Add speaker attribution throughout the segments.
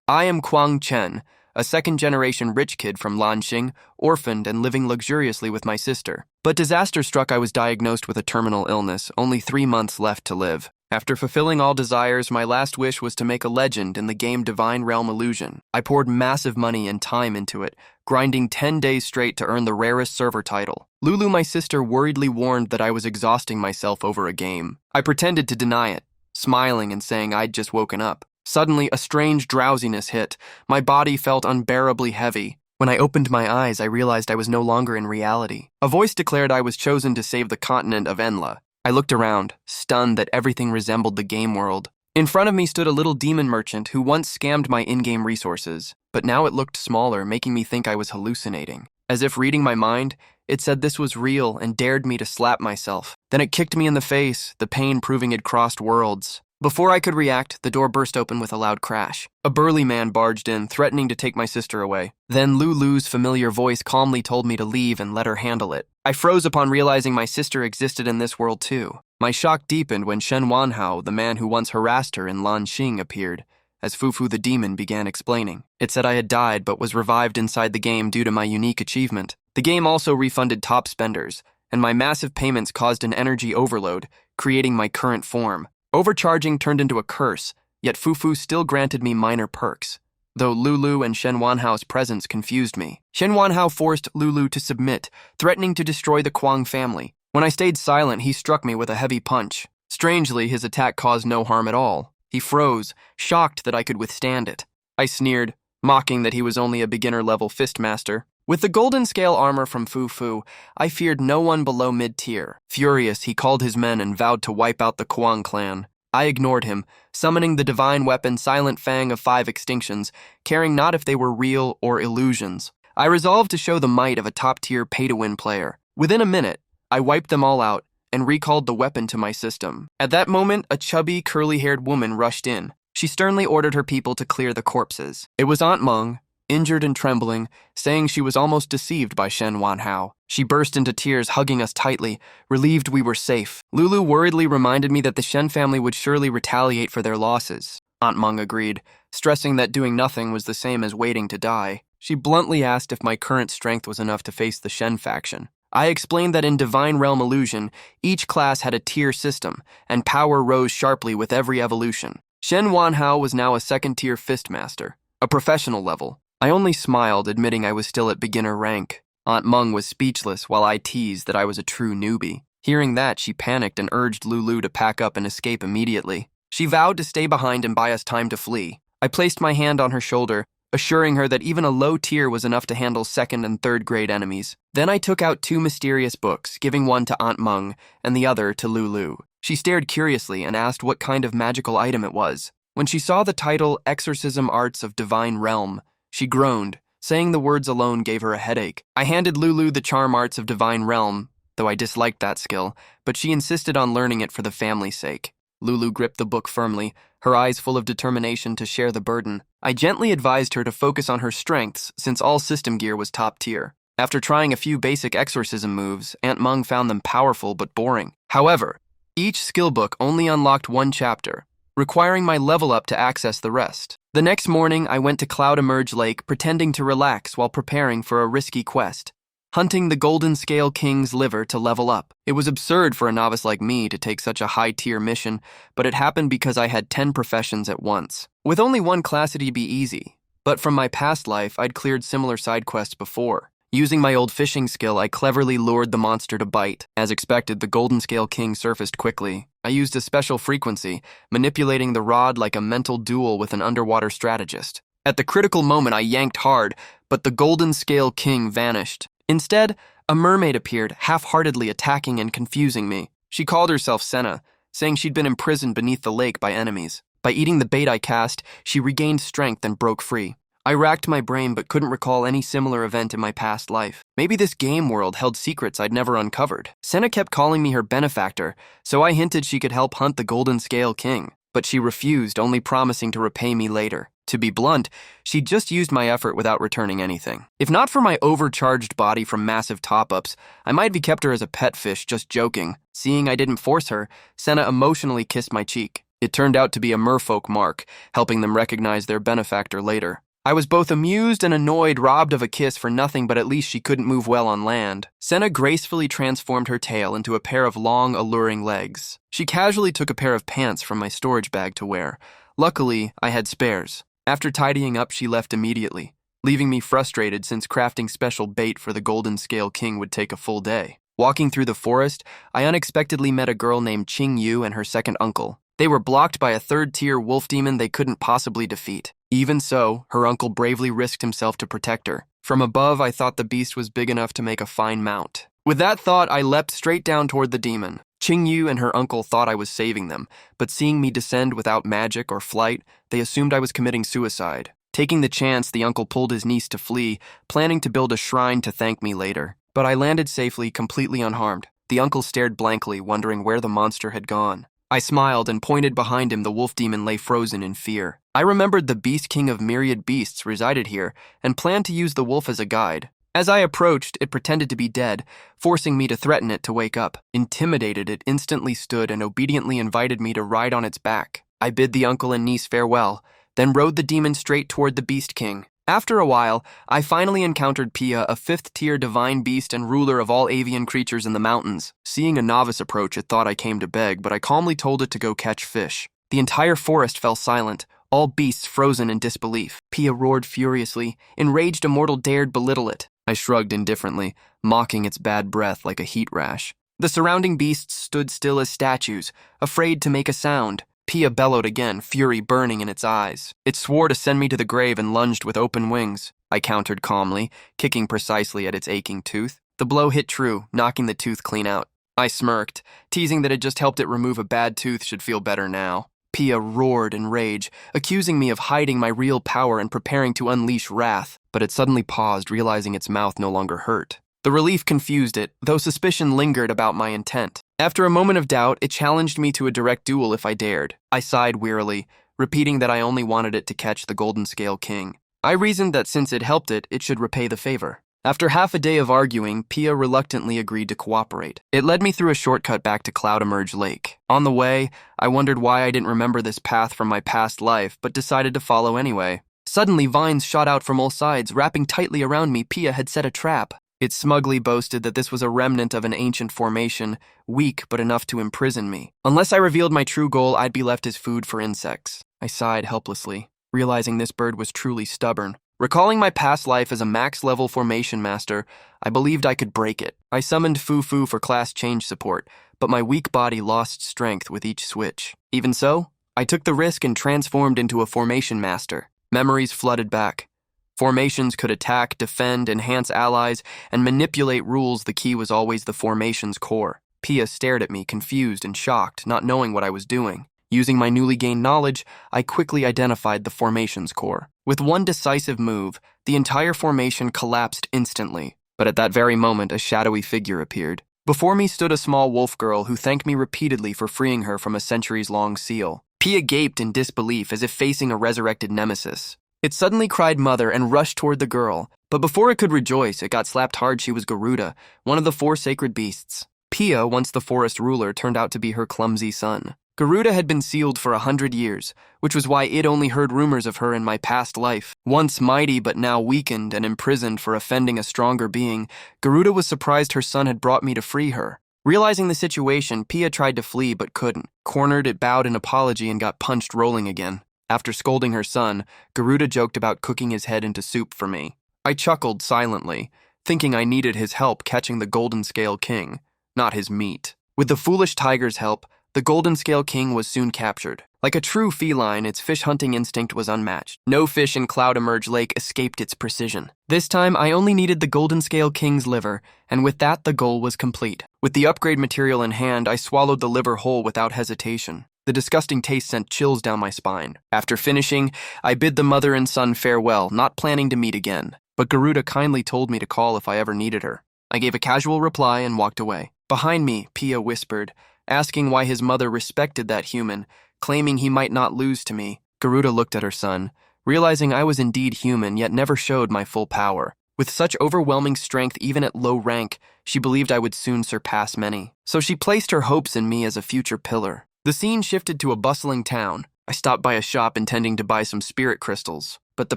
Speaker 1: I am Kuang Chen, a second-generation rich kid from Lanxing, orphaned and living luxuriously with my sister. But disaster struck. I was diagnosed with a terminal illness, only 3 months left to live. After fulfilling all desires, my last wish was to make a legend in the game Divine Realm Illusion. I poured massive money and time into it, grinding 10 days straight to earn the rarest server title. Lulu, my sister, worriedly warned that I was exhausting myself over a game. I pretended to deny it, smiling and saying I'd just woken up. Suddenly, a strange drowsiness hit. My body felt unbearably heavy. When I opened my eyes, I realized I was no longer in reality. A voice declared I was chosen to save the continent of Enla. I looked around, stunned that everything resembled the game world. In front of me stood a little demon merchant who once scammed my in-game resources, but now it looked smaller, making me think I was hallucinating. As if reading my mind, it said this was real and dared me to slap myself. Then it kicked me in the face, the pain proving it crossed worlds. Before I could react, the door burst open with a loud crash. A burly man barged in, threatening to take my sister away. Then Lulu's familiar voice calmly told me to leave and let her handle it. I froze upon realizing my sister existed in this world too. My shock deepened when Shen Wanhao, the man who once harassed her in Lanxing, appeared, as Fufu the demon began explaining. It said I had died but was revived inside the game due to my unique achievement. The game also refunded top spenders, and my massive payments caused an energy overload, creating my current form. Overcharging turned into a curse, yet Fufu still granted me minor perks, though Lulu and Shen Wanhao's presence confused me. Shen Wanhao forced Lulu to submit, threatening to destroy the Kuang family. When I stayed silent, he struck me with a heavy punch. Strangely, his attack caused no harm at all. He froze, shocked that I could withstand it. I sneered, mocking that he was only a beginner-level fistmaster. With the golden scale armor from Fufu, I feared no one below mid-tier. Furious, he called his men and vowed to wipe out the Kuang clan. I ignored him, summoning the divine weapon Silent Fang of 5 extinctions, caring not if they were real or illusions. I resolved to show the might of a top-tier pay-to-win player. Within a minute, I wiped them all out and recalled the weapon to my system. At that moment, a chubby, curly-haired woman rushed in. She sternly ordered her people to clear the corpses. It was Aunt Meng, injured and trembling, saying she was almost deceived by Shen Wanhao. She burst into tears, hugging us tightly, relieved we were safe. Lulu worriedly reminded me that the Shen family would surely retaliate for their losses. Aunt Meng agreed, stressing that doing nothing was the same as waiting to die. She bluntly asked if my current strength was enough to face the Shen faction. I explained that in Divine Realm Illusion, each class had a tier system, and power rose sharply with every evolution. Shen Wanhao was now a second-tier fistmaster, a professional level. I only smiled, admitting I was still at beginner rank. Aunt Meng was speechless while I teased that I was a true newbie. Hearing that, she panicked and urged Lulu to pack up and escape immediately. She vowed to stay behind and buy us time to flee. I placed my hand on her shoulder, assuring her that even a low tier was enough to handle second and third grade enemies. Then I took out 2 mysterious books, giving one to Aunt Meng and the other to Lulu. She stared curiously and asked what kind of magical item it was. When she saw the title Exorcism Arts of Divine Realm, she groaned. Saying the words alone gave her a headache. I handed Lulu the Charm Arts of Divine Realm, though I disliked that skill, but she insisted on learning it for the family's sake. Lulu gripped the book firmly, her eyes full of determination to share the burden. I gently advised her to focus on her strengths, since all system gear was top tier. After trying a few basic exorcism moves, Aunt Meng found them powerful but boring. However, each skill book only unlocked 1 chapter, requiring my level up to access the rest. The next morning, I went to Cloud Emerge Lake, pretending to relax while preparing for a risky quest, hunting the Golden Scale King's liver to level up. It was absurd for a novice like me to take such a high-tier mission, but it happened because I had 10 professions at once. With only 1 class, it'd be easy, but from my past life, I'd cleared similar side quests before. Using my old fishing skill, I cleverly lured the monster to bite. As expected, the Golden Scale King surfaced quickly. I used a special frequency, manipulating the rod like a mental duel with an underwater strategist. At the critical moment, I yanked hard, but the Golden Scale King vanished. Instead, a mermaid appeared, half-heartedly attacking and confusing me. She called herself Senna, saying she'd been imprisoned beneath the lake by enemies. By eating the bait I cast, she regained strength and broke free. I racked my brain but couldn't recall any similar event in my past life. Maybe this game world held secrets I'd never uncovered. Senna kept calling me her benefactor, so I hinted she could help hunt the Golden Scale King, but she refused, only promising to repay me later. To be blunt, she'd just used my effort without returning anything. If not for my overcharged body from massive top-ups, I might have kept her as a pet fish, just joking. Seeing I didn't force her, Senna emotionally kissed my cheek. It turned out to be a merfolk mark, helping them recognize their benefactor later. I was both amused and annoyed, robbed of a kiss for nothing, but at least she couldn't move well on land. Senna gracefully transformed her tail into a pair of long, alluring legs. She casually took a pair of pants from my storage bag to wear. Luckily, I had spares. After tidying up, she left immediately, leaving me frustrated since crafting special bait for the Golden Scale King would take a full day. Walking through the forest, I unexpectedly met a girl named Qing Yu and her second uncle. They were blocked by a third-tier wolf demon they couldn't possibly defeat. Even so, her uncle bravely risked himself to protect her. From above, I thought the beast was big enough to make a fine mount. With that thought, I leapt straight down toward the demon. Qing Yu and her uncle thought I was saving them, but seeing me descend without magic or flight, they assumed I was committing suicide. Taking the chance, the uncle pulled his niece to flee, planning to build a shrine to thank me later. But I landed safely, completely unharmed. The uncle stared blankly, wondering where the monster had gone. I smiled and pointed behind him. The wolf demon lay frozen in fear. I remembered the beast king of myriad beasts resided here and planned to use the wolf as a guide. As I approached, it pretended to be dead, forcing me to threaten it to wake up. Intimidated, it instantly stood and obediently invited me to ride on its back. I bid the uncle and niece farewell, then rode the demon straight toward the beast king. After a while, I finally encountered Pia, a fifth-tier divine beast and ruler of all avian creatures in the mountains. Seeing a novice approach, it thought I came to beg, but I calmly told it to go catch fish. The entire forest fell silent, all beasts frozen in disbelief. Pia roared furiously. Enraged, a mortal dared belittle it. I shrugged indifferently, mocking its bad breath like a heat rash. The surrounding beasts stood still as statues, afraid to make a sound. Pia bellowed again, fury burning in its eyes. It swore to send me to the grave and lunged with open wings. I countered calmly, kicking precisely at its aching tooth. The blow hit true, knocking the tooth clean out. I smirked, teasing that it just helped it remove a bad tooth should feel better now. Pia roared in rage, accusing me of hiding my real power and preparing to unleash wrath, but it suddenly paused, realizing its mouth no longer hurt. The relief confused it, though suspicion lingered about my intent. After a moment of doubt, it challenged me to a direct duel if I dared. I sighed wearily, repeating that I only wanted it to catch the Golden Scale King. I reasoned that since it helped it, it should repay the favor. After half a day of arguing, Pia reluctantly agreed to cooperate. It led me through a shortcut back to Cloud Emerge Lake. On the way, I wondered why I didn't remember this path from my past life, but decided to follow anyway. Suddenly, vines shot out from all sides, wrapping tightly around me. Pia had set a trap. It smugly boasted that this was a remnant of an ancient formation, weak but enough to imprison me. Unless I revealed my true goal, I'd be left as food for insects. I sighed helplessly, realizing this bird was truly stubborn. Recalling my past life as a max-level formation master, I believed I could break it. I summoned Fu for class change support, but my weak body lost strength with each switch. Even so, I took the risk and transformed into a formation master. Memories flooded back. Formations could attack, defend, enhance allies, and manipulate rules. The key was always the formation's core. Pia stared at me, confused and shocked, not knowing what I was doing. Using my newly gained knowledge, I quickly identified the formation's core. With one decisive move, the entire formation collapsed instantly. But at that very moment, a shadowy figure appeared. Before me stood a small wolf girl who thanked me repeatedly for freeing her from a centuries-long seal. Pia gaped in disbelief as if facing a resurrected nemesis. It suddenly cried mother and rushed toward the girl, but before it could rejoice, it got slapped hard. She was Garuda, one of the 4 sacred beasts. Pia, once the forest ruler, turned out to be her clumsy son. Garuda had been sealed for 100 years, which was why it only heard rumors of her in my past life. Once mighty but now weakened and imprisoned for offending a stronger being, Garuda was surprised her son had brought me to free her. Realizing the situation, Pia tried to flee but couldn't. Cornered, it bowed in apology and got punched rolling again. After scolding her son, Garuda joked about cooking his head into soup for me. I chuckled silently, thinking I needed his help catching the Golden Scale King, not his meat. With the foolish tiger's help, the Golden Scale King was soon captured. Like a true feline, its fish-hunting instinct was unmatched. No fish in Cloud Emerge Lake escaped its precision. This time, I only needed the Golden Scale King's liver, and with that, the goal was complete. With the upgrade material in hand, I swallowed the liver whole without hesitation. The disgusting taste sent chills down my spine. After finishing, I bid the mother and son farewell, not planning to meet again. But Garuda kindly told me to call if I ever needed her. I gave a casual reply and walked away. Behind me, Pia whispered, asking why his mother respected that human, claiming he might not lose to me. Garuda looked at her son, realizing I was indeed human, yet never showed my full power. With such overwhelming strength, even at low rank, she believed I would soon surpass many. So she placed her hopes in me as a future pillar. The scene shifted to a bustling town. I stopped by a shop intending to buy some spirit crystals, but the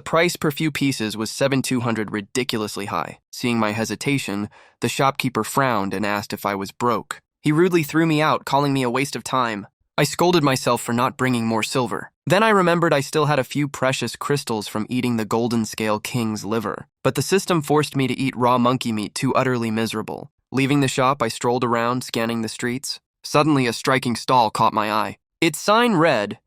Speaker 1: price per few pieces was 7,200, ridiculously high. Seeing my hesitation, the shopkeeper frowned and asked if I was broke. He rudely threw me out, calling me a waste of time. I scolded myself for not bringing more silver. Then I remembered I still had a few precious crystals from eating the golden scale king's liver, but the system forced me to eat raw monkey meat, too utterly miserable. Leaving the shop, I strolled around, scanning the streets. Suddenly, a striking stall caught my eye. Its sign read,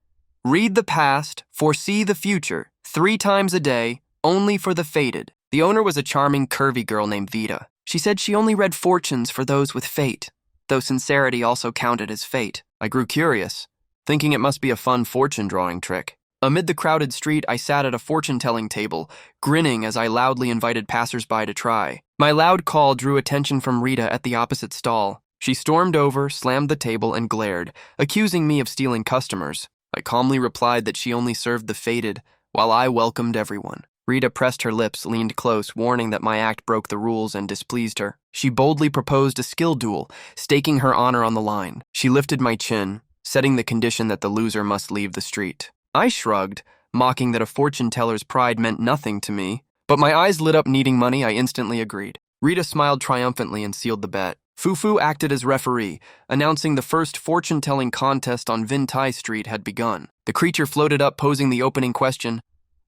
Speaker 1: "Read the past, foresee the future, 3 times a day, only for the fated." The owner was a charming, curvy girl named Vita. She said she only read fortunes for those with fate, though sincerity also counted as fate. I grew curious, thinking it must be a fun fortune-drawing trick. Amid the crowded street, I sat at a fortune-telling table, grinning as I loudly invited passers-by to try. My loud call drew attention from Rita at the opposite stall. She stormed over, slammed the table, and glared, accusing me of stealing customers. I calmly replied that she only served the fated, while I welcomed everyone. Rita pressed her lips, leaned close, warning that my act broke the rules and displeased her. She boldly proposed a skill duel, staking her honor on the line. She lifted my chin, setting the condition that the loser must leave the street. I shrugged, mocking that a fortune-teller's pride meant nothing to me, but my eyes lit up needing money. I instantly agreed. Rita smiled triumphantly and sealed the bet. Fufu acted as referee, announcing the first fortune-telling contest on Vintai Street had begun. The creature floated up, posing the opening question,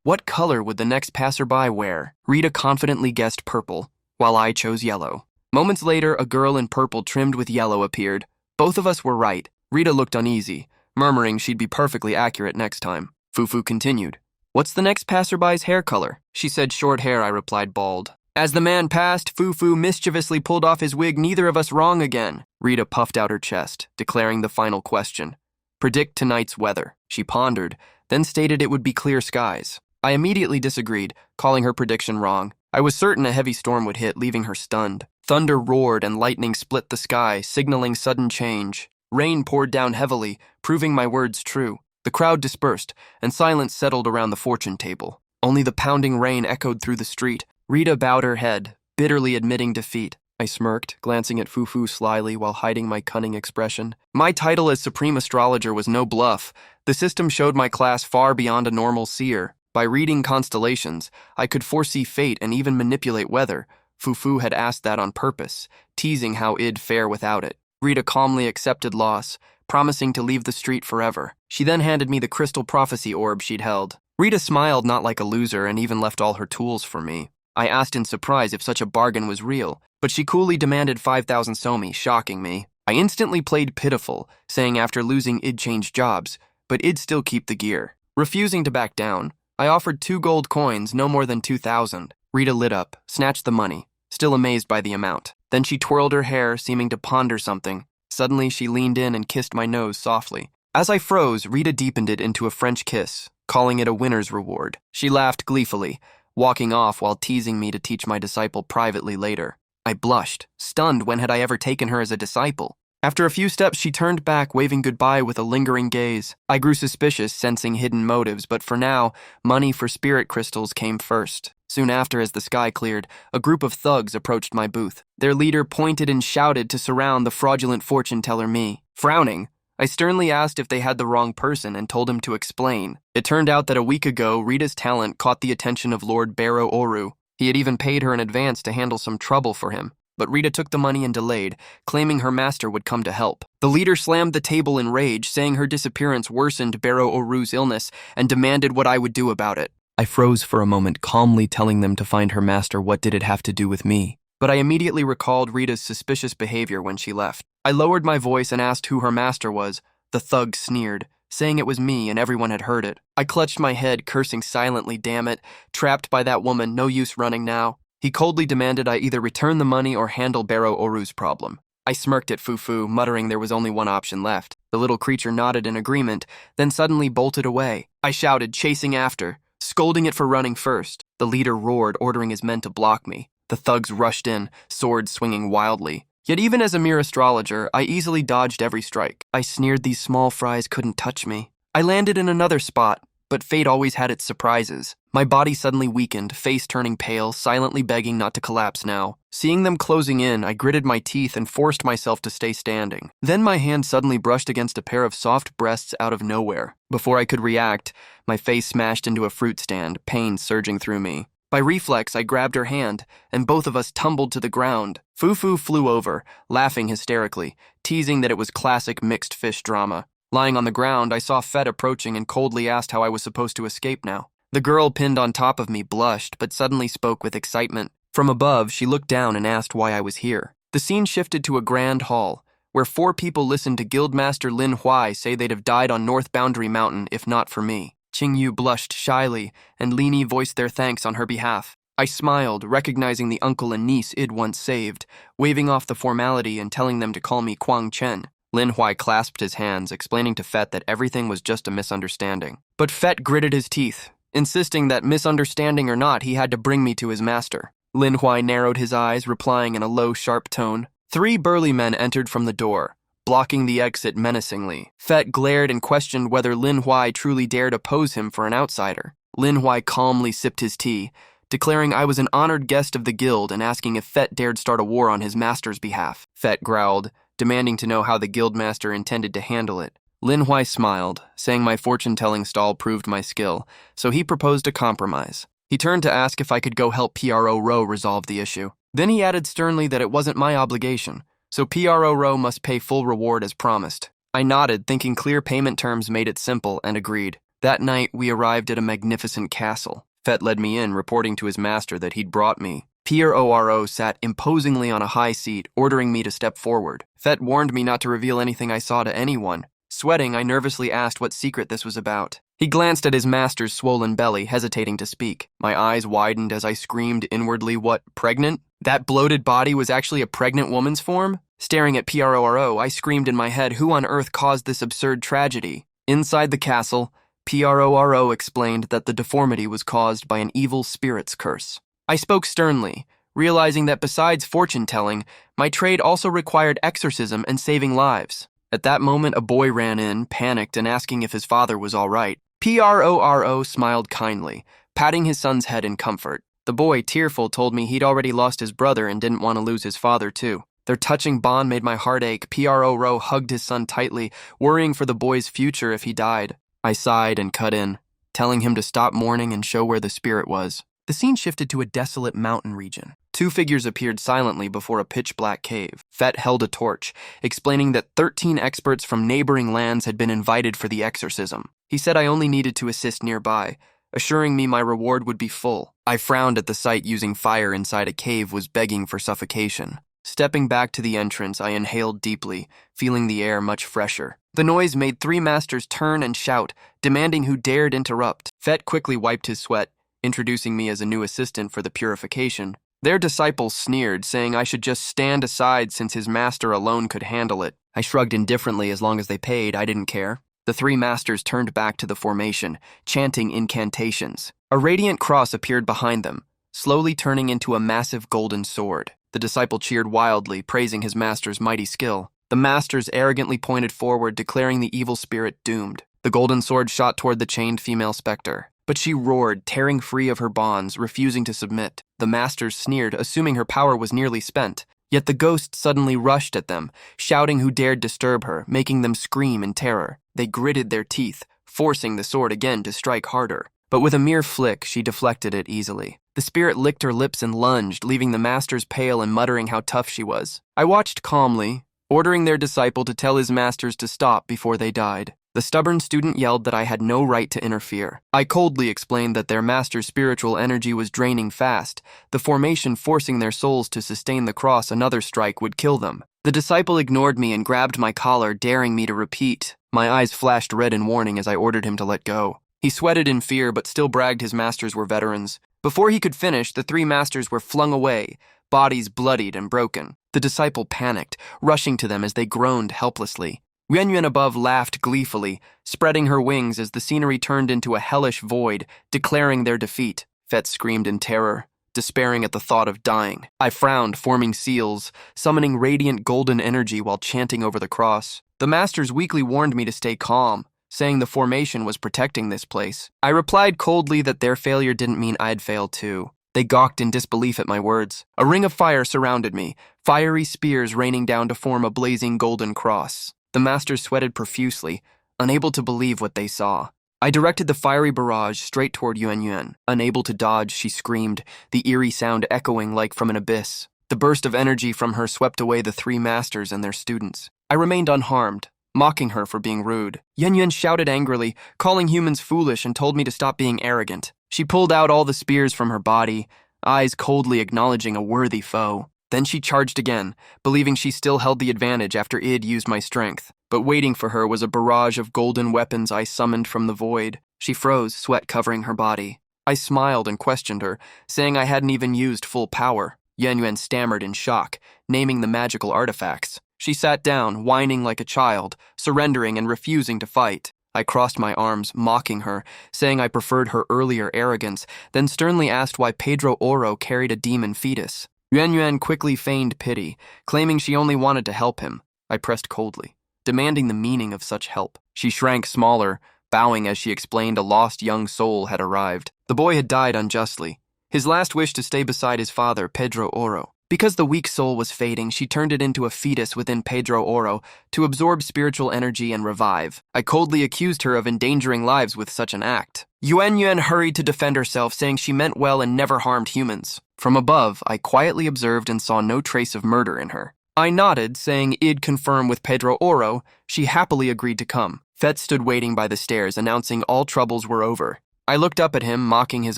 Speaker 1: "What color would the next passerby wear?" Rita confidently guessed purple, while I chose yellow. Moments later, a girl in purple trimmed with yellow appeared. Both of us were right. Rita looked uneasy, murmuring she'd be perfectly accurate next time. Fufu continued, "What's the next passerby's hair color?" She said short hair. I replied bald. As the man passed, Fufu mischievously pulled off his wig. Neither of us wrong again. Rita puffed out her chest, declaring the final question. "Predict tonight's weather." She pondered, then stated it would be clear skies. I immediately disagreed, calling her prediction wrong. I was certain a heavy storm would hit, leaving her stunned. Thunder roared and lightning split the sky, signaling sudden change. Rain poured down heavily, proving my words true. The crowd dispersed, and silence settled around the fortune table. Only the pounding rain echoed through the street. Rita bowed her head, bitterly admitting defeat. I smirked, glancing at Fufu slyly while hiding my cunning expression. My title as Supreme Astrologer was no bluff. The system showed my class far beyond a normal seer. By reading constellations, I could foresee fate and even manipulate weather. Fufu had asked that on purpose, teasing how I'd fare without it. Rita calmly accepted loss, promising to leave the street forever. She then handed me the crystal prophecy orb she'd held. Rita smiled, not like a loser, and even left all her tools for me. I asked in surprise if such a bargain was real, but she coolly demanded 5,000 somi, shocking me. I instantly played pitiful, saying after losing I'd change jobs, but I'd still keep the gear. Refusing to back down, I offered 2 gold coins, no more than 2,000. Rita lit up, snatched the money, still amazed by the amount. Then she twirled her hair, seeming to ponder something. Suddenly, she leaned in and kissed my nose softly. As I froze, Rita deepened it into a French kiss, calling it a winner's reward. She laughed gleefully, walking off while teasing me to teach my disciple privately later. I blushed, stunned. When had I ever taken her as a disciple? After a few steps, she turned back, waving goodbye with a lingering gaze. I grew suspicious, sensing hidden motives, but for now, money for spirit crystals came first. Soon after, as the sky cleared, a group of thugs approached my booth. Their leader pointed and shouted to surround the fraudulent fortune-teller me. Frowning, I sternly asked if they had the wrong person and told him to explain. It turned out that a week ago, Rita's talent caught the attention of Lord Barrow Ouru. He had even paid her in advance to handle some trouble for him. But Rita took the money and delayed, claiming her master would come to help. The leader slammed the table in rage, saying her disappearance worsened Barrow Ouru's illness and demanded what I would do about it. I froze for a moment, calmly telling them to find her master. What did it have to do with me? But I immediately recalled Rita's suspicious behavior when she left. I lowered my voice and asked who her master was. The thug sneered, saying it was me and everyone had heard it. I clutched my head, cursing silently. Damn it, trapped by that woman, no use running now. He coldly demanded I either return the money or handle Barrow Ouru's problem. I smirked at Fufu, muttering there was only one option left. The little creature nodded in agreement, then suddenly bolted away. I shouted, chasing after, scolding it for running first. The leader roared, ordering his men to block me. The thugs rushed in, swords swinging wildly. Yet even as a mere astrologer, I easily dodged every strike. I sneered these small fries couldn't touch me. I landed in another spot, but fate always had its surprises. My body suddenly weakened, face turning pale, silently begging not to collapse now. Seeing them closing in, I gritted my teeth and forced myself to stay standing. Then my hand suddenly brushed against a pair of soft breasts out of nowhere. Before I could react, my face smashed into a fruit stand, pain surging through me. By reflex, I grabbed her hand, and both of us tumbled to the ground. Fufu flew over, laughing hysterically, teasing that it was classic mixed fish drama. Lying on the ground, I saw Fett approaching and coldly asked how I was supposed to escape now. The girl pinned on top of me blushed, but suddenly spoke with excitement. From above, she looked down and asked why I was here. The scene shifted to a grand hall, where 4 people listened to Guildmaster Lin Huai say they'd have died on North Boundary Mountain if not for me. Qing Yu blushed shyly, and Lini voiced their thanks on her behalf. I smiled, recognizing the uncle and niece I'd once saved, waving off the formality and telling them to call me Kuang Chen. Lin Huai clasped his hands, explaining to Fett that everything was just a misunderstanding. But Fett gritted his teeth, insisting that misunderstanding or not, he had to bring me to his master. Lin Huai narrowed his eyes, replying in a low, sharp tone. 3 burly men entered from the door, blocking the exit menacingly. Fett glared and questioned whether Lin Huai truly dared oppose him for an outsider. Lin Huai calmly sipped his tea, declaring I was an honored guest of the guild and asking if Fett dared start a war on his master's behalf. Fett growled, demanding to know how the guildmaster intended to handle it. Lin Huai smiled, saying my fortune-telling stall proved my skill, so he proposed a compromise. He turned to ask if I could go help Pro Ro resolve the issue. Then he added sternly that it wasn't my obligation, so Pro Ro must pay full reward as promised. I nodded, thinking clear payment terms made it simple, and agreed. That night, we arrived at a magnificent castle. Fett led me in, reporting to his master that he'd brought me. Pro sat imposingly on a high seat, ordering me to step forward. Fett warned me not to reveal anything I saw to anyone. Sweating, I nervously asked what secret this was about. He glanced at his master's swollen belly, hesitating to speak. My eyes widened as I screamed inwardly, what, pregnant? That bloated body was actually a pregnant woman's form? Staring at Pro, I screamed in my head, who on earth caused this absurd tragedy? Inside the castle, Pro explained that the deformity was caused by an evil spirit's curse. I spoke sternly, realizing that besides fortune-telling, my trade also required exorcism and saving lives. At that moment, a boy ran in, panicked, and asking if his father was all right. Pro smiled kindly, patting his son's head in comfort. The boy, tearful, told me he'd already lost his brother and didn't want to lose his father, too. Their touching bond made my heart ache. Pro hugged his son tightly, worrying for the boy's future if he died. I sighed and cut in, telling him to stop mourning and show where the spirit was. The scene shifted to a desolate mountain region. 2 figures appeared silently before a pitch-black cave. Fett held a torch, explaining that 13 experts from neighboring lands had been invited for the exorcism. He said I only needed to assist nearby, assuring me my reward would be full. I frowned at the sight using fire inside a cave was begging for suffocation. Stepping back to the entrance, I inhaled deeply, feeling the air much fresher. The noise made 3 masters turn and shout, demanding who dared interrupt. Fett quickly wiped his sweat, introducing me as a new assistant for the purification. Their disciples sneered, saying I should just stand aside since his master alone could handle it. I shrugged indifferently. As long as they paid, I didn't care. The 3 masters turned back to the formation, chanting incantations. A radiant cross appeared behind them, slowly turning into a massive golden sword. The disciple cheered wildly, praising his master's mighty skill. The masters arrogantly pointed forward, declaring the evil spirit doomed. The golden sword shot toward the chained female specter, but she roared, tearing free of her bonds, refusing to submit. The masters sneered, assuming her power was nearly spent. Yet the ghost suddenly rushed at them, shouting who dared disturb her, making them scream in terror. They gritted their teeth, forcing the sword again to strike harder. But with a mere flick, she deflected it easily. The spirit licked her lips and lunged, leaving the masters pale and muttering how tough she was. I watched calmly, ordering their disciple to tell his masters to stop before they died. The stubborn student yelled that I had no right to interfere. I coldly explained that their master's spiritual energy was draining fast, the formation forcing their souls to sustain the cross. Another strike would kill them. The disciple ignored me and grabbed my collar, daring me to repeat. My eyes flashed red in warning as I ordered him to let go. He sweated in fear but still bragged his masters were veterans. Before he could finish, the 3 masters were flung away, bodies bloodied and broken. The disciple panicked, rushing to them as they groaned helplessly. Yuan above laughed gleefully, spreading her wings as the scenery turned into a hellish void, declaring their defeat. Fett screamed in terror, despairing at the thought of dying. I frowned, forming seals, summoning radiant golden energy while chanting over the cross. The masters weakly warned me to stay calm, saying the formation was protecting this place. I replied coldly that their failure didn't mean I'd fail too. They gawked in disbelief at my words. A ring of fire surrounded me, fiery spears raining down to form a blazing golden cross. The masters sweated profusely, unable to believe what they saw. I directed the fiery barrage straight toward Yuan Yuan. Unable to dodge, she screamed, the eerie sound echoing like from an abyss. The burst of energy from her swept away the three masters and their students. I remained unharmed, mocking her for being rude. Yuan Yuan shouted angrily, calling humans foolish, and told me to stop being arrogant. She pulled out all the spears from her body, eyes coldly acknowledging a worthy foe. Then she charged again, believing she still held the advantage after I'd used my strength. But waiting for her was a barrage of golden weapons I summoned from the void. She froze, sweat covering her body. I smiled and questioned her, saying I hadn't even used full power. Yuan Yuan stammered in shock, naming the magical artifacts. She sat down, whining like a child, surrendering and refusing to fight. I crossed my arms, mocking her, saying I preferred her earlier arrogance, then sternly asked why Barrow Ouru carried a demon fetus. Yuan Yuan quickly feigned pity, claiming she only wanted to help him. I pressed coldly, demanding the meaning of such help. She shrank smaller, bowing as she explained a lost young soul had arrived. The boy had died unjustly, his last wish to stay beside his father, Barrow Ouru. Because the weak soul was fading, she turned it into a fetus within Barrow Ouru to absorb spiritual energy and revive. I coldly accused her of endangering lives with such an act. Yuan Yuan hurried to defend herself, saying she meant well and never harmed humans. From above, I quietly observed and saw no trace of murder in her. I nodded, saying I'd confirm with Barrow Ouru. She happily agreed to come. Fett stood waiting by the stairs, announcing all troubles were over. I looked up at him, mocking his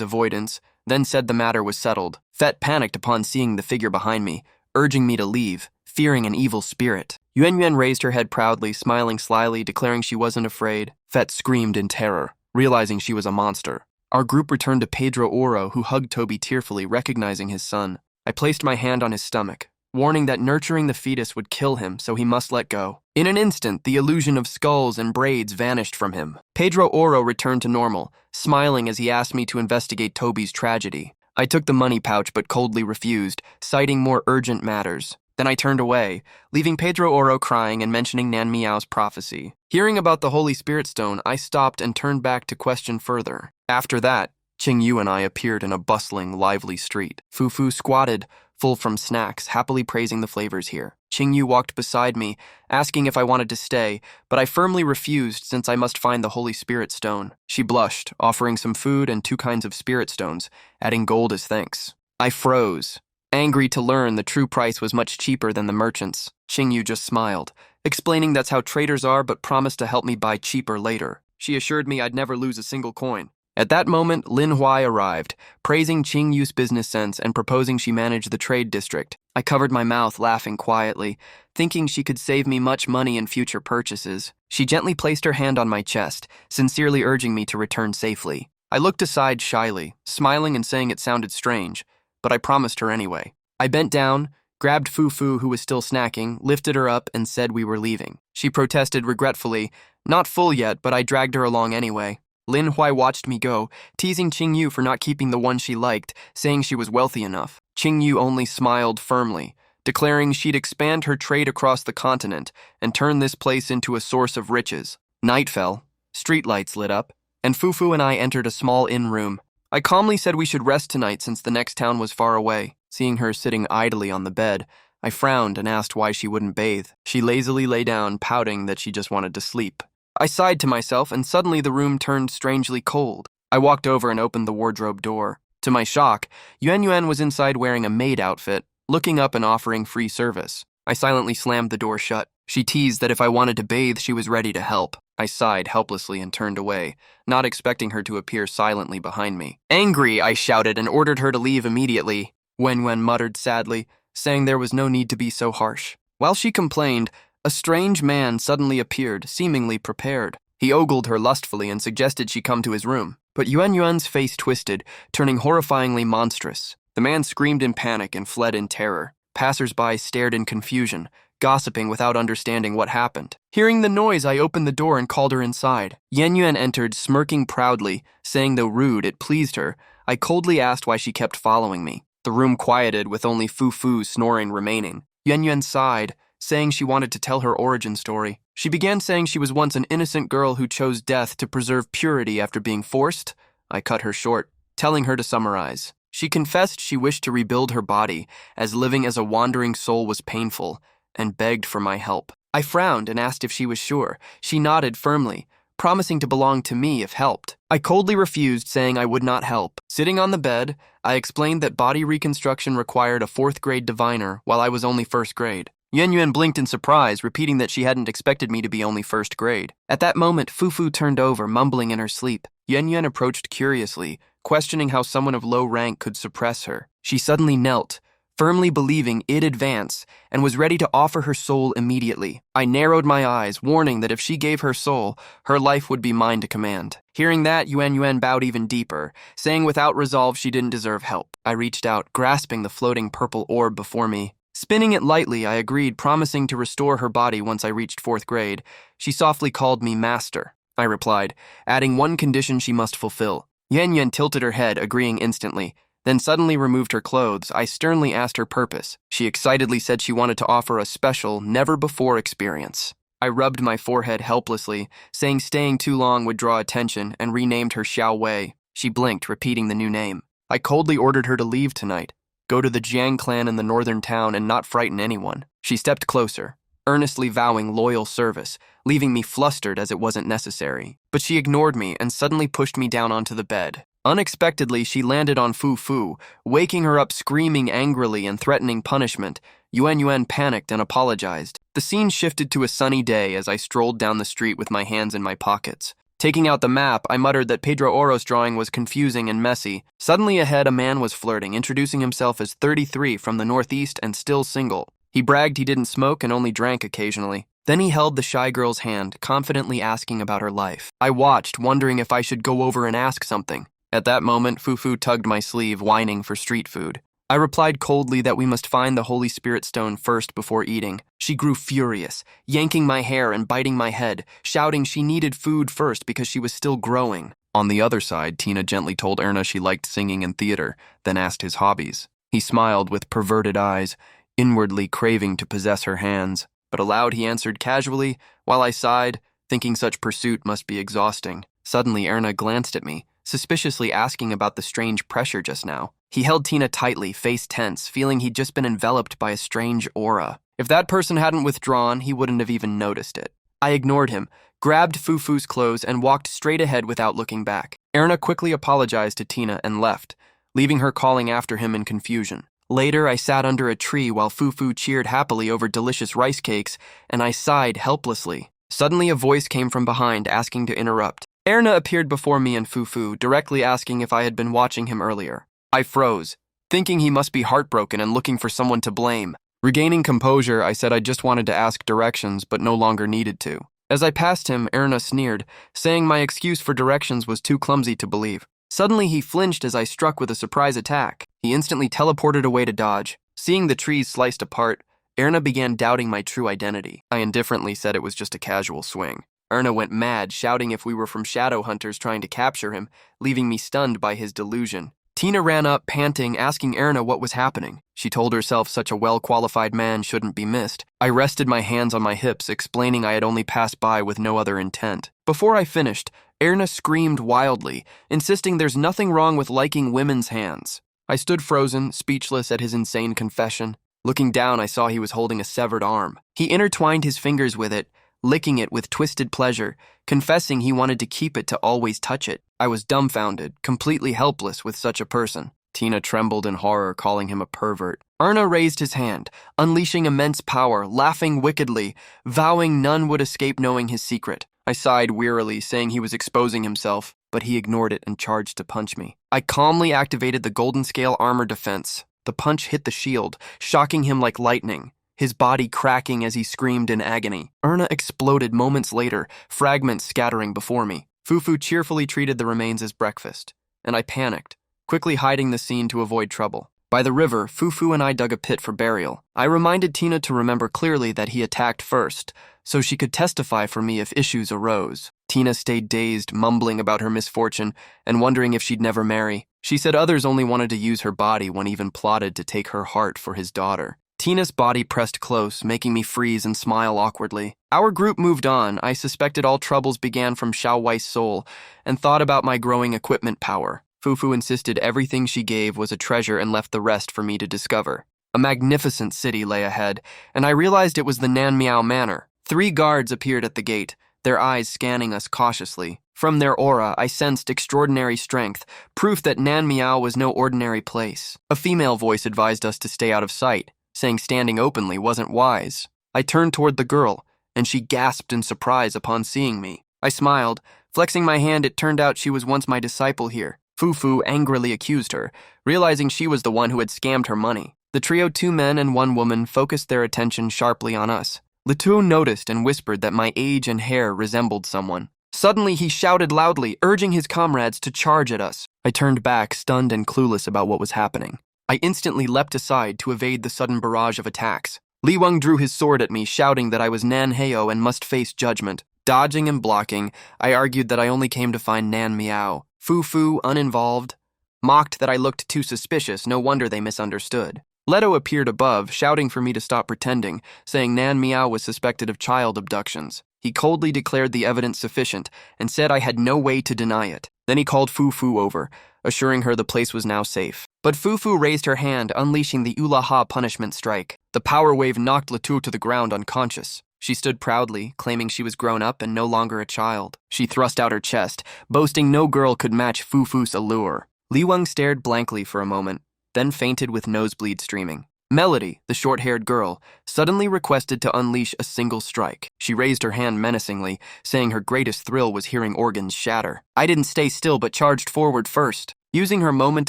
Speaker 1: avoidance, then said the matter was settled. Fett panicked upon seeing the figure behind me, urging me to leave, fearing an evil spirit. Yuan Yuan raised her head proudly, smiling slyly, declaring she wasn't afraid. Fett screamed in terror, realizing she was a monster. Our group returned to Barrow Ouru, who hugged Toby tearfully, recognizing his son. I placed my hand on his stomach, warning that nurturing the fetus would kill him, so he must let go. In an instant, the illusion of skulls and braids vanished from him. Barrow Ouru returned to normal, smiling as he asked me to investigate Toby's tragedy. I took the money pouch but coldly refused, citing more urgent matters. Then I turned away, leaving Barrow Ouru crying and mentioning Nan Meow's prophecy. Hearing about the Holy Spirit Stone, I stopped and turned back to question further. After that, Qingyu and I appeared in a bustling, lively street. Fufu squatted, full from snacks, happily praising the flavors here. Qingyu walked beside me, asking if I wanted to stay, but I firmly refused since I must find the Holy Spirit Stone. She blushed, offering some food and 2 kinds of spirit stones, adding gold as thanks. I froze, angry to learn the true price was much cheaper than the merchant's. Qingyu just smiled, explaining that's how traders are, but promised to help me buy cheaper later. She assured me I'd never lose a single coin. At that moment, Lin Huai arrived, praising Qingyu's business sense and proposing she manage the trade district. I covered my mouth, laughing quietly, thinking she could save me much money in future purchases. She gently placed her hand on my chest, sincerely urging me to return safely. I looked aside shyly, smiling and saying it sounded strange, but I promised her anyway. I bent down, grabbed Fufu, who was still snacking, lifted her up, and said we were leaving. She protested regretfully, not full yet, but I dragged her along anyway. Lin Huai watched me go, teasing Qingyu for not keeping the one she liked, saying she was wealthy enough. Qingyu only smiled firmly, declaring she'd expand her trade across the continent and turn this place into a source of riches. Night fell, streetlights lit up, and Fufu and I entered a small inn room. I calmly said we should rest tonight since the next town was far away. Seeing her sitting idly on the bed, I frowned and asked why she wouldn't bathe. She lazily lay down, pouting that she just wanted to sleep. I sighed to myself, and suddenly the room turned strangely cold. I walked over and opened the wardrobe door. To my shock, Yuan Yuan was inside wearing a maid outfit, looking up and offering free service. I silently slammed the door shut. She teased that if I wanted to bathe, she was ready to help. I sighed helplessly and turned away, not expecting her to appear silently behind me. Angry, I shouted and ordered her to leave immediately. Wen Wen muttered sadly, saying there was no need to be so harsh. While she complained, a strange man suddenly appeared, seemingly prepared. He ogled her lustfully and suggested she come to his room. But Yuan Yuan's face twisted, turning horrifyingly monstrous. The man screamed in panic and fled in terror. Passers-by stared in confusion, gossiping without understanding what happened. Hearing the noise, I opened the door and called her inside. Yuan Yuan entered, smirking proudly, saying though rude, it pleased her. I coldly asked why she kept following me. The room quieted, with only Fufu snoring remaining. Yuan Yuan sighed, saying she wanted to tell her origin story. She began saying she was once an innocent girl who chose death to preserve purity after being forced. I cut her short, telling her to summarize. She confessed she wished to rebuild her body, as living as a wandering soul was painful, and begged for my help. I frowned and asked if she was sure. She nodded firmly, promising to belong to me if helped. I coldly refused, saying I would not help. Sitting on the bed, I explained that body reconstruction required a 4th grade diviner, while I was only 1st grade. Yuan blinked in surprise, repeating that she hadn't expected me to be only 1st grade. At that moment, Fufu turned over, mumbling in her sleep. Yuan approached curiously, questioning how someone of low rank could suppress her. She suddenly knelt, firmly believing it'd advance, and was ready to offer her soul immediately. I narrowed my eyes, warning that if she gave her soul, her life would be mine to command. Hearing that, Yuan bowed even deeper, saying without resolve she didn't deserve help. I reached out, grasping the floating purple orb before me. Spinning it lightly, I agreed, promising to restore her body once I reached 4th grade. She softly called me master, I replied, adding one condition she must fulfill. Yuan tilted her head, agreeing instantly, then suddenly removed her clothes. I sternly asked her purpose. She excitedly said she wanted to offer a special, never-before experience. I rubbed my forehead helplessly, saying staying too long would draw attention, and renamed her Xiao Wei. She blinked, repeating the new name. I coldly ordered her to leave tonight, go to the Jiang clan in the northern town and not frighten anyone. She stepped closer, earnestly vowing loyal service, leaving me flustered as it wasn't necessary. But she ignored me and suddenly pushed me down onto the bed. Unexpectedly, she landed on Fufu, waking her up screaming angrily and threatening punishment. Yuan panicked and apologized. The scene shifted to a sunny day as I strolled down the street with my hands in my pockets. Taking out the map, I muttered that Pedro Oro's drawing was confusing and messy. Suddenly ahead, a man was flirting, introducing himself as 33 from the northeast and still single. He bragged he didn't smoke and only drank occasionally. Then he held the shy girl's hand, confidently asking about her life. I watched, wondering if I should go over and ask something. At that moment, Fufu tugged my sleeve, whining for street food. I replied coldly that we must find the Holy Spirit Stone first before eating. She grew furious, yanking my hair and biting my head, shouting she needed food first because she was still growing. On the other side, Tina gently told Erna she liked singing and theater, then asked his hobbies. He smiled with perverted eyes, inwardly craving to possess her hands, but aloud he answered casually, while I sighed, thinking such pursuit must be exhausting. Suddenly, Erna glanced at me, suspiciously asking about the strange pressure just now. He held Tina tightly, face tense, feeling he'd just been enveloped by a strange aura. If that person hadn't withdrawn, he wouldn't have even noticed it. I ignored him, grabbed Fufu's clothes, and walked straight ahead without looking back. Erna quickly apologized to Tina and left, leaving her calling after him in confusion. Later, I sat under a tree while Fufu cheered happily over delicious rice cakes, and I sighed helplessly. Suddenly, a voice came from behind, asking to interrupt. Erna appeared before me and Fufu, directly asking if I had been watching him earlier. I froze, thinking he must be heartbroken and looking for someone to blame. Regaining composure, I said I just wanted to ask directions, but no longer needed to. As I passed him, Erna sneered, saying my excuse for directions was too clumsy to believe. Suddenly, he flinched as I struck with a surprise attack. He instantly teleported away to dodge. Seeing the trees sliced apart, Erna began doubting my true identity. I indifferently said it was just a casual swing. Erna went mad, shouting if we were from shadow hunters trying to capture him, leaving me stunned by his delusion. Tina ran up, panting, asking Erna what was happening. She told herself such a well-qualified man shouldn't be missed. I rested my hands on my hips, explaining I had only passed by with no other intent. Before I finished, Erna screamed wildly, insisting there's nothing wrong with liking women's hands. I stood frozen, speechless at his insane confession. Looking down, I saw he was holding a severed arm. He intertwined his fingers with it, licking it with twisted pleasure, confessing he wanted to keep it to always touch it. I was dumbfounded, completely helpless with such a person. Tina trembled in horror, calling him a pervert. Erna raised his hand, unleashing immense power, laughing wickedly, vowing none would escape knowing his secret. I sighed wearily, saying he was exposing himself, but he ignored it and charged to punch me. I calmly activated the golden scale armor defense. The punch hit the shield, shocking him like lightning, his body cracking as he screamed in agony. Erna exploded moments later, fragments scattering before me. Fufu cheerfully treated the remains as breakfast, and I panicked, quickly hiding the scene to avoid trouble. By the river, Fufu and I dug a pit for burial. I reminded Tina to remember clearly that he attacked first, so she could testify for me if issues arose. Tina stayed dazed, mumbling about her misfortune and wondering if she'd never marry. She said others only wanted to use her body, one even plotted to take her heart for his daughter. Tina's body pressed close, making me freeze and smile awkwardly. Our group moved on. I suspected all troubles began from Xiao Wei's soul and thought about my growing equipment power. Fufu insisted everything she gave was a treasure and left the rest for me to discover. A magnificent city lay ahead, and I realized it was the Nan Meow Manor. 3 guards appeared at the gate, their eyes scanning us cautiously. From their aura, I sensed extraordinary strength, proof that Nan Meow was no ordinary place. A female voice advised us to stay out of sight, saying standing openly wasn't wise. I turned toward the girl, and she gasped in surprise upon seeing me. I smiled. Flexing my hand, it turned out she was once my disciple here. Fufu angrily accused her, realizing she was the one who had scammed her money. The trio, 2 men and 1 woman, focused their attention sharply on us. Letou noticed and whispered that my age and hair resembled someone. Suddenly, he shouted loudly, urging his comrades to charge at us. I turned back, stunned and clueless about what was happening. I instantly leapt aside to evade the sudden barrage of attacks. Li Weng drew his sword at me, shouting that I was Nan Heo and must face judgment. Dodging and blocking, I argued that I only came to find Nan Meow. Fufu, uninvolved, mocked that I looked too suspicious, no wonder they misunderstood. Leto appeared above, shouting for me to stop pretending, saying Nan Meow was suspected of child abductions. He coldly declared the evidence sufficient and said I had no way to deny it. Then he called Fufu over, assuring her the place was now safe. But Fufu raised her hand, unleashing the Ulaha punishment strike. The power wave knocked Letou to the ground unconscious. She stood proudly, claiming she was grown up and no longer a child. She thrust out her chest, boasting no girl could match Fufu's allure. Li Weng stared blankly for a moment, then fainted with nosebleed streaming. Melody, the short-haired girl, suddenly requested to unleash a single strike. She raised her hand menacingly, saying her greatest thrill was hearing organs shatter. I didn't stay still but charged forward first. Using her moment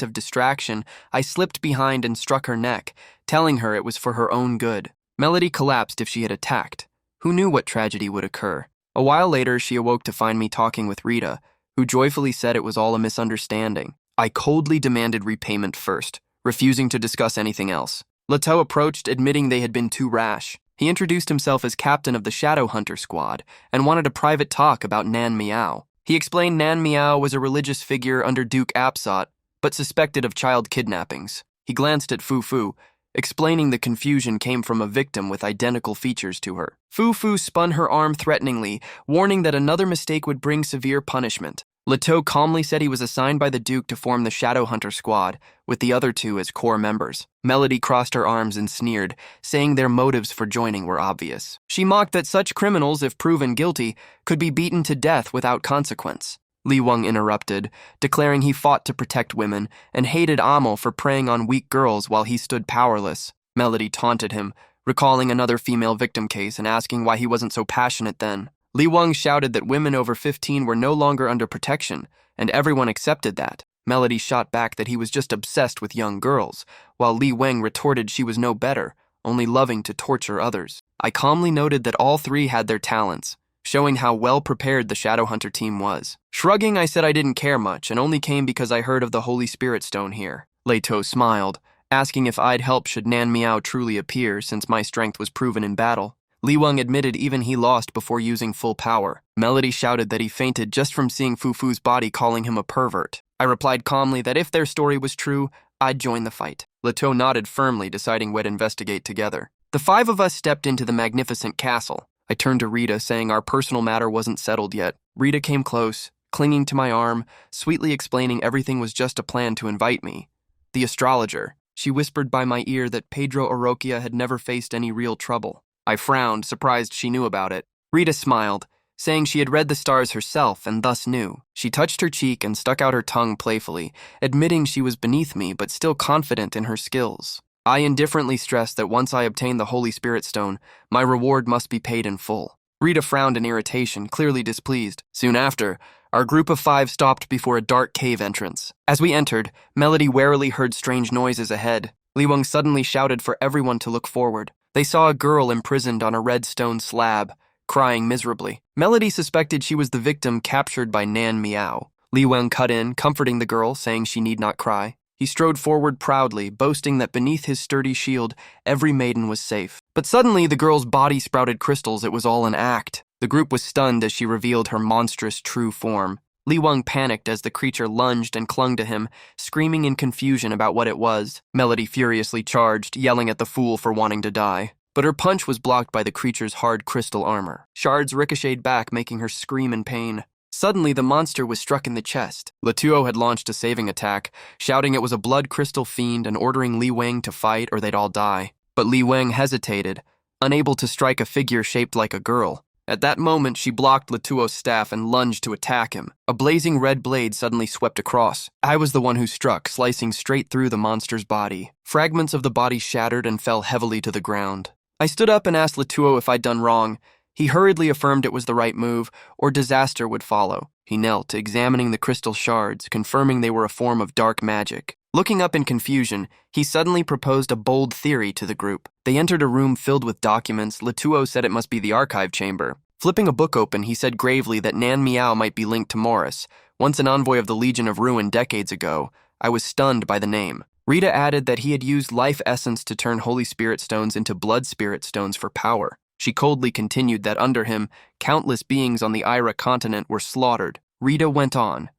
Speaker 1: of distraction, I slipped behind and struck her neck, telling her it was for her own good. Melody collapsed if she had attacked. Who knew what tragedy would occur? A while later, she awoke to find me talking with Rita, who joyfully said it was all a misunderstanding. I coldly demanded repayment first, refusing to discuss anything else. Letou approached, admitting they had been too rash. He introduced himself as captain of the Shadow Hunter squad and wanted a private talk about Nan Meow. He explained Nan Meow was a religious figure under Duke Apsot, but suspected of child kidnappings. He glanced at Fufu, explaining the confusion came from a victim with identical features to her. Fufu spun her arm threateningly, warning that another mistake would bring severe punishment. Letou calmly said he was assigned by the Duke to form the Shadow Hunter squad, with the other 2 as core members. Melody crossed her arms and sneered, saying their motives for joining were obvious. She mocked that such criminals, if proven guilty, could be beaten to death without consequence. Li Weng interrupted, declaring he fought to protect women and hated Amo for preying on weak girls while he stood powerless. Melody taunted him, recalling another female victim case and asking why he wasn't so passionate then. Li Weng shouted that women over 15 were no longer under protection, and everyone accepted that. Melody shot back that he was just obsessed with young girls, while Li Weng retorted she was no better, only loving to torture others. I calmly noted that all 3 had their talents, showing how well prepared the Shadowhunter team was. Shrugging, I said I didn't care much and only came because I heard of the Holy Spirit Stone here. Letou smiled, asking if I'd help should Nan Meow truly appear since my strength was proven in battle. Li Weng admitted even he lost before using full power. Melody shouted that he fainted just from seeing Fufu's body, calling him a pervert. I replied calmly that if their story was true, I'd join the fight. Letou nodded firmly, deciding we'd investigate together. The 5 of us stepped into the magnificent castle. I turned to Rita, saying our personal matter wasn't settled yet. Rita came close, clinging to my arm, sweetly explaining everything was just a plan to invite me. The astrologer. She whispered by my ear that Pedro Oroquia had never faced any real trouble. I frowned, surprised she knew about it. Rita smiled, saying she had read the stars herself and thus knew. She touched her cheek and stuck out her tongue playfully, admitting she was beneath me but still confident in her skills. I indifferently stressed that once I obtained the Holy Spirit Stone, my reward must be paid in full. Rita frowned in irritation, clearly displeased. Soon after, our group of 5 stopped before a dark cave entrance. As we entered, Melody warily heard strange noises ahead. Li Weng suddenly shouted for everyone to look forward. They saw a girl imprisoned on a red stone slab, crying miserably. Melody suspected she was the victim captured by Nan Meow. Li Weng cut in, comforting the girl, saying she need not cry. He strode forward proudly, boasting that beneath his sturdy shield, every maiden was safe. But suddenly, the girl's body sprouted crystals. It was all an act. The group was stunned as she revealed her monstrous true form. Li Wang panicked as the creature lunged and clung to him, screaming in confusion about what it was. Melody furiously charged, yelling at the fool for wanting to die. But her punch was blocked by the creature's hard crystal armor. Shards ricocheted back, making her scream in pain. Suddenly, the monster was struck in the chest. Letuo had launched a saving attack, shouting it was a blood crystal fiend and ordering Li Wang to fight or they'd all die. But Li Wang hesitated, unable to strike a figure shaped like a girl. At that moment, she blocked Letuo's staff and lunged to attack him. A blazing red blade suddenly swept across. I was the one who struck, slicing straight through the monster's body. Fragments of the body shattered and fell heavily to the ground. I stood up and asked Letuo if I'd done wrong. He hurriedly affirmed it was the right move, or disaster would follow. He knelt, examining the crystal shards, confirming they were a form of dark magic. Looking up in confusion, he suddenly proposed a bold theory to the group. They entered a room filled with documents. Letuo said it must be the archive chamber. Flipping a book open, he said gravely that Nan Meow might be linked to Morris, once an envoy of the Legion of Ruin decades ago. I was stunned by the name. Rita added that he had used life essence to turn Holy Spirit stones into blood spirit stones for power. She coldly continued that under him, countless beings on the Ira continent were slaughtered. Rita went on.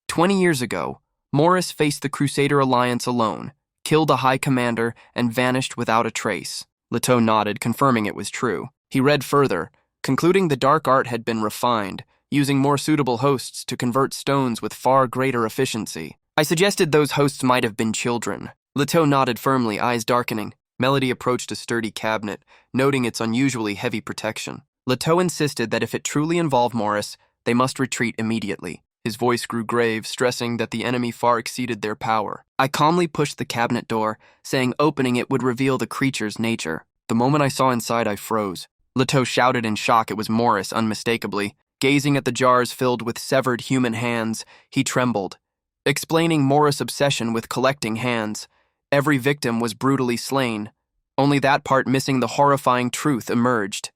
Speaker 1: 20 years ago, Morris faced the Crusader Alliance alone, killed a high commander, and vanished without a trace. Leto nodded, confirming it was true. He read further, concluding the dark art had been refined, using more suitable hosts to convert stones with far greater efficiency. I suggested those hosts might have been children. Leto nodded firmly, eyes darkening. Melody approached a sturdy cabinet, noting its unusually heavy protection. Leto insisted that if it truly involved Morris, they must retreat immediately. His voice grew grave, stressing that the enemy far exceeded their power. I calmly pushed the cabinet door, saying opening it would reveal the creature's nature. The moment I saw inside, I froze. Leto shouted in shock it was Morris, unmistakably. Gazing at the jars filled with severed human hands, he trembled, explaining Morris' obsession with collecting hands. Every victim was brutally slain. Only that part missing the horrifying truth emerged.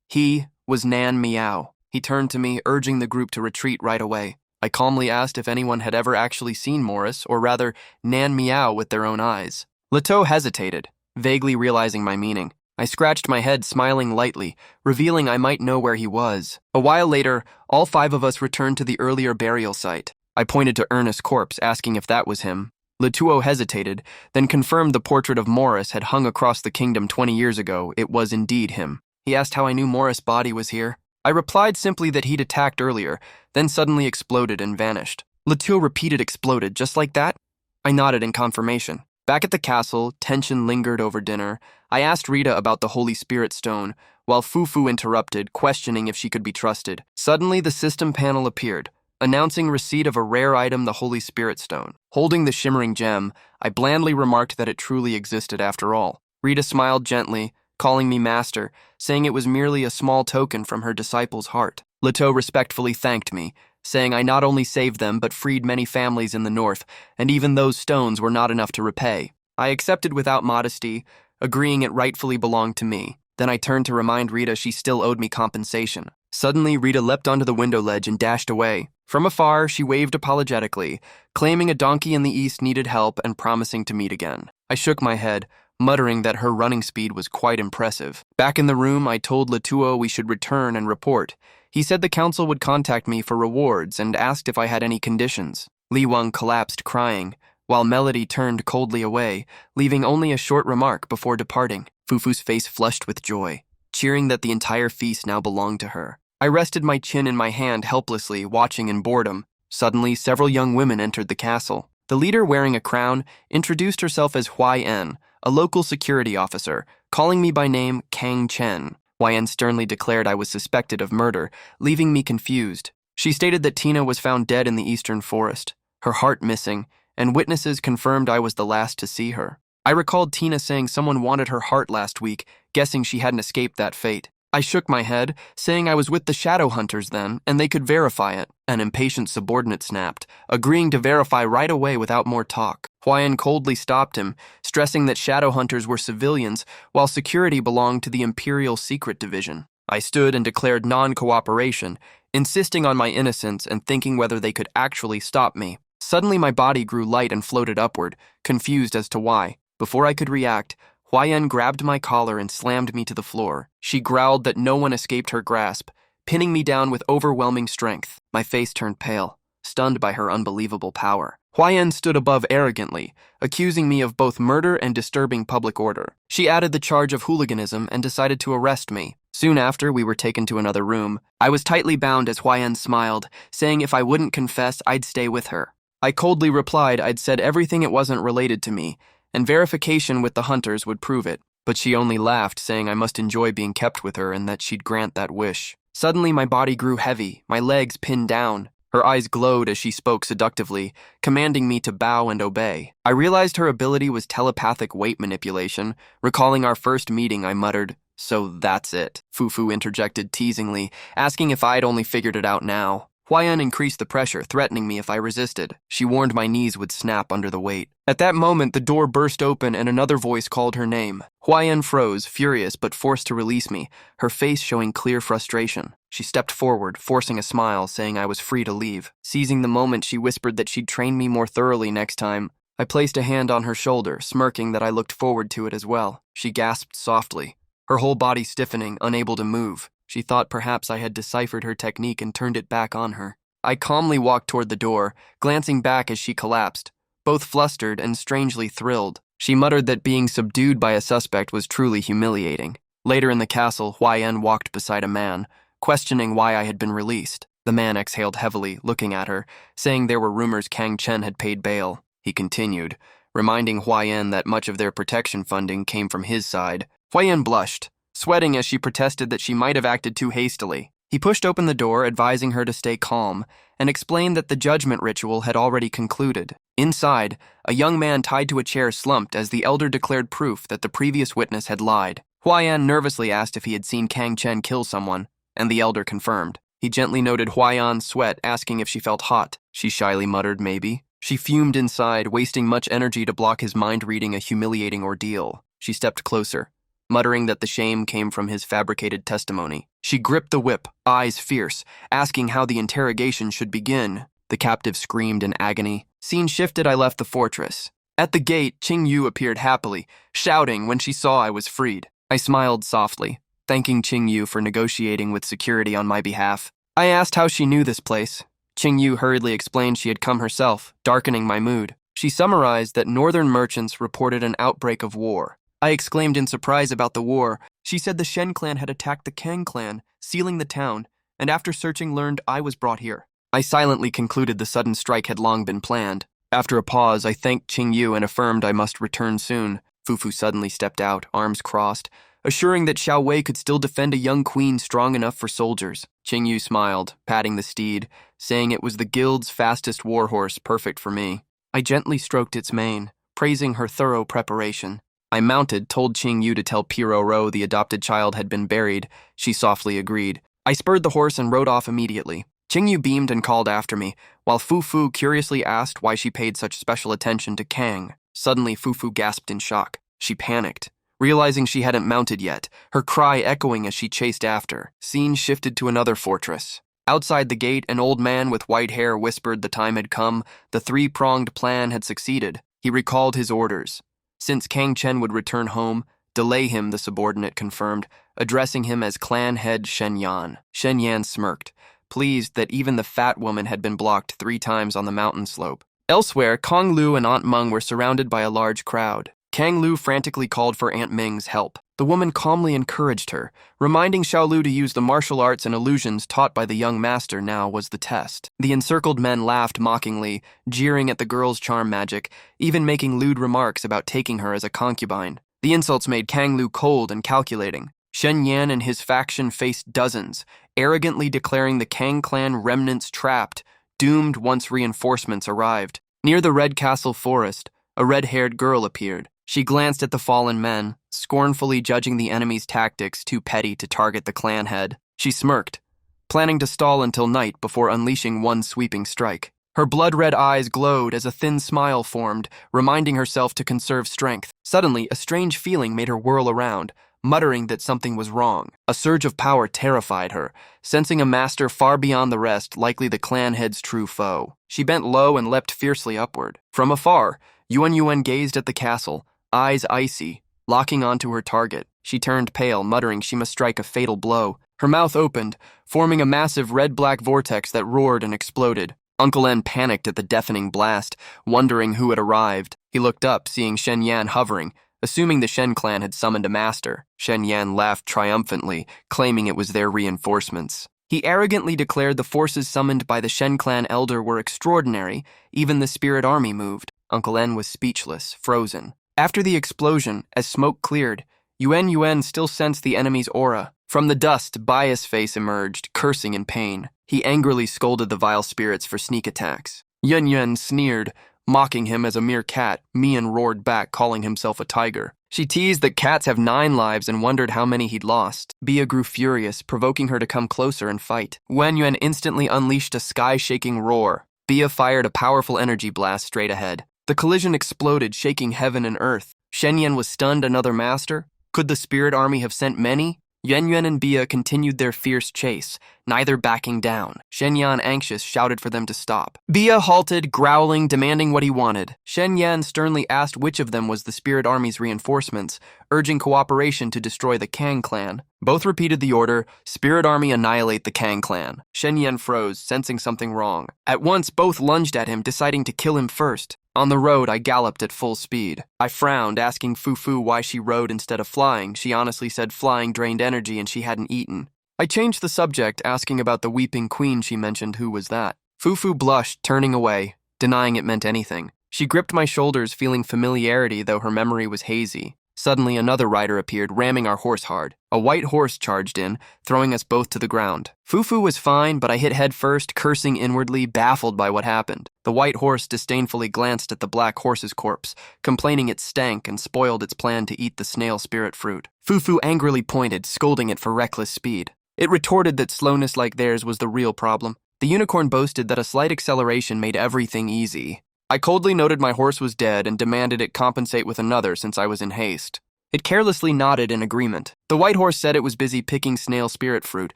Speaker 1: He was Nan Meow. He turned to me, urging the group to retreat right away. I calmly asked if anyone had ever actually seen Morris, or rather, Nan Meow with their own eyes. Leto hesitated, vaguely realizing my meaning. I scratched my head, smiling lightly, revealing I might know where he was. A while later, all 5 of us returned to the earlier burial site. I pointed to Ernest's corpse, asking if that was him. Letuo hesitated, then confirmed the portrait of Morris had hung across the kingdom 20 years ago. It was indeed him. He asked how I knew Morris' body was here. I replied simply that he'd attacked earlier, then suddenly exploded and vanished. Letuo repeated exploded, just like that? I nodded in confirmation. Back at the castle, tension lingered over dinner. I asked Rita about the Holy Spirit Stone, while Fufu interrupted, questioning if she could be trusted. Suddenly, the system panel appeared, announcing receipt of a rare item, the Holy Spirit Stone. Holding the shimmering gem, I blandly remarked that it truly existed after all. Rita smiled gently, calling me master, saying it was merely a small token from her disciple's heart. Leto respectfully thanked me, saying I not only saved them but freed many families in the north, and even those stones were not enough to repay. I accepted without modesty, agreeing it rightfully belonged to me. Then I turned to remind Rita she still owed me compensation. Suddenly, Rita leapt onto the window ledge and dashed away. From afar, she waved apologetically, claiming a donkey in the east needed help and promising to meet again. I shook my head, muttering that her running speed was quite impressive. Back in the room, I told Letuo we should return and report. He said the council would contact me for rewards and asked if I had any conditions. Li Wang collapsed crying, while Melody turned coldly away, leaving only a short remark before departing. Fufu's face flushed with joy, cheering that the entire feast now belonged to her. I rested my chin in my hand helplessly, watching in boredom. Suddenly, several young women entered the castle. The leader, wearing a crown, introduced herself as Huai-En, a local security officer, calling me by name Kang Chen. Huai-En sternly declared I was suspected of murder, leaving me confused. She stated that Tina was found dead in the eastern forest, her heart missing, and witnesses confirmed I was the last to see her. I recalled Tina saying someone wanted her heart last week, guessing she hadn't escaped that fate. I shook my head, saying I was with the Shadow Hunters then, and they could verify it. An impatient subordinate snapped, agreeing to verify right away without more talk. Huai-En coldly stopped him, stressing that Shadow Hunters were civilians, while security belonged to the Imperial Secret Division. I stood and declared non-cooperation, insisting on my innocence and thinking whether they could actually stop me. Suddenly my body grew light and floated upward, confused as to why. Before I could react, Huai-En grabbed my collar and slammed me to the floor. She growled that no one escaped her grasp, pinning me down with overwhelming strength. My face turned pale, stunned by her unbelievable power. Huayan stood above arrogantly, accusing me of both murder and disturbing public order. She added the charge of hooliganism and decided to arrest me. Soon after, we were taken to another room. I was tightly bound as Huayan smiled, saying if I wouldn't confess, I'd stay with her. I coldly replied I'd said everything it wasn't related to me, and verification with the hunters would prove it. But she only laughed, saying I must enjoy being kept with her and that she'd grant that wish. Suddenly, my body grew heavy, my legs pinned down. Her eyes glowed as she spoke seductively, commanding me to bow and obey. I realized her ability was telepathic weight manipulation. Recalling our first meeting, I muttered, "So that's it." Fufu interjected teasingly, asking if I'd only figured it out now. Huayan increased the pressure, threatening me if I resisted. She warned my knees would snap under the weight. At that moment, the door burst open and another voice called her name. Huayan froze, furious but forced to release me, her face showing clear frustration. She stepped forward, forcing a smile, saying I was free to leave. Seizing the moment, she whispered that she'd train me more thoroughly next time. I placed a hand on her shoulder, smirking that I looked forward to it as well. She gasped softly, her whole body stiffening, unable to move. She thought perhaps I had deciphered her technique and turned it back on her. I calmly walked toward the door, glancing back as she collapsed, both flustered and strangely thrilled. She muttered that being subdued by a suspect was truly humiliating. Later in the castle, Huayan walked beside a man, questioning why I had been released. The man exhaled heavily, looking at her, saying there were rumors Kang Chen had paid bail. He continued, reminding Huayan that much of their protection funding came from his side. Huayan blushed, sweating as she protested that she might have acted too hastily. He pushed open the door, advising her to stay calm, and explained that the judgment ritual had already concluded. Inside, a young man tied to a chair slumped as the elder declared proof that the previous witness had lied. Huayan nervously asked if he had seen Kang Chen kill someone, and the elder confirmed. He gently noted Huayan's sweat, asking if she felt hot. She shyly muttered maybe. She fumed inside, wasting much energy to block his mind reading a humiliating ordeal. She stepped closer, muttering that the shame came from his fabricated testimony. She gripped the whip, eyes fierce, asking how the interrogation should begin. The captive screamed in agony. Scene shifted, I left the fortress. At the gate, Qingyu appeared happily, shouting when she saw I was freed. I smiled softly, thanking Qingyu for negotiating with security on my behalf. I asked how she knew this place. Qingyu hurriedly explained she had come herself, darkening my mood. She summarized that northern merchants reported an outbreak of war. I exclaimed in surprise about the war. She said the Shen clan had attacked the Kang clan, sealing the town, and after searching learned I was brought here. I silently concluded the sudden strike had long been planned. After a pause, I thanked Qingyu and affirmed I must return soon. Fufu suddenly stepped out, arms crossed, assuring that Xiao Wei could still defend a young queen strong enough for soldiers. Qingyu smiled, patting the steed, saying it was the guild's fastest warhorse, perfect for me. I gently stroked its mane, praising her thorough preparation. I mounted, told Qingyu to tell Piro the adopted child had been buried. She softly agreed. I spurred the horse and rode off immediately. Qingyu beamed and called after me, while Fufu curiously asked why she paid such special attention to Kang. Suddenly, Fufu gasped in shock. She panicked, realizing she hadn't mounted yet, her cry echoing as she chased after. Scene shifted to another fortress. Outside the gate, an old man with white hair whispered the time had come, the three-pronged plan had succeeded. He recalled his orders. Since Kang Chen would return home, delay him, the subordinate confirmed, addressing him as clan head Shen Yan. Shen Yan smirked, pleased that even the fat woman had been blocked 3 times on the mountain slope. Elsewhere, Kang Lu and Aunt Meng were surrounded by a large crowd. Kang Lu frantically called for Aunt Meng's help. The woman calmly encouraged her, reminding Xiao Lu to use the martial arts and illusions taught by the young master. Now was the test. The encircled men laughed mockingly, jeering at the girl's charm magic, even making lewd remarks about taking her as a concubine. The insults made Kang Lu cold and calculating. Shen Yan and his faction faced dozens, arrogantly declaring the Kang clan remnants trapped, doomed once reinforcements arrived. Near the Red Castle forest, a red-haired girl appeared. She glanced at the fallen men, scornfully judging the enemy's tactics too petty to target the clan head. She smirked, planning to stall until night before unleashing one sweeping strike. Her blood-red eyes glowed as a thin smile formed, reminding herself to conserve strength. Suddenly, a strange feeling made her whirl around, muttering that something was wrong. A surge of power terrified her, sensing a master far beyond the rest, likely the clan head's true foe. She bent low and leapt fiercely upward. From afar, Yuan gazed at the castle, eyes icy, locking onto her target. She turned pale, muttering she must strike a fatal blow. Her mouth opened, forming a massive red-black vortex that roared and exploded. Uncle En panicked at the deafening blast, wondering who had arrived. He looked up, seeing Shen Yan hovering, assuming the Shen clan had summoned a master. Shen Yan laughed triumphantly, claiming it was their reinforcements. He arrogantly declared the forces summoned by the Shen clan elder were extraordinary. Even the spirit army moved. Uncle En was speechless, frozen. After the explosion, as smoke cleared, Yuan still sensed the enemy's aura. From the dust, Bia's face emerged, cursing in pain. He angrily scolded the vile spirits for sneak attacks. Yuan sneered, mocking him as a mere cat. Mian roared back, calling himself a tiger. She teased that cats have 9 lives and wondered how many he'd lost. Bia grew furious, provoking her to come closer and fight. Yuan instantly unleashed a sky-shaking roar. Bia fired a powerful energy blast straight ahead. The collision exploded, shaking heaven and earth. Shen Yan was stunned. Another master? Could the spirit army have sent many? Yuan and Bia continued their fierce chase, neither backing down. Shen Yan, anxious, shouted for them to stop. Bia halted, growling, demanding what he wanted. Shen Yan sternly asked which of them was the spirit army's reinforcements, urging cooperation to destroy the Kang clan. Both repeated the order, "Spirit army annihilate the Kang clan." Shen Yan froze, sensing something wrong. At once, both lunged at him, deciding to kill him first. On the road, I galloped at full speed. I frowned, asking Fufu why she rode instead of flying. She honestly said flying drained energy and she hadn't eaten. I changed the subject, asking about the weeping queen she mentioned. Who was that? Fufu blushed, turning away, denying it meant anything. She gripped my shoulders, feeling familiarity, though her memory was hazy. Suddenly, another rider appeared, ramming our horse hard. A white horse charged in, throwing us both to the ground. Fufu was fine, but I hit head first, cursing inwardly, baffled by what happened. The white horse disdainfully glanced at the black horse's corpse, complaining it stank and spoiled its plan to eat the snail spirit fruit. Fufu angrily pointed, scolding it for reckless speed. It retorted that slowness like theirs was the real problem. The unicorn boasted that a slight acceleration made everything easy. I coldly noted my horse was dead and demanded it compensate with another since I was in haste. It carelessly nodded in agreement. The white horse said it was busy picking snail spirit fruit,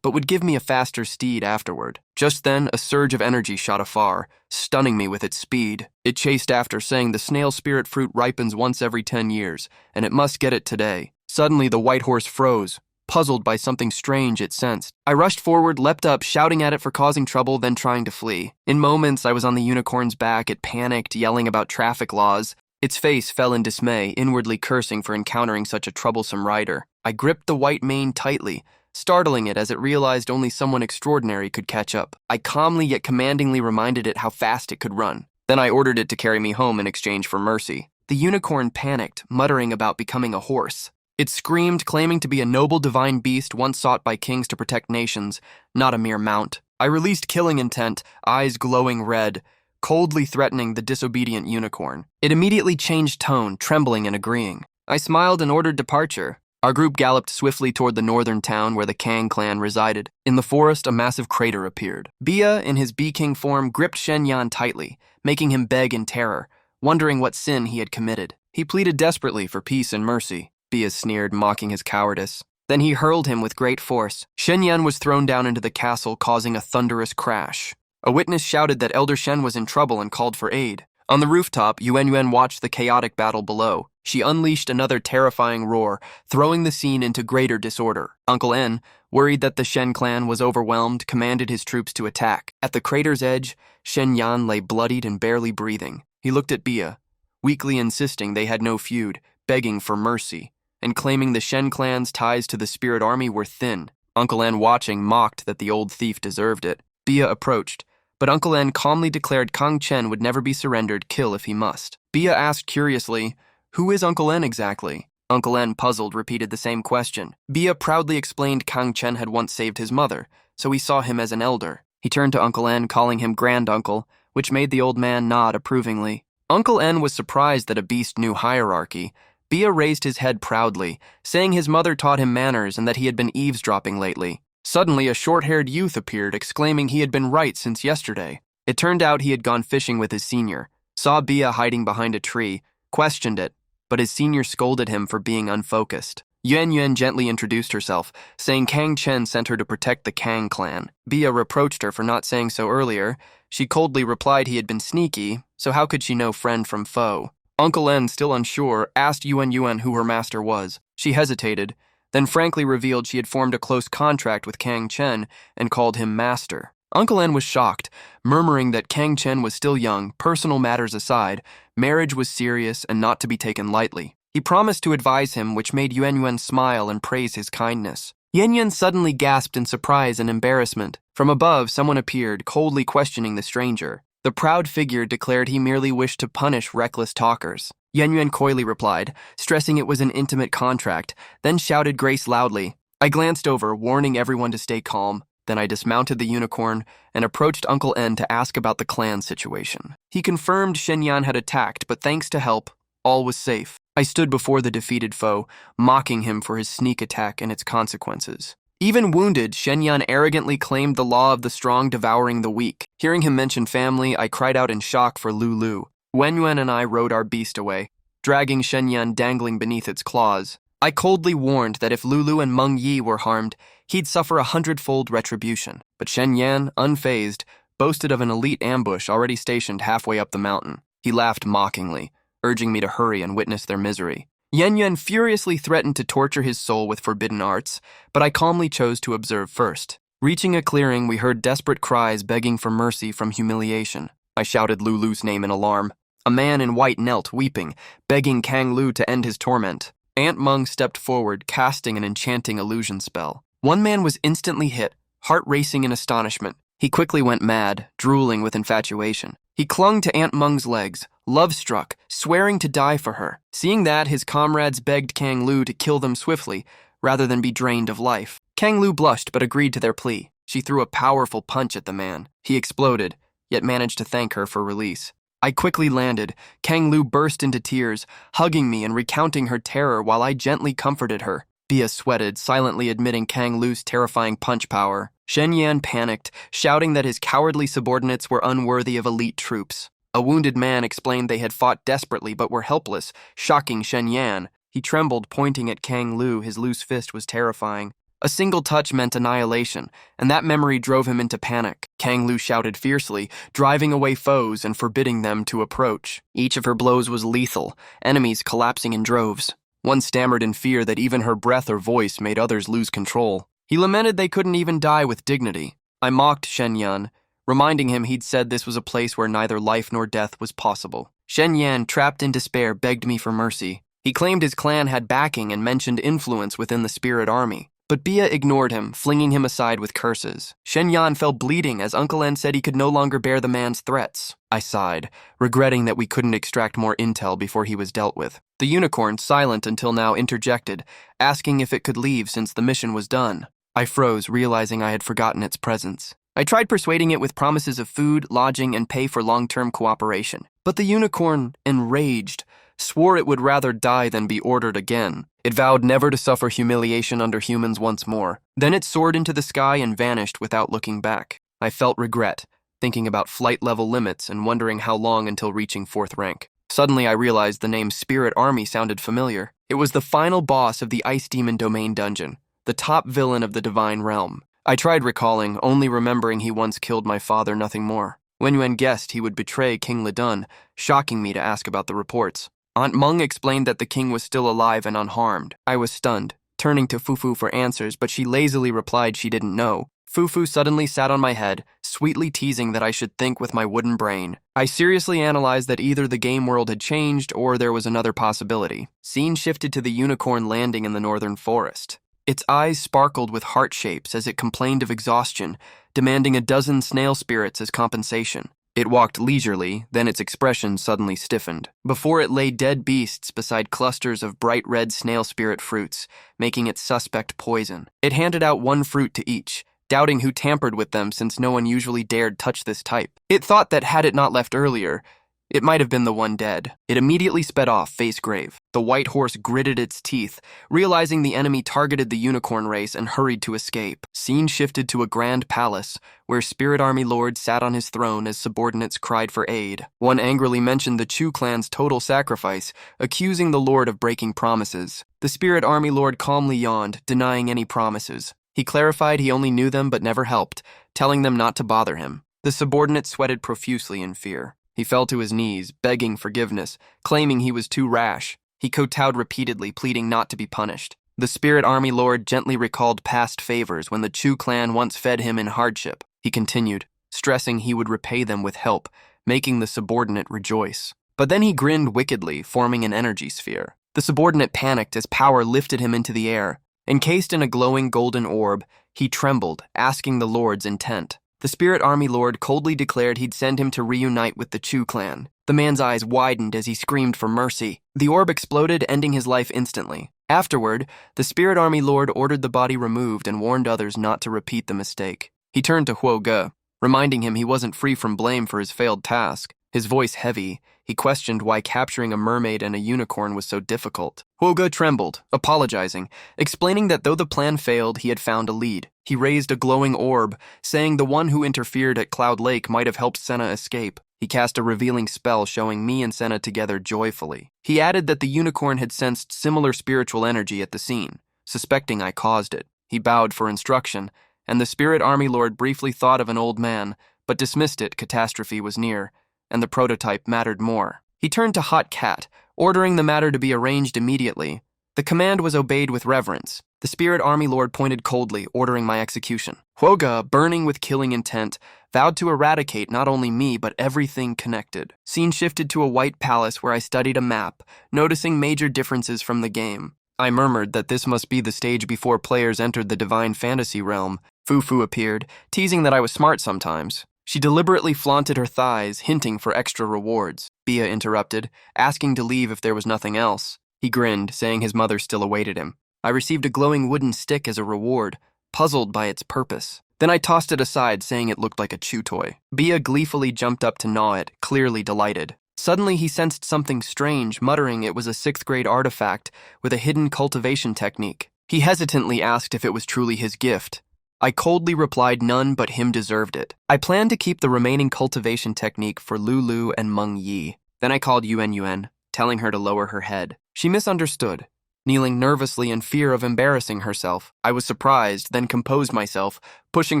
Speaker 1: but would give me a faster steed afterward. Just then, a surge of energy shot afar, stunning me with its speed. It chased after, saying the snail spirit fruit ripens once every 10 years, and it must get it today. Suddenly, the white horse froze, puzzled by something strange it sensed. I rushed forward, leapt up, shouting at it for causing trouble, then trying to flee. In moments, I was on the unicorn's back. It panicked, yelling about traffic laws. Its face fell in dismay, inwardly cursing for encountering such a troublesome rider. I gripped the white mane tightly, startling it as it realized only someone extraordinary could catch up. I calmly yet commandingly reminded it how fast it could run. Then I ordered it to carry me home in exchange for mercy. The unicorn panicked, muttering about becoming a horse. It screamed, claiming to be a noble divine beast once sought by kings to protect nations, not a mere mount. I released killing intent, eyes glowing red, coldly threatening the disobedient unicorn. It immediately changed tone, trembling and agreeing. I smiled and ordered departure. Our group galloped swiftly toward the northern town where the Kang clan resided. In the forest, a massive crater appeared. Bia, in his Bee King form, gripped Shen Yan tightly, making him beg in terror, wondering what sin he had committed. He pleaded desperately for peace and mercy. Bia sneered, mocking his cowardice. Then he hurled him with great force. Shen Yan was thrown down into the castle, causing a thunderous crash. A witness shouted that Elder Shen was in trouble and called for aid. On the rooftop, Yuan watched the chaotic battle below. She unleashed another terrifying roar, throwing the scene into greater disorder. Uncle En, worried that the Shen clan was overwhelmed, commanded his troops to attack. At the crater's edge, Shen Yan lay bloodied and barely breathing. He looked at Bia, weakly insisting they had no feud, begging for mercy, and claiming the Shen clan's ties to the spirit army were thin. Uncle En, watching, mocked that the old thief deserved it. Bia approached, but Uncle En calmly declared Kuang Chen would never be surrendered, kill if he must. Bia asked curiously, "Who is Uncle En exactly?" Uncle En, puzzled, repeated the same question. Bia proudly explained Kuang Chen had once saved his mother, so he saw him as an elder. He turned to Uncle En, calling him granduncle, which made the old man nod approvingly. Uncle En was surprised that a beast knew hierarchy. Bia raised his head proudly, saying his mother taught him manners and that he had been eavesdropping lately. Suddenly, a short-haired youth appeared, exclaiming he had been right since yesterday. It turned out he had gone fishing with his senior, saw Bia hiding behind a tree, questioned it, but his senior scolded him for being unfocused. Yuan gently introduced herself, saying Kang Chen sent her to protect the Kang clan. Bia reproached her for not saying so earlier. She coldly replied he had been sneaky, so how could she know friend from foe? Uncle N, still unsure, asked Yuan Yuan who her master was. She hesitated, then frankly revealed she had formed a close contract with Kang Chen and called him master. Uncle N was shocked, murmuring that Kang Chen was still young, personal matters aside, marriage was serious and not to be taken lightly. He promised to advise him, which made Yuan Yuan smile and praise his kindness. Yuan Yuan suddenly gasped in surprise and embarrassment. From above, someone appeared, coldly questioning the stranger. The proud figure declared he merely wished to punish reckless talkers. Yuan Yuan coyly replied, stressing it was an intimate contract, then shouted grace loudly. I glanced over, warning everyone to stay calm. Then I dismounted the unicorn and approached Uncle N to ask about the clan situation. He confirmed Shenyan had attacked, but thanks to help, all was safe. I stood before the defeated foe, mocking him for his sneak attack and its consequences. Even wounded, Shenyan arrogantly claimed the law of the strong devouring the weak. Hearing him mention family, I cried out in shock for Lulu. Wen Yuan and I rode our beast away, dragging Shenyan dangling beneath its claws. I coldly warned that if Lulu and Meng Yi were harmed, he'd suffer 100-fold retribution. But Shen Yan, unfazed, boasted of an elite ambush already stationed halfway up the mountain. He laughed mockingly, urging me to hurry and witness their misery. Yan Yuan furiously threatened to torture his soul with forbidden arts, but I calmly chose to observe first. Reaching a clearing, we heard desperate cries begging for mercy from humiliation. I shouted Lulu's name in alarm. A man in white knelt, weeping, begging Kang Lu to end his torment. Aunt Meng stepped forward, casting an enchanting illusion spell. One man was instantly hit, heart racing in astonishment. He quickly went mad, drooling with infatuation. He clung to Aunt Meng's legs, love-struck, swearing to die for her. Seeing that, his comrades begged Kang Lu to kill them swiftly, rather than be drained of life. Kang Lu blushed but agreed to their plea. She threw a powerful punch at the man. He exploded, yet managed to thank her for release. I quickly landed. Kang Lu burst into tears, hugging me and recounting her terror while I gently comforted her. Bia sweated, silently admitting Kang Lu's terrifying punch power. Shen Yan panicked, shouting that his cowardly subordinates were unworthy of elite troops. A wounded man explained they had fought desperately but were helpless, shocking Shen Yan. He trembled, pointing at Kang Lu. His loose fist was terrifying. A single touch meant annihilation, and that memory drove him into panic. Kang Lu shouted fiercely, driving away foes and forbidding them to approach. Each of her blows was lethal, enemies collapsing in droves. One stammered in fear that even her breath or voice made others lose control. He lamented they couldn't even die with dignity. I mocked Shen Yan, reminding him he'd said this was a place where neither life nor death was possible. Shen Yan, trapped in despair, begged me for mercy. He claimed his clan had backing and mentioned influence within the spirit army. But Bia ignored him, flinging him aside with curses. Shen Yan fell bleeding as Uncle N said he could no longer bear the man's threats. I sighed, regretting that we couldn't extract more intel before he was dealt with. The unicorn, silent until now, interjected, asking if it could leave since the mission was done. I froze, realizing I had forgotten its presence. I tried persuading it with promises of food, lodging, and pay for long-term cooperation. But the unicorn, enraged, swore it would rather die than be ordered again. It vowed never to suffer humiliation under humans once more. Then it soared into the sky and vanished without looking back. I felt regret, thinking about flight level limits and wondering how long until reaching 4th rank. Suddenly I realized the name Spirit Army sounded familiar. It was the final boss of the Ice Demon Domain dungeon, the top villain of the Divine Realm. I tried recalling, only remembering he once killed my father, nothing more. Wen Yuan guessed he would betray King Ledun, shocking me to ask about the reports. Aunt Meng explained that the king was still alive and unharmed. I was stunned, turning to Fufu for answers, but she lazily replied she didn't know. Fufu suddenly sat on my head, sweetly teasing that I should think with my wooden brain. I seriously analyzed that either the game world had changed or there was another possibility. Scene shifted to the unicorn landing in the northern forest. Its eyes sparkled with heart shapes as it complained of exhaustion, demanding a dozen snail spirits as compensation. It walked leisurely, then its expression suddenly stiffened. Before it lay dead beasts beside clusters of bright red snail spirit fruits, making it suspect poison. It handed out one fruit to each, doubting who tampered with them since no one usually dared touch this type. It thought that had it not left earlier, it might have been the one dead. It immediately sped off, face grave. The white horse gritted its teeth, realizing the enemy targeted the unicorn race and hurried to escape. Scene shifted to a grand palace, where Spirit Army Lord sat on his throne as subordinates cried for aid. One angrily mentioned the Chu clan's total sacrifice, accusing the Lord of breaking promises. The Spirit Army Lord calmly yawned, denying any promises. He clarified he only knew them but never helped, telling them not to bother him. The subordinates sweated profusely in fear. He fell to his knees, begging forgiveness, claiming he was too rash. He kowtowed repeatedly, pleading not to be punished. The Spirit Army Lord gently recalled past favors when the Chu clan once fed him in hardship. He continued, stressing he would repay them with help, making the subordinate rejoice. But then he grinned wickedly, forming an energy sphere. The subordinate panicked as power lifted him into the air. Encased in a glowing golden orb, he trembled, asking the Lord's intent. The Spirit Army Lord coldly declared he'd send him to reunite with the Chu clan. The man's eyes widened as he screamed for mercy. The orb exploded, ending his life instantly. Afterward, the Spirit Army Lord ordered the body removed and warned others not to repeat the mistake. He turned to Huo Ge, reminding him he wasn't free from blame for his failed task. His voice heavy, he questioned why capturing a mermaid and a unicorn was so difficult. Huo Ge trembled, apologizing, explaining that though the plan failed, he had found a lead. He raised a glowing orb, saying the one who interfered at Cloud Lake might have helped Senna escape. He cast a revealing spell showing me and Senna together joyfully. He added that the unicorn had sensed similar spiritual energy at the scene, suspecting I caused it. He bowed for instruction, and the Spirit Army Lord briefly thought of an old man, but dismissed it. Catastrophe was near, and the prototype mattered more. He turned to Hot Cat, ordering the matter to be arranged immediately. The command was obeyed with reverence. The Spirit Army Lord pointed coldly, ordering my execution. Huo Ge, burning with killing intent, vowed to eradicate not only me but everything connected. Scene shifted to a white palace where I studied a map, noticing major differences from the game. I murmured that this must be the stage before players entered the divine fantasy realm. Fufu appeared, teasing that I was smart sometimes. She deliberately flaunted her thighs, hinting for extra rewards. Bia interrupted, asking to leave if there was nothing else. He grinned, saying his mother still awaited him. I received a glowing wooden stick as a reward, puzzled by its purpose. Then I tossed it aside, saying it looked like a chew toy. Bia gleefully jumped up to gnaw it, clearly delighted. Suddenly he sensed something strange, muttering it was a 6th grade artifact with a hidden cultivation technique. He hesitantly asked if it was truly his gift. I coldly replied none but him deserved it. I planned to keep the remaining cultivation technique for Lulu and Meng Yi. Then I called Yuan Yuan, telling her to lower her head. She misunderstood, kneeling nervously in fear of embarrassing herself. I was surprised, then composed myself, pushing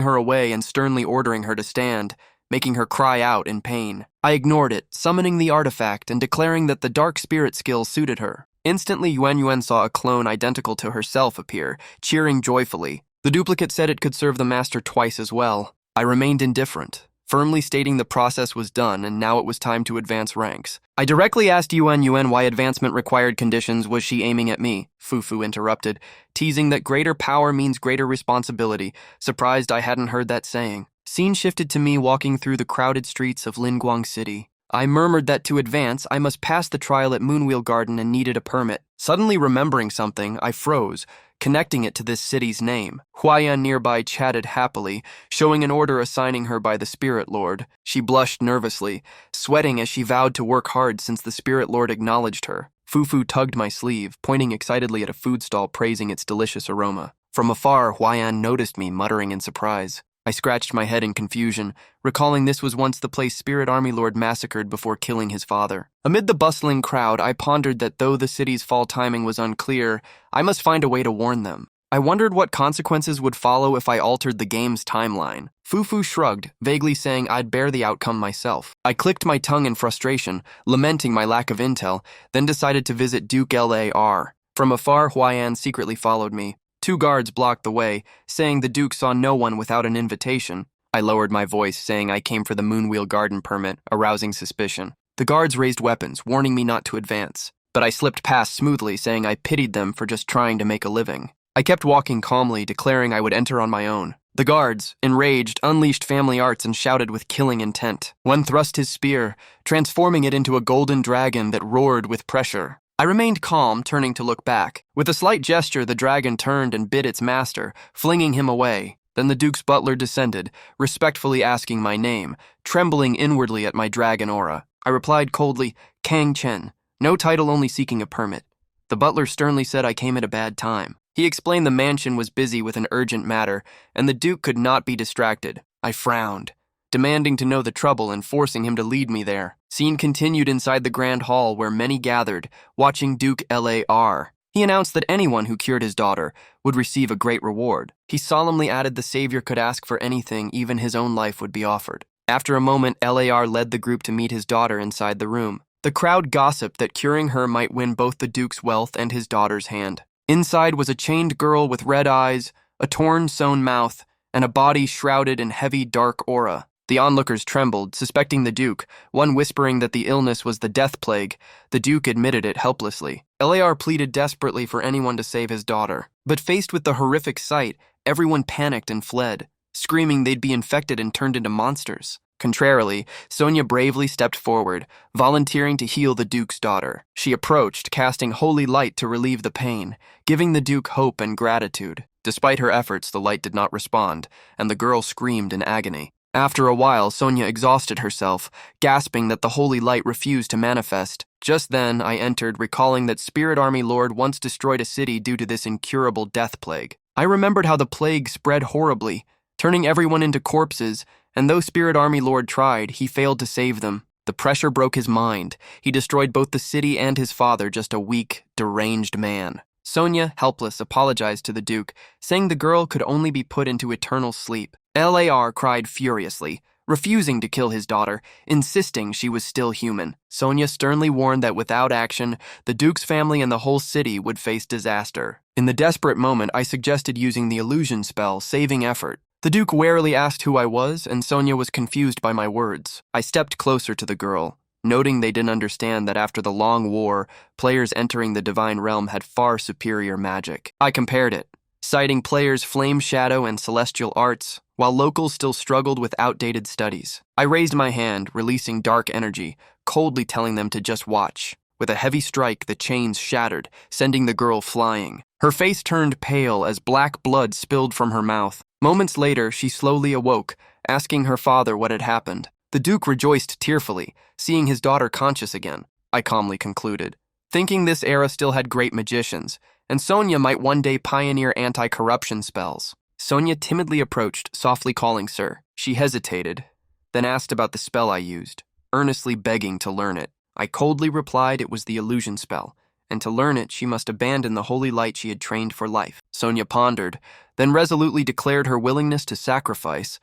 Speaker 1: her away and sternly ordering her to stand, making her cry out in pain. I ignored it, summoning the artifact and declaring that the dark spirit skill suited her. Instantly, Yuan Yuan saw a clone identical to herself appear, cheering joyfully. The duplicate said it could serve the master twice as well. I remained indifferent, firmly stating the process was done and now it was time to advance ranks. I directly asked Yuan Yuan why advancement required conditions. Was she aiming at me? Fufu interrupted, teasing that greater power means greater responsibility, surprised I hadn't heard that saying. Scene shifted to me walking through the crowded streets of Linguang City. I murmured that to advance, I must pass the trial at Moonwheel Garden and needed a permit. Suddenly remembering something, I froze, connecting it to this city's name. Huayan nearby chatted happily, showing an order assigning her by the Spirit Lord. She blushed nervously, sweating as she vowed to work hard since the Spirit Lord acknowledged her. Fufu tugged my sleeve, pointing excitedly at a food stall praising its delicious aroma. From afar, Huayan noticed me, muttering in surprise. I scratched my head in confusion, recalling this was once the place Spirit Army Lord massacred before killing his father. Amid the bustling crowd, I pondered that though the city's fall timing was unclear, I must find a way to warn them. I wondered what consequences would follow if I altered the game's timeline. Fufu shrugged, vaguely saying I'd bear the outcome myself. I clicked my tongue in frustration, lamenting my lack of intel, then decided to visit Duke Lar. From afar, Huayan secretly followed me. 2 guards blocked the way, saying the Duke saw no one without an invitation. I lowered my voice, saying I came for the Moonwheel Garden permit, arousing suspicion. The guards raised weapons, warning me not to advance, but I slipped past smoothly, saying I pitied them for just trying to make a living. I kept walking calmly, declaring I would enter on my own. The guards, enraged, unleashed family arts and shouted with killing intent. One thrust his spear, transforming it into a golden dragon that roared with pressure. I remained calm, turning to look back. With a slight gesture, the dragon turned and bit its master, flinging him away. Then the Duke's butler descended, respectfully asking my name, trembling inwardly at my dragon aura. I replied coldly, Kang Chen, no title, only seeking a permit. The butler sternly said I came at a bad time. He explained the mansion was busy with an urgent matter, and the Duke could not be distracted. I frowned, demanding to know the trouble and forcing him to lead me there. Scene continued inside the grand hall where many gathered, watching Duke Lar. He announced that anyone who cured his daughter would receive a great reward. He solemnly added the savior could ask for anything, even his own life would be offered. After a moment, LAR led the group to meet his daughter inside the room. The crowd gossiped that curing her might win both the Duke's wealth and his daughter's hand. Inside was a chained girl with red eyes, a torn, sewn mouth, and a body shrouded in heavy, dark aura. The onlookers trembled, suspecting the Duke, one whispering that the illness was the death plague. The Duke admitted it helplessly. LAR pleaded desperately for anyone to save his daughter. But faced with the horrific sight, everyone panicked and fled, screaming they'd be infected and turned into monsters. Contrarily, Sonia bravely stepped forward, volunteering to heal the Duke's daughter. She approached, casting holy light to relieve the pain, giving the Duke hope and gratitude. Despite her efforts, the light did not respond, and the girl screamed in agony. After a while, Sonia exhausted herself, gasping that the holy light refused to manifest. Just then, I entered, recalling that Spirit Army Lord once destroyed a city due to this incurable death plague. I remembered how the plague spread horribly, turning everyone into corpses, and though Spirit Army Lord tried, he failed to save them. The pressure broke his mind. He destroyed both the city and his father, just a weak, deranged man. Sonia, helpless, apologized to the Duke, saying the girl could only be put into eternal sleep. LAR cried furiously, refusing to kill his daughter, insisting she was still human. Sonia sternly warned that without action, the Duke's family and the whole city would face disaster. In the desperate moment, I suggested using the illusion spell, saving effort. The Duke warily asked who I was, and Sonia was confused by my words. I stepped closer to the girl, noting they didn't understand that after the long war, players entering the divine realm had far superior magic. I compared it, citing players' flame shadow and celestial arts, while locals still struggled with outdated studies. I raised my hand, releasing dark energy, coldly telling them to just watch. With a heavy strike, the chains shattered, sending the girl flying. Her face turned pale as black blood spilled from her mouth. Moments later, she slowly awoke, asking her father what had happened. The Duke rejoiced tearfully, seeing his daughter conscious again. I calmly concluded, thinking this era still had great magicians, and Sonia might one day pioneer anti-corruption spells. Sonia timidly approached, softly calling Sir. She hesitated, then asked about the spell I used, earnestly begging to learn it. I coldly replied it was the illusion spell, and to learn it, she must abandon the holy light she had trained for life. Sonia pondered, then resolutely declared her willingness to sacrifice,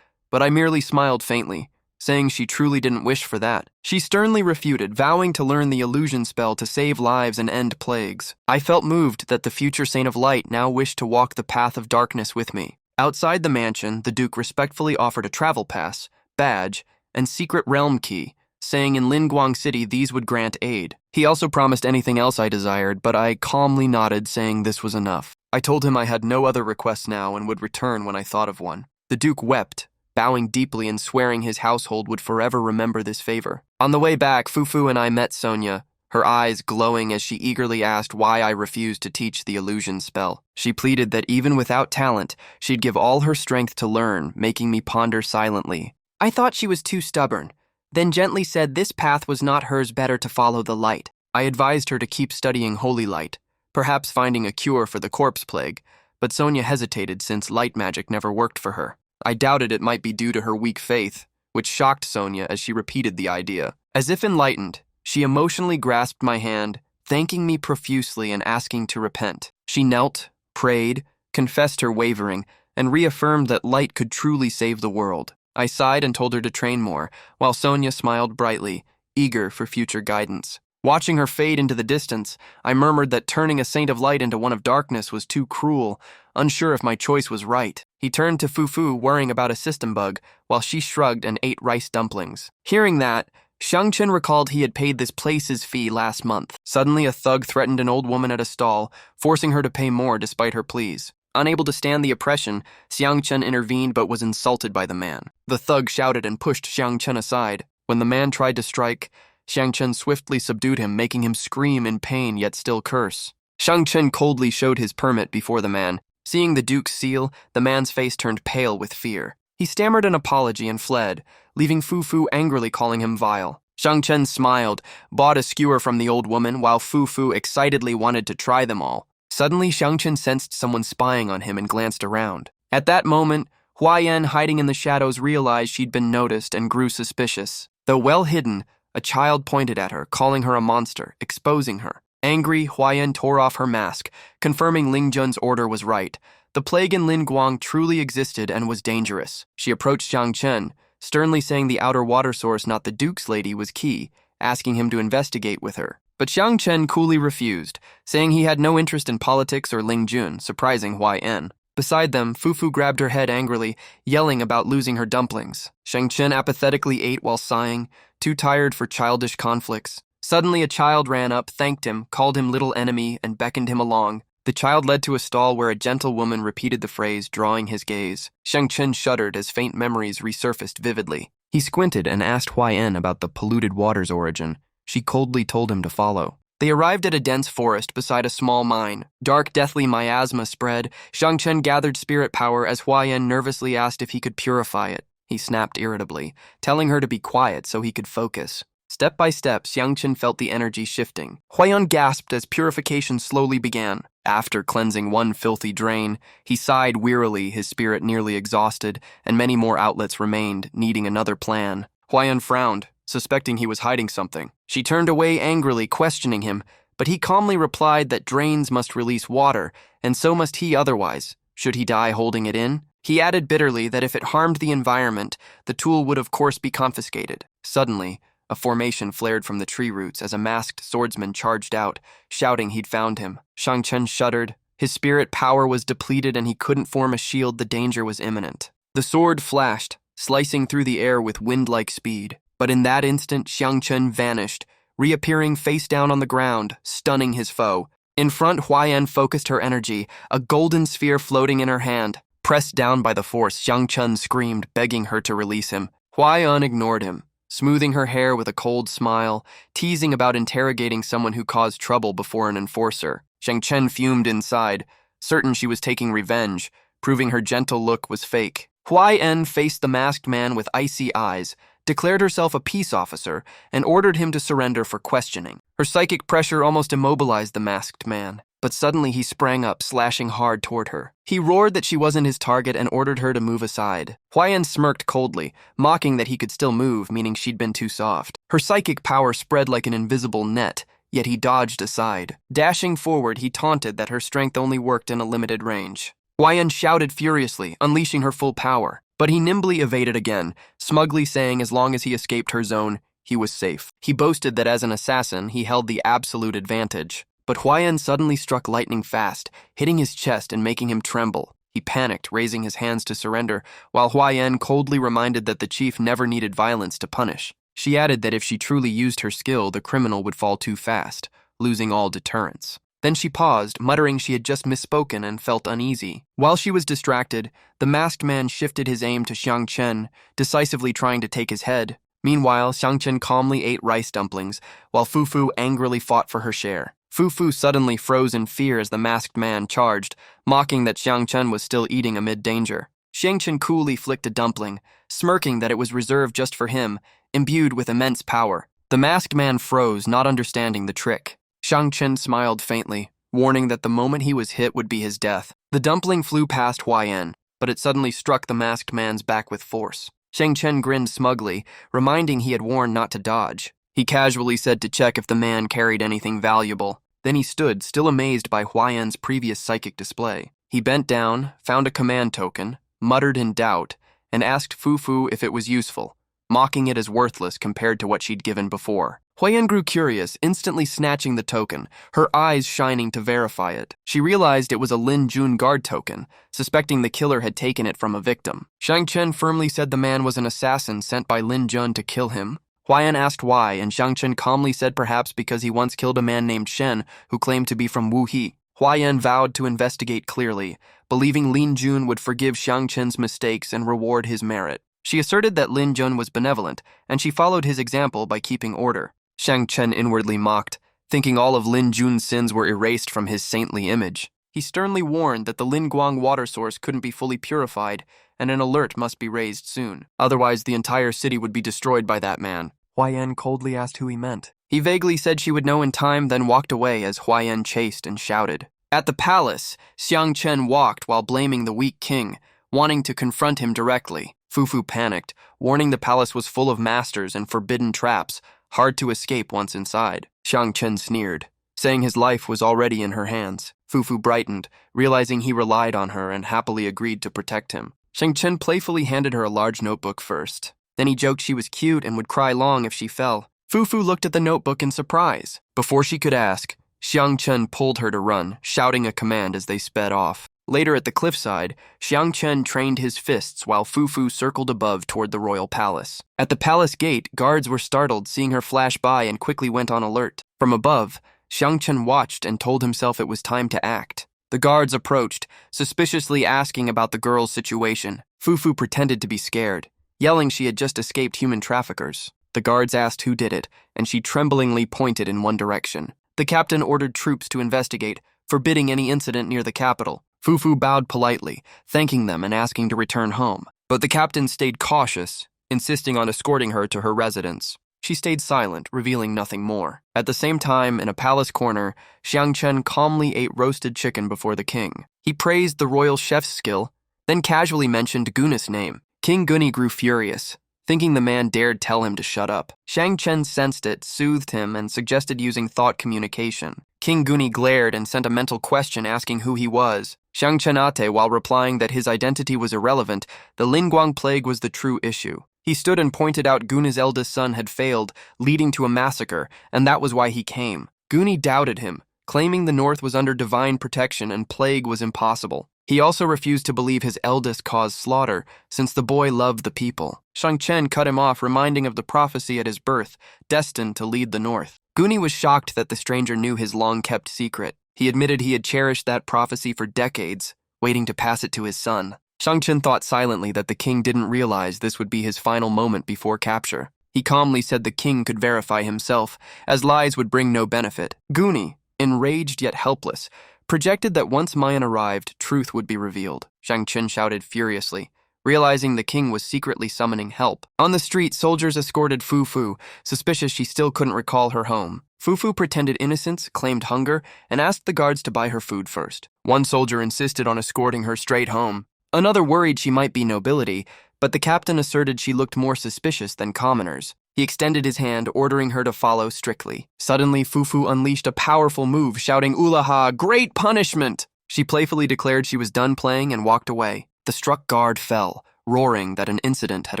Speaker 1: but I merely smiled faintly, saying she truly didn't wish for that. She sternly refuted, vowing to learn the illusion spell to save lives and end plagues. I felt moved that the future Saint of Light now wished to walk the path of darkness with me. Outside the mansion, the Duke respectfully offered a travel pass, badge, and secret realm key, saying in Linguang City these would grant aid. He also promised anything else I desired, but I calmly nodded, saying this was enough. I told him I had no other requests now and would return when I thought of one. The Duke wept, bowing deeply and swearing his household would forever remember this favor. On the way back, Fufu and I met Sonia, her eyes glowing as she eagerly asked why I refused to teach the illusion spell. She pleaded that even without talent, she'd give all her strength to learn, making me ponder silently. I thought she was too stubborn, then gently said this path was not hers, better to follow the light. I advised her to keep studying holy light, perhaps finding a cure for the corpse plague, but Sonia hesitated since light magic never worked for her. I doubted it might be due to her weak faith, which shocked Sonia as she repeated the idea. As if enlightened, she emotionally grasped my hand, thanking me profusely and asking to repent. She knelt, prayed, confessed her wavering, and reaffirmed that light could truly save the world. I sighed and told her to train more, while Sonia smiled brightly, eager for future guidance. Watching her fade into the distance, I murmured that turning a saint of light into one of darkness was too cruel, unsure if my choice was right. He turned to Fufu, worrying about a system bug, while she shrugged and ate rice dumplings. Hearing that, Jang Chen recalled he had paid this place's fee last month. Suddenly, a thug threatened an old woman at a stall, forcing her to pay more despite her pleas. Unable to stand the oppression, Jang Chen intervened but was insulted by the man. The thug shouted and pushed Jang Chen aside. When the man tried to strike, Jang Chen swiftly subdued him, making him scream in pain yet still curse. Jang Chen coldly showed his permit before the man. Seeing the Duke's seal, the man's face turned pale with fear. He stammered an apology and fled, leaving Fufu angrily calling him vile. Jang Chen smiled, bought a skewer from the old woman, while Fufu excitedly wanted to try them all. Suddenly, Jang Chen sensed someone spying on him and glanced around. At that moment, Hua Yan, hiding in the shadows, realized she'd been noticed and grew suspicious. Though well hidden, a child pointed at her, calling her a monster, exposing her. Angry, Hua Yan tore off her mask, confirming Ling Jun's order was right. The plague in Linguang truly existed and was dangerous. She approached Jang Chen, sternly saying the outer water source, not the Duke's lady, was key, asking him to investigate with her. But Jang Chen coolly refused, saying he had no interest in politics or Ling Jun, surprising Huai-En. Beside them, Fufu grabbed her head angrily, yelling about losing her dumplings. Jang Chen apathetically ate while sighing, too tired for childish conflicts. Suddenly a child ran up, thanked him, called him little enemy, and beckoned him along. The child led to a stall where a gentle woman repeated the phrase, drawing his gaze. Jang Chen shuddered as faint memories resurfaced vividly. He squinted and asked Huai-En about the polluted water's origin. She coldly told him to follow. They arrived at a dense forest beside a small mine. Dark, deathly miasma spread. Jang Chen gathered spirit power as Huai-En nervously asked if he could purify it. He snapped irritably, telling her to be quiet so he could focus. Step by step, Jang Chen felt the energy shifting. Huai-En gasped as purification slowly began. After cleansing one filthy drain, he sighed wearily, his spirit nearly exhausted, and many more outlets remained, needing another plan. Huai-En frowned, suspecting he was hiding something. She turned away angrily, questioning him, but he calmly replied that drains must release water, and so must he otherwise. Should he die holding it in? He added bitterly that if it harmed the environment, the tool would of course be confiscated. Suddenly, a formation flared from the tree roots as a masked swordsman charged out, shouting he'd found him. Jang Chen shuddered. His spirit power was depleted and he couldn't form a shield. The danger was imminent. The sword flashed, slicing through the air with wind-like speed. But in that instant, Jang Chen vanished, reappearing face down on the ground, stunning his foe. In front, Huai-En focused her energy, a golden sphere floating in her hand. Pressed down by the force, Jang Chen screamed, begging her to release him. Huai-En ignored him, smoothing her hair with a cold smile, teasing about interrogating someone who caused trouble before an enforcer. Jang Chen fumed inside, certain she was taking revenge, proving her gentle look was fake. Huai-En faced the masked man with icy eyes, declared herself a peace officer, and ordered him to surrender for questioning. Her psychic pressure almost immobilized the masked man, but suddenly he sprang up, slashing hard toward her. He roared that she wasn't his target and ordered her to move aside. Huai-En smirked coldly, mocking that he could still move, meaning she'd been too soft. Her psychic power spread like an invisible net, yet he dodged aside. Dashing forward, he taunted that her strength only worked in a limited range. Huai-En shouted furiously, unleashing her full power. But he nimbly evaded again, smugly saying as long as he escaped her zone, he was safe. He boasted that as an assassin, he held the absolute advantage. But Huai-En suddenly struck lightning fast, hitting his chest and making him tremble. He panicked, raising his hands to surrender, while Huai-En coldly reminded that the chief never needed violence to punish. She added that if she truly used her skill, the criminal would fall too fast, losing all deterrence. Then she paused, muttering she had just misspoken and felt uneasy. While she was distracted, the masked man shifted his aim to Jang Chen, decisively trying to take his head. Meanwhile, Jang Chen calmly ate rice dumplings, while Fufu angrily fought for her share. Fufu suddenly froze in fear as the masked man charged, mocking that Jang Chen was still eating amid danger. Jang Chen coolly flicked a dumpling, smirking that it was reserved just for him, imbued with immense power. The masked man froze, not understanding the trick. Jang Chen smiled faintly, warning that the moment he was hit would be his death. The dumpling flew past Huai-En, but it suddenly struck the masked man's back with force. Jang Chen grinned smugly, reminding he had warned not to dodge. He casually said to check if the man carried anything valuable. Then he stood, still amazed by Huai-En's previous psychic display. He bent down, found a command token, muttered in doubt, and asked Fufu if it was useful, mocking it as worthless compared to what she'd given before. Huai-En grew curious, instantly snatching the token, her eyes shining to verify it. She realized it was a Lin Jun guard token, suspecting the killer had taken it from a victim. Jang Chen firmly said the man was an assassin sent by Lin Jun to kill him. Huai-En asked why, and Jang Chen calmly said perhaps because he once killed a man named Shen who claimed to be from Wuhe. Huai-En vowed to investigate clearly, believing Lin Jun would forgive Jang Chen's mistakes and reward his merit. She asserted that Lin Jun was benevolent, and she followed his example by keeping order. Jang Chen inwardly mocked, thinking all of Lin Jun's sins were erased from his saintly image. He sternly warned that the Lin Guang water source couldn't be fully purified, and an alert must be raised soon. Otherwise, the entire city would be destroyed by that man. Huai-En coldly asked who he meant. He vaguely said she would know in time, then walked away as Huai-En chased and shouted. At the palace, Jang Chen walked while blaming the weak king, wanting to confront him directly. Fufu panicked, warning the palace was full of masters and forbidden traps, hard to escape once inside. Jang Chen sneered, saying his life was already in her hands. Fufu brightened, realizing he relied on her and happily agreed to protect him. Jang Chen playfully handed her a large notebook first. Then he joked she was cute and would cry long if she fell. Fufu looked at the notebook in surprise. Before she could ask, Jang Chen pulled her to run, shouting a command as they sped off. Later at the cliffside, Jang Chen trained his fists while Fufu circled above toward the royal palace. At the palace gate, guards were startled seeing her flash by and quickly went on alert. From above, Jang Chen watched and told himself it was time to act. The guards approached, suspiciously asking about the girl's situation. Fufu pretended to be scared, yelling she had just escaped human traffickers. The guards asked who did it, and she tremblingly pointed in one direction. The captain ordered troops to investigate, forbidding any incident near the capital. Fufu bowed politely, thanking them and asking to return home. But the captain stayed cautious, insisting on escorting her to her residence. She stayed silent, revealing nothing more. At the same time, in a palace corner, Jang Chen calmly ate roasted chicken before the king. He praised the royal chef's skill, then casually mentioned Guna's name. King Guni grew furious, thinking the man dared tell him to shut up. Jang Chen sensed it, soothed him, and suggested using thought communication. King Guni glared and sent a mental question asking who he was. Jang Chen ate while replying that his identity was irrelevant. The Linguang plague was the true issue. He stood and pointed out Guna's eldest son had failed, leading to a massacre, and that was why he came. Guni doubted him, claiming the north was under divine protection and plague was impossible. He also refused to believe his eldest caused slaughter, since the boy loved the people. Jang Chen cut him off, reminding of the prophecy at his birth, destined to lead the north. Guni was shocked that the stranger knew his long-kept secret. He admitted he had cherished that prophecy for decades, waiting to pass it to his son. Jang Chen thought silently that the king didn't realize this would be his final moment before capture. He calmly said the king could verify himself, as lies would bring no benefit. Guni, enraged yet helpless, projected that once Mayan arrived, truth would be revealed. Jang Chen shouted furiously, realizing the king was secretly summoning help. On the street, soldiers escorted Fufu, suspicious she still couldn't recall her home. Fufu pretended innocence, claimed hunger, and asked the guards to buy her food first. One soldier insisted on escorting her straight home. Another worried she might be nobility, but the captain asserted she looked more suspicious than commoners. He extended his hand, ordering her to follow strictly. Suddenly, Fufu unleashed a powerful move, shouting, "Ulaha, great punishment!" She playfully declared she was done playing and walked away. The struck guard fell, roaring that an incident had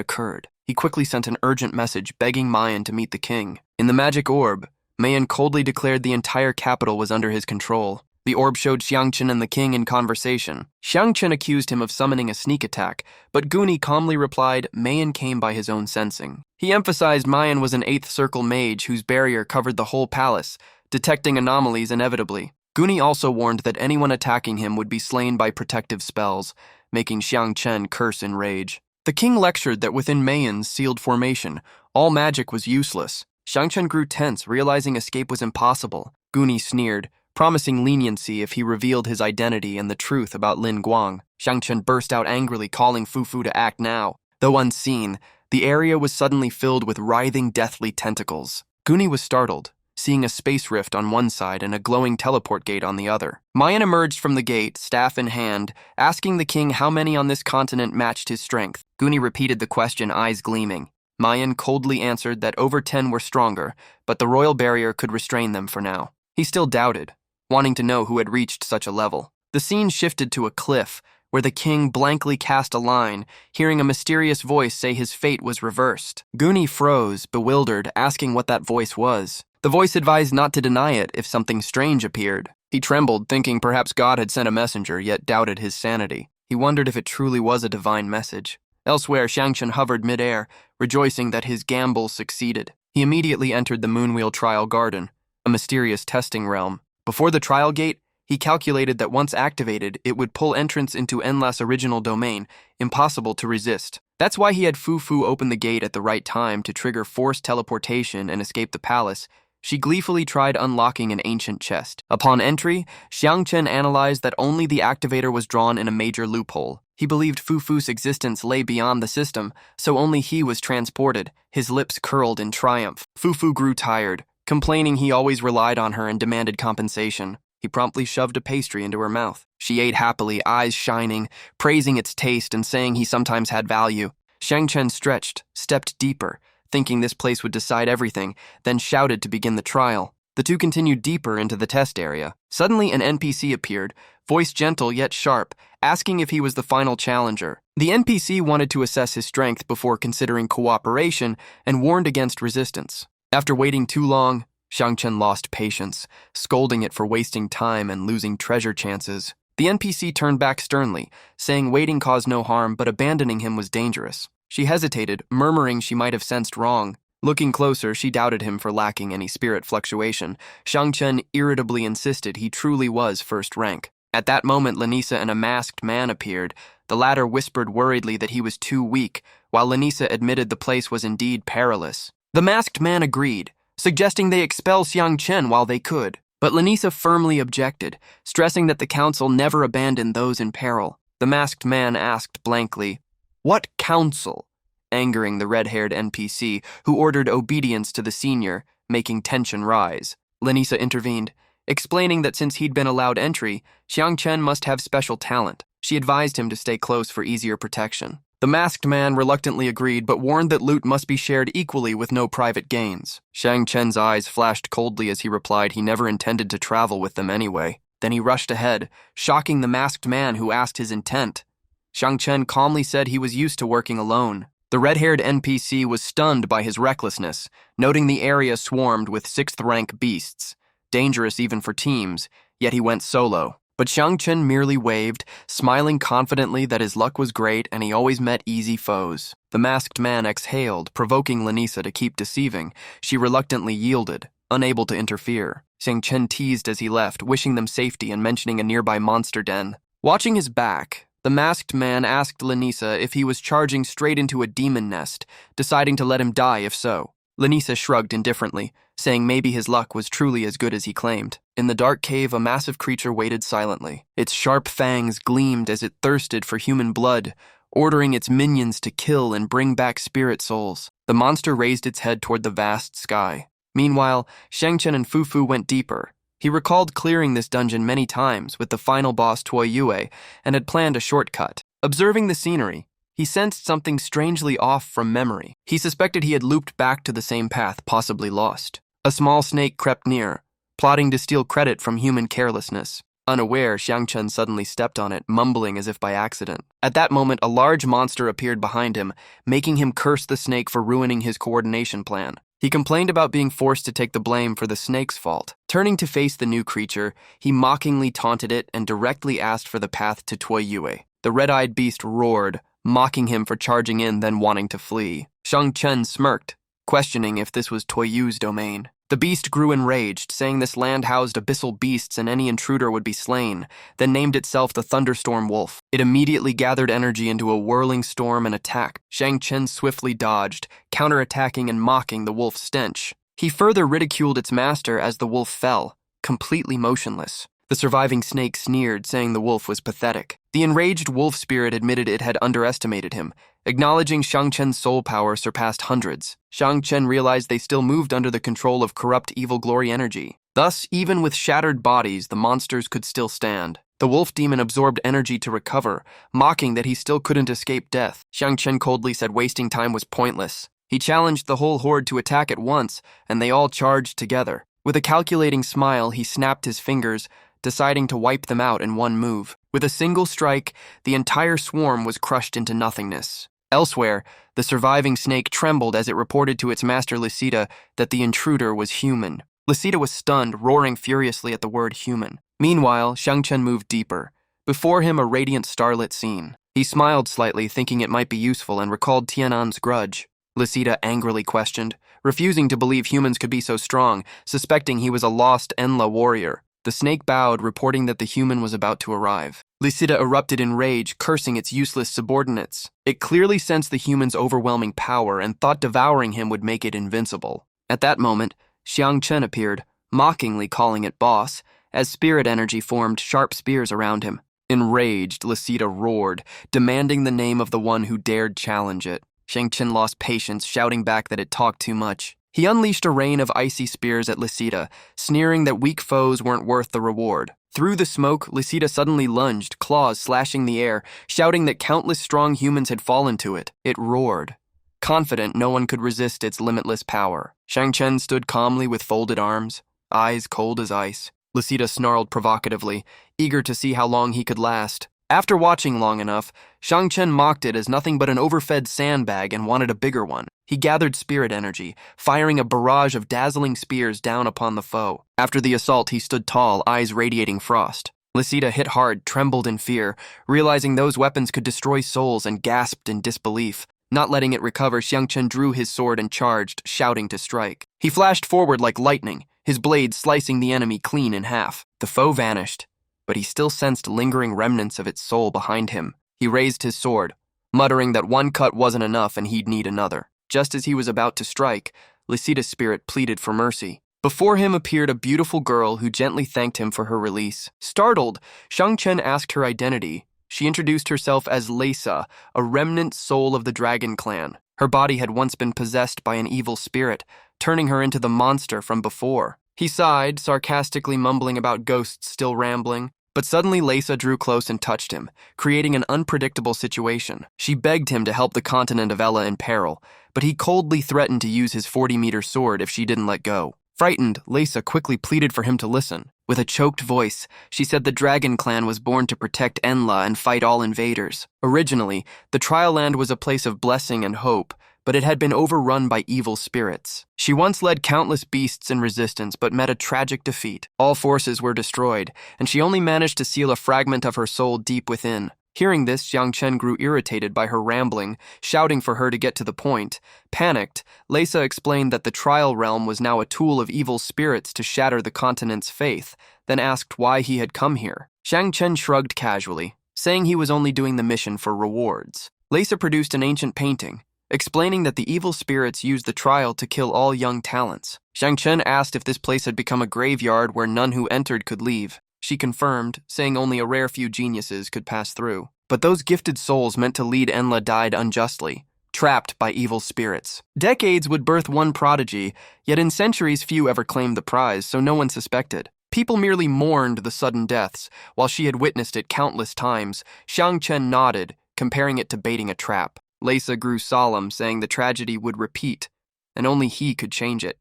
Speaker 1: occurred. He quickly sent an urgent message begging Mayan to meet the king. In the magic orb, Mayan coldly declared the entire capital was under his control. The orb showed Jang Chen and the king in conversation. Jang Chen accused him of summoning a sneak attack, but Guni calmly replied Mayan came by his own sensing. He emphasized Mayan was an 8th circle mage whose barrier covered the whole palace, detecting anomalies inevitably. Guni also warned that anyone attacking him would be slain by protective spells, making Jang Chen curse in rage. The king lectured that within Mayan's sealed formation, all magic was useless. Jang Chen grew tense, realizing escape was impossible. Guni sneered, promising leniency if he revealed his identity and the truth about Lin Guang. Jang Chen burst out angrily, calling Fufu to act now. Though unseen, the area was suddenly filled with writhing, deathly tentacles. Guni was startled, seeing a space rift on one side and a glowing teleport gate on the other. Mayan emerged from the gate, staff in hand, asking the king how many on this continent matched his strength. Guni repeated the question, eyes gleaming. Mayan coldly answered that over 10 were stronger, but the royal barrier could restrain them for now. He still doubted, wanting to know who had reached such a level. The scene shifted to a cliff, where the king blankly cast a line, hearing a mysterious voice say his fate was reversed. Guni froze, bewildered, asking what that voice was. The voice advised not to deny it if something strange appeared. He trembled, thinking perhaps God had sent a messenger, yet doubted his sanity. He wondered if it truly was a divine message. Elsewhere, Jang Chen hovered midair, rejoicing that his gamble succeeded. He immediately entered the Moonwheel Trial Garden, a mysterious testing realm. Before the trial gate, he calculated that once activated, it would pull entrance into Enla's original domain, impossible to resist. That's why he had Fufu open the gate at the right time to trigger forced teleportation and escape the palace. She gleefully tried unlocking an ancient chest. Upon entry, Jang Chen analyzed that only the activator was drawn in a major loophole. He believed Fufu's existence lay beyond the system, so only he was transported, his lips curled in triumph. Fufu grew tired, complaining he always relied on her and demanded compensation. He promptly shoved a pastry into her mouth. She ate happily, eyes shining, praising its taste and saying he sometimes had value. Jang Chen stretched, stepped deeper, thinking this place would decide everything, then shouted to begin the trial. The two continued deeper into the test area. Suddenly, an NPC appeared, voice gentle yet sharp, asking if he was the final challenger. The NPC wanted to assess his strength before considering cooperation and warned against resistance. After waiting too long, Jang Chen lost patience, scolding it for wasting time and losing treasure chances. The NPC turned back sternly, saying waiting caused no harm but abandoning him was dangerous. She hesitated, murmuring she might have sensed wrong. Looking closer, she doubted him for lacking any spirit fluctuation. Jang Chen irritably insisted he truly was first rank. At that moment, Lanisa and a masked man appeared. The latter whispered worriedly that he was too weak, while Lanisa admitted the place was indeed perilous. The masked man agreed, suggesting they expel Jang Chen while they could. But Lanisa firmly objected, stressing that the council never abandoned those in peril. The masked man asked blankly, "What council?" angering the red-haired NPC, who ordered obedience to the senior, making tension rise. Lanisa intervened, explaining that since he'd been allowed entry, Jang Chen must have special talent. She advised him to stay close for easier protection. The masked man reluctantly agreed, but warned that loot must be shared equally with no private gains. Jang Chen's eyes flashed coldly as he replied he never intended to travel with them anyway. Then he rushed ahead, shocking the masked man who asked his intent. Jang Chen calmly said he was used to working alone. The red-haired NPC was stunned by his recklessness, noting the area swarmed with 6th-rank beasts, dangerous even for teams, yet he went solo. But Jang Chen merely waved, smiling confidently that his luck was great and he always met easy foes. The masked man exhaled, provoking Lanisa to keep deceiving. She reluctantly yielded, unable to interfere. Jang Chen teased as he left, wishing them safety and mentioning a nearby monster den. Watching his back, the masked man asked Lanisa if he was charging straight into a demon nest, deciding to let him die if so. Lanisa shrugged indifferently, saying maybe his luck was truly as good as he claimed. In the dark cave, a massive creature waited silently. Its sharp fangs gleamed as it thirsted for human blood, ordering its minions to kill and bring back spirit souls. The monster raised its head toward the vast sky. Meanwhile, Jang Chen and Fufu went deeper. He recalled clearing this dungeon many times with the final boss Tuo Yue and had planned a shortcut. Observing the scenery, he sensed something strangely off from memory. He suspected he had looped back to the same path, possibly lost. A small snake crept near, plotting to steal credit from human carelessness. Unaware, Jang Chen suddenly stepped on it, mumbling as if by accident. At that moment, a large monster appeared behind him, making him curse the snake for ruining his coordination plan. He complained about being forced to take the blame for the snake's fault. Turning to face the new creature, he mockingly taunted it and directly asked for the path to Tuo Yue. The red-eyed beast roared, mocking him for charging in then wanting to flee. Jang Chen smirked, questioning if this was Tuo Yue's domain. The beast grew enraged, saying this land housed abyssal beasts and any intruder would be slain, then named itself the Thunderstorm Wolf. It immediately gathered energy into a whirling storm and attacked. Jang Chen swiftly dodged, counterattacking and mocking the wolf's stench. He further ridiculed its master as the wolf fell, completely motionless. The surviving snake sneered, saying the wolf was pathetic. The enraged wolf spirit admitted it had underestimated him, acknowledging Jang Chen's soul power surpassed hundreds. Jang Chen realized they still moved under the control of corrupt evil glory energy. Thus, even with shattered bodies, the monsters could still stand. The wolf demon absorbed energy to recover, mocking that he still couldn't escape death. Jang Chen coldly said wasting time was pointless. He challenged the whole horde to attack at once, and they all charged together. With a calculating smile, he snapped his fingers, deciding to wipe them out in one move. With a single strike, the entire swarm was crushed into nothingness. Elsewhere, the surviving snake trembled as it reported to its master Lisita that the intruder was human. Lisita was stunned, roaring furiously at the word human. Meanwhile, Jang Chen moved deeper. Before him, a radiant starlit scene. He smiled slightly, thinking it might be useful, and recalled Tianan's grudge. Lisita angrily questioned, refusing to believe humans could be so strong, suspecting he was a lost Enla warrior. The snake bowed, reporting that the human was about to arrive. Lisita erupted in rage, cursing its useless subordinates. It clearly sensed the human's overwhelming power and thought devouring him would make it invincible. At that moment, Jang Chen appeared, mockingly calling it boss, as spirit energy formed sharp spears around him. Enraged, Lisita roared, demanding the name of the one who dared challenge it. Jang Chen lost patience, shouting back that it talked too much. He unleashed a rain of icy spears at Lisita, sneering that weak foes weren't worth the reward. Through the smoke, Lisita suddenly lunged, claws slashing the air, shouting that countless strong humans had fallen to it. It roared, confident no one could resist its limitless power. Jang Chen stood calmly with folded arms. eyes cold as ice. Lucida snarled provocatively, eager to see how long he could last. After watching long enough, Jang Chen mocked it as nothing but an overfed sandbag and wanted a bigger one. He gathered spirit energy, firing a barrage of dazzling spears down upon the foe. After the assault, he stood tall, eyes radiating frost. Lucida hit hard, trembled in fear, realizing those weapons could destroy souls, and gasped in disbelief. Not letting it recover, Jang Chen drew his sword and charged, shouting to strike. He flashed forward like lightning, his blade slicing the enemy clean in half. The foe vanished, but he still sensed lingering remnants of its soul behind him. He raised his sword, muttering that one cut wasn't enough and he'd need another. Just as he was about to strike, Lucida's spirit pleaded for mercy. Before him appeared a beautiful girl who gently thanked him for her release. Startled, Jang Chen asked her identity. She introduced herself as Leisa, a remnant soul of the dragon clan. Her body had once been possessed by an evil spirit, turning her into the monster from before. He sighed, sarcastically mumbling about ghosts still rambling. But suddenly Leisa drew close and touched him, creating an unpredictable situation. She begged him to help the continent of Enla in peril, but he coldly threatened to use his 40-meter sword if she didn't let go. Frightened, Leisa quickly pleaded for him to listen. With a choked voice, she said the Dragon Clan was born to protect Enla and fight all invaders. Originally, the Trial Land was a place of blessing and hope, but it had been overrun by evil spirits. She once led countless beasts in resistance, but met a tragic defeat. All forces were destroyed, and she only managed to seal a fragment of her soul deep within. Hearing this, Jang Chen grew irritated by her rambling, shouting for her to get to the point. Panicked, Leisa explained that the Trial Realm was now a tool of evil spirits to shatter the continent's faith, then asked why he had come here. Jang Chen shrugged casually, saying he was only doing the mission for rewards. Leisa produced an ancient painting, explaining that the evil spirits used the trial to kill all young talents. Jang Chen asked if this place had become a graveyard where none who entered could leave. She confirmed, saying only a rare few geniuses could pass through. But those gifted souls meant to lead Enla died unjustly, trapped by evil spirits. Decades would birth one prodigy, yet in centuries few ever claimed the prize, so no one suspected. People merely mourned the sudden deaths, while she had witnessed it countless times. Jang Chen nodded, comparing it to baiting a trap. Leisa grew solemn, saying the tragedy would repeat, and only he could change it.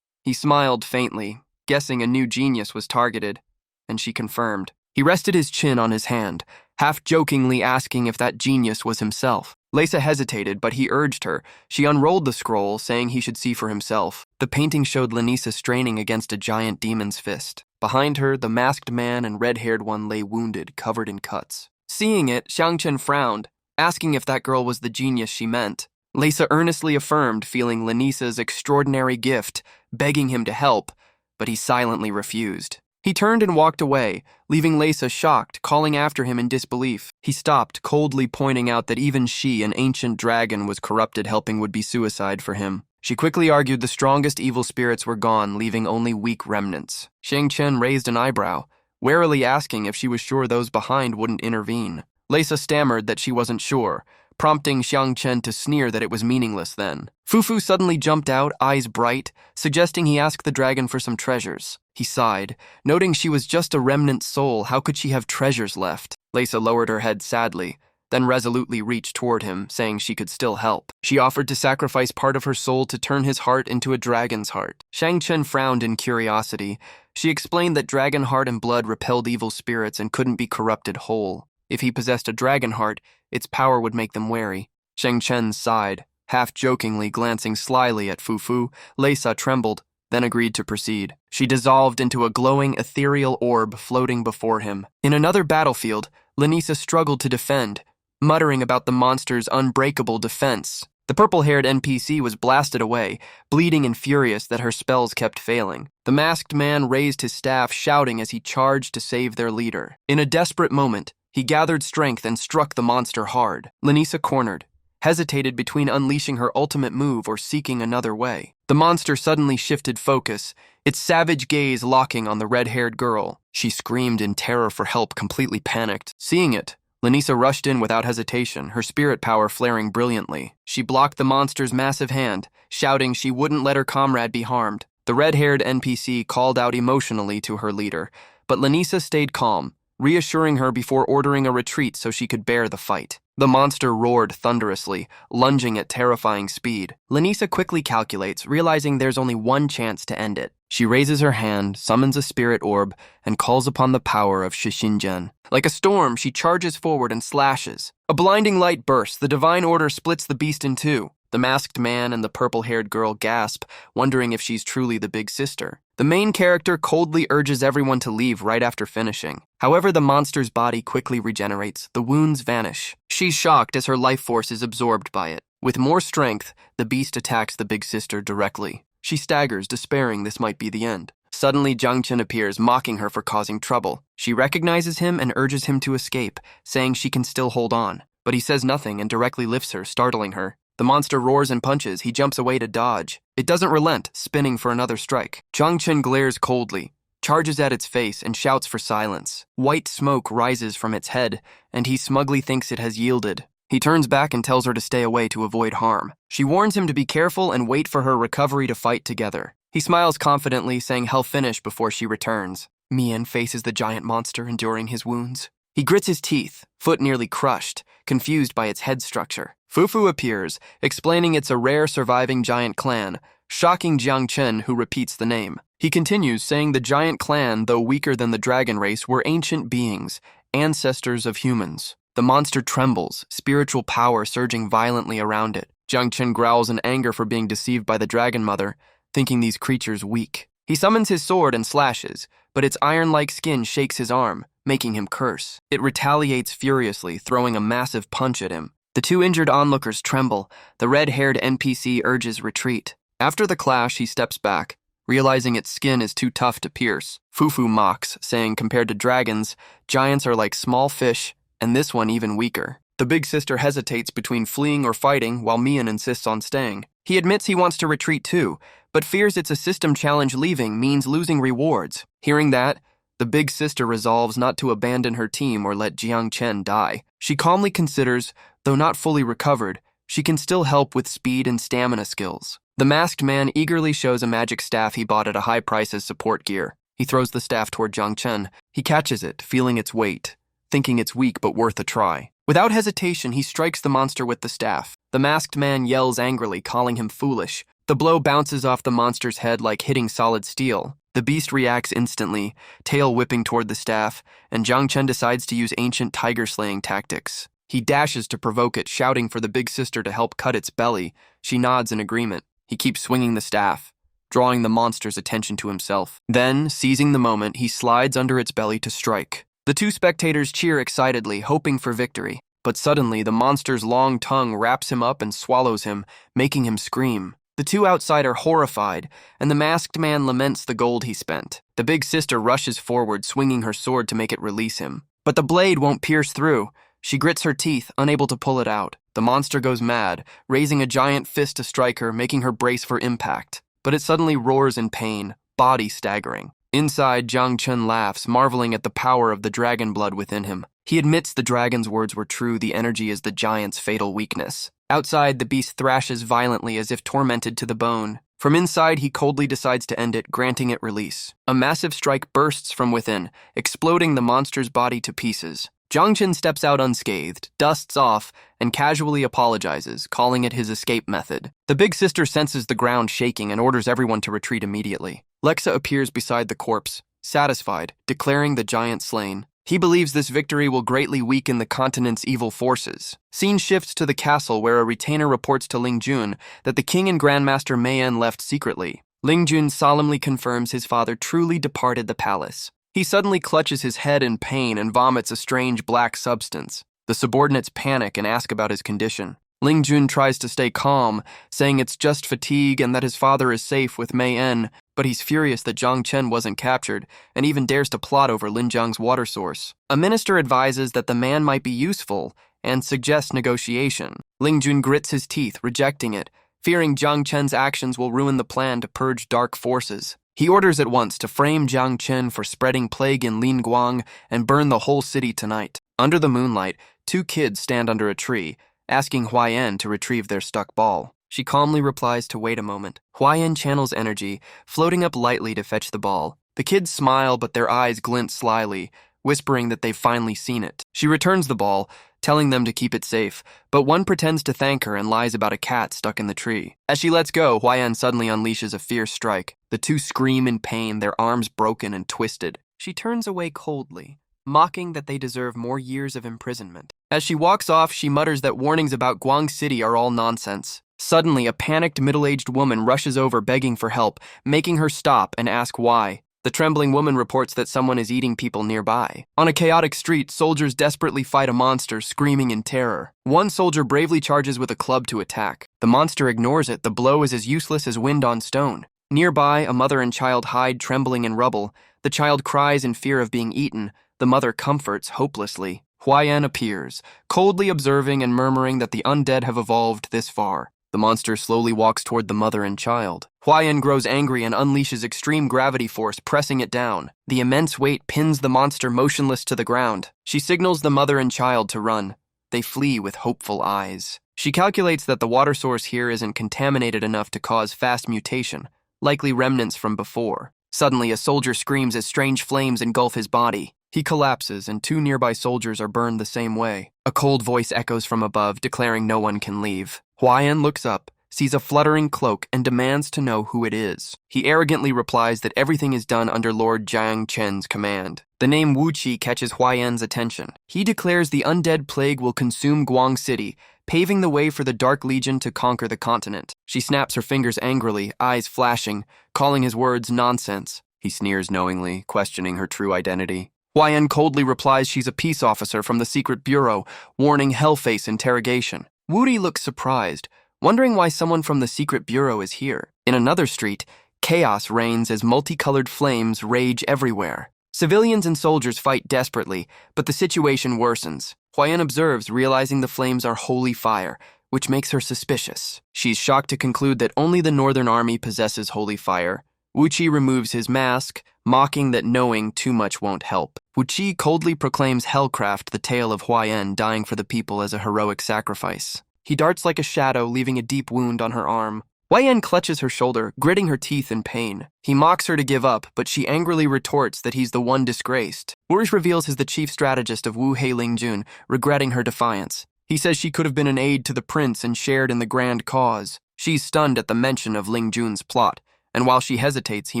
Speaker 1: He smiled faintly, guessing a new genius was targeted, and she confirmed. He rested his chin on his hand, half-jokingly asking if that genius was himself. Leisa hesitated, but he urged her. She unrolled the scroll, saying he should see for himself. The painting showed Lenisa straining against a giant demon's fist. Behind her, the masked man and red-haired one lay wounded, covered in cuts. Seeing it, Jang Chen frowned, asking if that girl was the genius she meant. Leisa earnestly affirmed, feeling Lenisa's extraordinary gift, begging him to help, but he silently refused. He turned and walked away, leaving Leisa shocked, calling after him in disbelief. He stopped, coldly pointing out that even she, an ancient dragon, was corrupted, helping would be suicide for him. She quickly argued the strongest evil spirits were gone, leaving only weak remnants. Jang Chen raised an eyebrow, warily asking if she was sure those behind wouldn't intervene. Leisa stammered that she wasn't sure, prompting Jang Chen to sneer that it was meaningless then. Fufu suddenly jumped out, eyes bright, suggesting he ask the dragon for some treasures. He sighed, noting she was just a remnant soul. How could she have treasures left? Leisa lowered her head sadly, then resolutely reached toward him, saying she could still help. She offered to sacrifice part of her soul to turn his heart into a dragon's heart. Jang Chen frowned in curiosity. She explained that dragon heart and blood repelled evil spirits and couldn't be corrupted whole. If he possessed a dragon heart, its power would make them wary. Jang Chen sighed, half-jokingly glancing slyly at Fufu. Leisa trembled, then agreed to proceed. She dissolved into a glowing ethereal orb floating before him. In another battlefield, Lenisa struggled to defend, muttering about the monster's unbreakable defense. The purple-haired NPC was blasted away, bleeding and furious that her spells kept failing. The masked man raised his staff, shouting as he charged to save their leader. In a desperate moment, he gathered strength and struck the monster hard. Lenisa cornered, hesitated between unleashing her ultimate move or seeking another way. The monster suddenly shifted focus, its savage gaze locking on the red-haired girl. She screamed in terror for help, completely panicked. Seeing it, Lenisa rushed in without hesitation, her spirit power flaring brilliantly. She blocked the monster's massive hand, shouting she wouldn't let her comrade be harmed. The red-haired NPC called out emotionally to her leader, but Lenisa stayed calm, reassuring her before ordering a retreat so she could bear the fight. The monster roared thunderously, lunging at terrifying speed. Lanisa quickly calculates, realizing there's only one chance to end it. She raises her hand, summons a spirit orb, and calls upon the power of Shishinjen. Like a storm, she charges forward and slashes. A blinding light bursts. The divine order splits the beast in two. The masked man and the purple-haired girl gasp, wondering if she's truly the big sister. The main character coldly urges everyone to leave right after finishing. However, the monster's body quickly regenerates. The wounds vanish. She's shocked as her life force is absorbed by it. With more strength, the beast attacks the big sister directly. She staggers, despairing this might be the end. Suddenly, Jang Chen appears, mocking her for causing trouble. She recognizes him and urges him to escape, saying she can still hold on. But he says nothing and directly lifts her, startling her. The monster roars and punches. He jumps away to dodge. It doesn't relent, spinning for another strike. Jang Chen glares coldly, charges at its face, and shouts for silence. White smoke rises from its head, and he smugly thinks it has yielded. He turns back and tells her to stay away to avoid harm. She warns him to be careful and wait for her recovery to fight together. He smiles confidently, saying he'll finish before she returns. Mayan faces the giant monster, enduring his wounds. He grits his teeth, foot nearly crushed, confused by its head structure. Fufu appears, explaining it's a rare surviving giant clan, shocking Jang Chen, who repeats the name. He continues, saying the giant clan, though weaker than the dragon race, were ancient beings, ancestors of humans. The monster trembles, spiritual power surging violently around it. Jang Chen growls in anger for being deceived by the dragon mother, thinking these creatures weak. He summons his sword and slashes, but its iron-like skin shakes his arm, making him curse. It retaliates furiously, throwing a massive punch at him. The two injured onlookers tremble. The red-haired NPC urges retreat. After the clash, he steps back, realizing its skin is too tough to pierce. Fufu mocks, saying compared to dragons, giants are like small fish, and this one even weaker. The big sister hesitates between fleeing or fighting, while Mayan insists on staying. He admits he wants to retreat too, but fears it's a system challenge. Leaving means losing rewards. Hearing that, the big sister resolves not to abandon her team or let Jang Chen die. She calmly considers, though not fully recovered, she can still help with speed and stamina skills. The masked man eagerly shows a magic staff he bought at a high price as support gear. He throws the staff toward Jang Chen. He catches it, feeling its weight, thinking it's weak but worth a try. Without hesitation, he strikes the monster with the staff. The masked man yells angrily, calling him foolish. The blow bounces off the monster's head like hitting solid steel. The beast reacts instantly, tail whipping toward the staff, and Jang Chen decides to use ancient tiger-slaying tactics. He dashes to provoke it, shouting for the big sister to help cut its belly. She nods in agreement. He keeps swinging the staff, drawing the monster's attention to himself. Then, seizing the moment, he slides under its belly to strike. The two spectators cheer excitedly, hoping for victory. But suddenly, the monster's long tongue wraps him up and swallows him, making him scream. The two outside are horrified, and the masked man laments the gold he spent. The big sister rushes forward, swinging her sword to make it release him. But the blade won't pierce through. She grits her teeth, unable to pull it out. The monster goes mad, raising a giant fist to strike her, making her brace for impact. But it suddenly roars in pain, body staggering. Inside, Jang Chen laughs, marveling at the power of the dragon blood within him. He admits the dragon's words were true. The energy is the giant's fatal weakness. Outside, the beast thrashes violently as if tormented to the bone. From inside, he coldly decides to end it, granting it release. A massive strike bursts from within, exploding the monster's body to pieces. Jang Chen steps out unscathed, dusts off, and casually apologizes, calling it his escape method. The big sister senses the ground shaking and orders everyone to retreat immediately. Lexa appears beside the corpse, satisfied, declaring the giant slain. He believes this victory will greatly weaken the continent's evil forces. Scene shifts to the castle, where a retainer reports to Ling Jun that the king and Grandmaster Mayan left secretly. Ling Jun solemnly confirms his father truly departed the palace. He suddenly clutches his head in pain and vomits a strange black substance. The subordinates panic and ask about his condition. Ling Jun tries to stay calm, saying it's just fatigue and that his father is safe with Mayan, but he's furious that Jang Chen wasn't captured and even dares to plot over Lin Zhang's water source. A minister advises that the man might be useful and suggests negotiation. Ling Jun grits his teeth, rejecting it, fearing Jang Chen's actions will ruin the plan to purge dark forces. He orders at once to frame Jang Chen for spreading plague in Linguang and burn the whole city tonight. Under the moonlight, two kids stand under a tree, asking Huayan to retrieve their stuck ball. She calmly replies to wait a moment. Huayan channels energy, floating up lightly to fetch the ball. The kids smile, but their eyes glint slyly, whispering that they've finally seen it. She returns the ball, telling them to keep it safe, but one pretends to thank her and lies about a cat stuck in the tree. As she lets go, Huayan suddenly unleashes a fierce strike. The two scream in pain, their arms broken and twisted. She turns away coldly, mocking that they deserve more years of imprisonment. As she walks off, she mutters that warnings about Guang City are all nonsense. Suddenly, a panicked middle-aged woman rushes over begging for help, making her stop and ask why. The trembling woman reports that someone is eating people nearby. On a chaotic street, soldiers desperately fight a monster, screaming in terror. One soldier bravely charges with a club to attack. The monster ignores it. The blow is as useless as wind on stone. Nearby, a mother and child hide, trembling in rubble. The child cries in fear of being eaten. The mother comforts hopelessly. Huayan appears, coldly observing and murmuring that the undead have evolved this far. The monster slowly walks toward the mother and child. Huayan grows angry and unleashes extreme gravity force, pressing it down. The immense weight pins the monster motionless to the ground. She signals the mother and child to run. They flee with hopeful eyes. She calculates that the water source here isn't contaminated enough to cause fast mutation, likely remnants from before. Suddenly, a soldier screams as strange flames engulf his body. He collapses, and two nearby soldiers are burned the same way. A cold voice echoes from above, declaring no one can leave. Huayan looks up, sees a fluttering cloak, and demands to know who it is. He arrogantly replies that everything is done under Lord Jang Chen's command. The name Wu Qi catches Huayan's attention. He declares the undead plague will consume Guang City, paving the way for the Dark Legion to conquer the continent. She snaps her fingers angrily, eyes flashing, calling his words nonsense. He sneers knowingly, questioning her true identity. Huayan coldly replies she's a peace officer from the secret bureau, warning hellface interrogation. Wudi looks surprised, wondering why someone from the secret bureau is here. In another street, chaos reigns as multicolored flames rage everywhere. Civilians and soldiers fight desperately, but the situation worsens. Huayan observes, realizing the flames are holy fire, which makes her suspicious. She's shocked to conclude that only the Northern Army possesses holy fire. Wu Qi removes his mask, mocking that knowing too much won't help. Wu Qi coldly proclaims Hellcraft, the tale of Huayan dying for the people, as a heroic sacrifice. He darts like a shadow, leaving a deep wound on her arm. Huayan clutches her shoulder, gritting her teeth in pain. He mocks her to give up, but she angrily retorts that he's the one disgraced. Urish reveals he's the chief strategist of Wu Hei Ling Jun, regretting her defiance. He says she could have been an aide to the prince and shared in the grand cause. She's stunned at the mention of Ling Jun's plot, and while she hesitates, he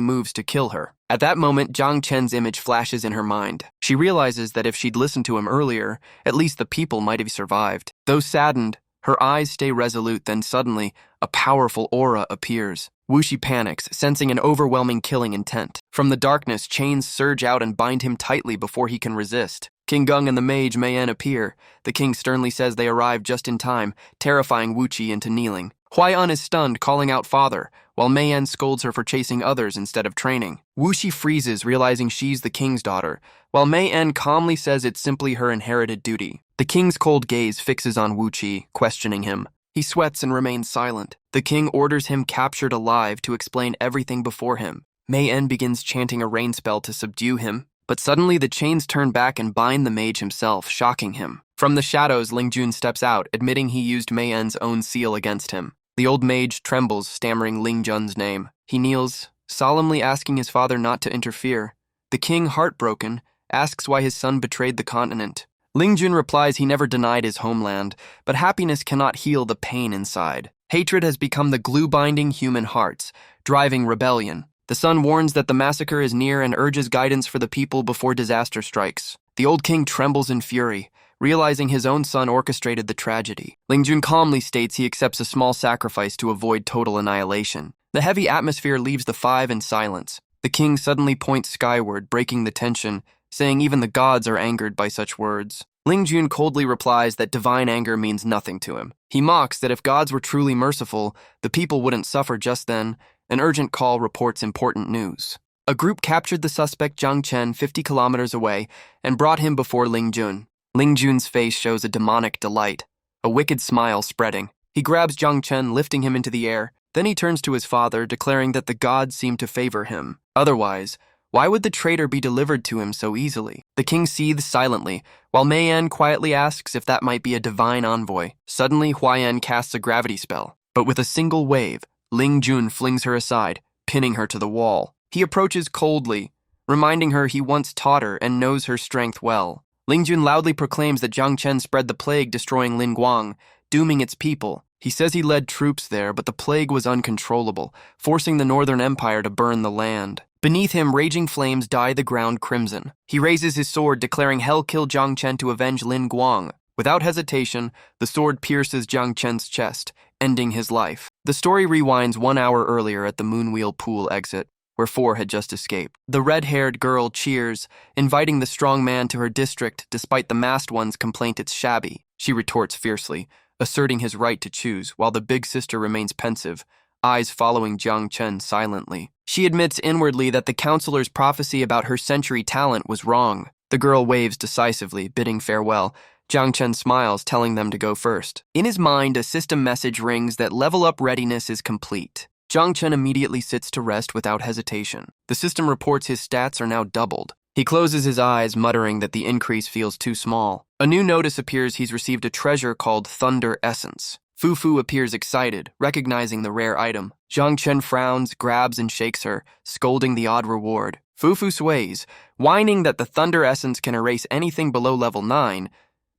Speaker 1: moves to kill her. At that moment, Jang Chen's image flashes in her mind. She realizes that if she'd listened to him earlier, at least the people might have survived. Though saddened, her eyes stay resolute, then suddenly, a powerful aura appears. Wuxi panics, sensing an overwhelming killing intent. From the darkness, chains surge out and bind him tightly before he can resist. King Gung and the mage Mayan appear. The king sternly says they arrived just in time, terrifying Wuqi into kneeling. Huayan is stunned, calling out father, while Mayan scolds her for chasing others instead of training. Wuxi freezes, realizing she's the king's daughter, while Mayan calmly says it's simply her inherited duty. The king's cold gaze fixes on Wuqi, questioning him. He sweats and remains silent. The king orders him captured alive to explain everything before him. Mayan begins chanting a rain spell to subdue him, but suddenly the chains turn back and bind the mage himself, shocking him. From the shadows, Ling Jun steps out, admitting he used Mayan's own seal against him. The old mage trembles, stammering Ling Jun's name. He kneels, solemnly asking his father not to interfere. The king, heartbroken, asks why his son betrayed the continent. Ling Jun replies he never denied his homeland, but happiness cannot heal the pain inside. Hatred has become the glue binding human hearts, driving rebellion. The son warns that the massacre is near and urges guidance for the people before disaster strikes. The old king trembles in fury, realizing his own son orchestrated the tragedy. Ling Jun calmly states he accepts a small sacrifice to avoid total annihilation. The heavy atmosphere leaves the five in silence. The king suddenly points skyward, breaking the tension, saying even the gods are angered by such words. Ling Jun coldly replies that divine anger means nothing to him. He mocks that if gods were truly merciful, the people wouldn't suffer just then. An urgent call reports important news. A group captured the suspect Jang Chen 50 kilometers away and brought him before Ling Jun. Ling Jun's face shows a demonic delight, a wicked smile spreading. He grabs Jang Chen, lifting him into the air. Then he turns to his father, declaring that the gods seem to favor him. Otherwise, why would the traitor be delivered to him so easily? The king seethes silently, while Mayan quietly asks if that might be a divine envoy. Suddenly, Huayan casts a gravity spell, but with a single wave, Ling Jun flings her aside, pinning her to the wall. He approaches coldly, reminding her he once taught her and knows her strength well. Ling Jun loudly proclaims that Jang Chen spread the plague, destroying Linguang, dooming its people. He says he led troops there, but the plague was uncontrollable, forcing the Northern Empire to burn the land. Beneath him, raging flames dye the ground crimson. He raises his sword, declaring hell kill Jang Chen to avenge Lin Guang. Without hesitation, the sword pierces Jang Chen's chest, ending his life. The story rewinds 1 hour earlier at the Moonwheel Pool exit, where 4 had just escaped. The red-haired girl cheers, inviting the strong man to her district despite the masked one's complaint it's shabby. She retorts fiercely, asserting his right to choose, while the big sister remains pensive, eyes following Jang Chen silently. She admits inwardly that the counselor's prophecy about her century talent was wrong. The girl waves decisively, bidding farewell. Jang Chen smiles, telling them to go first. In his mind, a system message rings that level-up readiness is complete. Jang Chen immediately sits to rest without hesitation. The system reports his stats are now doubled. He closes his eyes, muttering that the increase feels too small. A new notice appears he's received a treasure called Thunder Essence. Fufu appears excited, recognizing the rare item. Jang Chen frowns, grabs and shakes her, scolding the odd reward. Fufu sways, whining that the Thunder Essence can erase anything below level 9,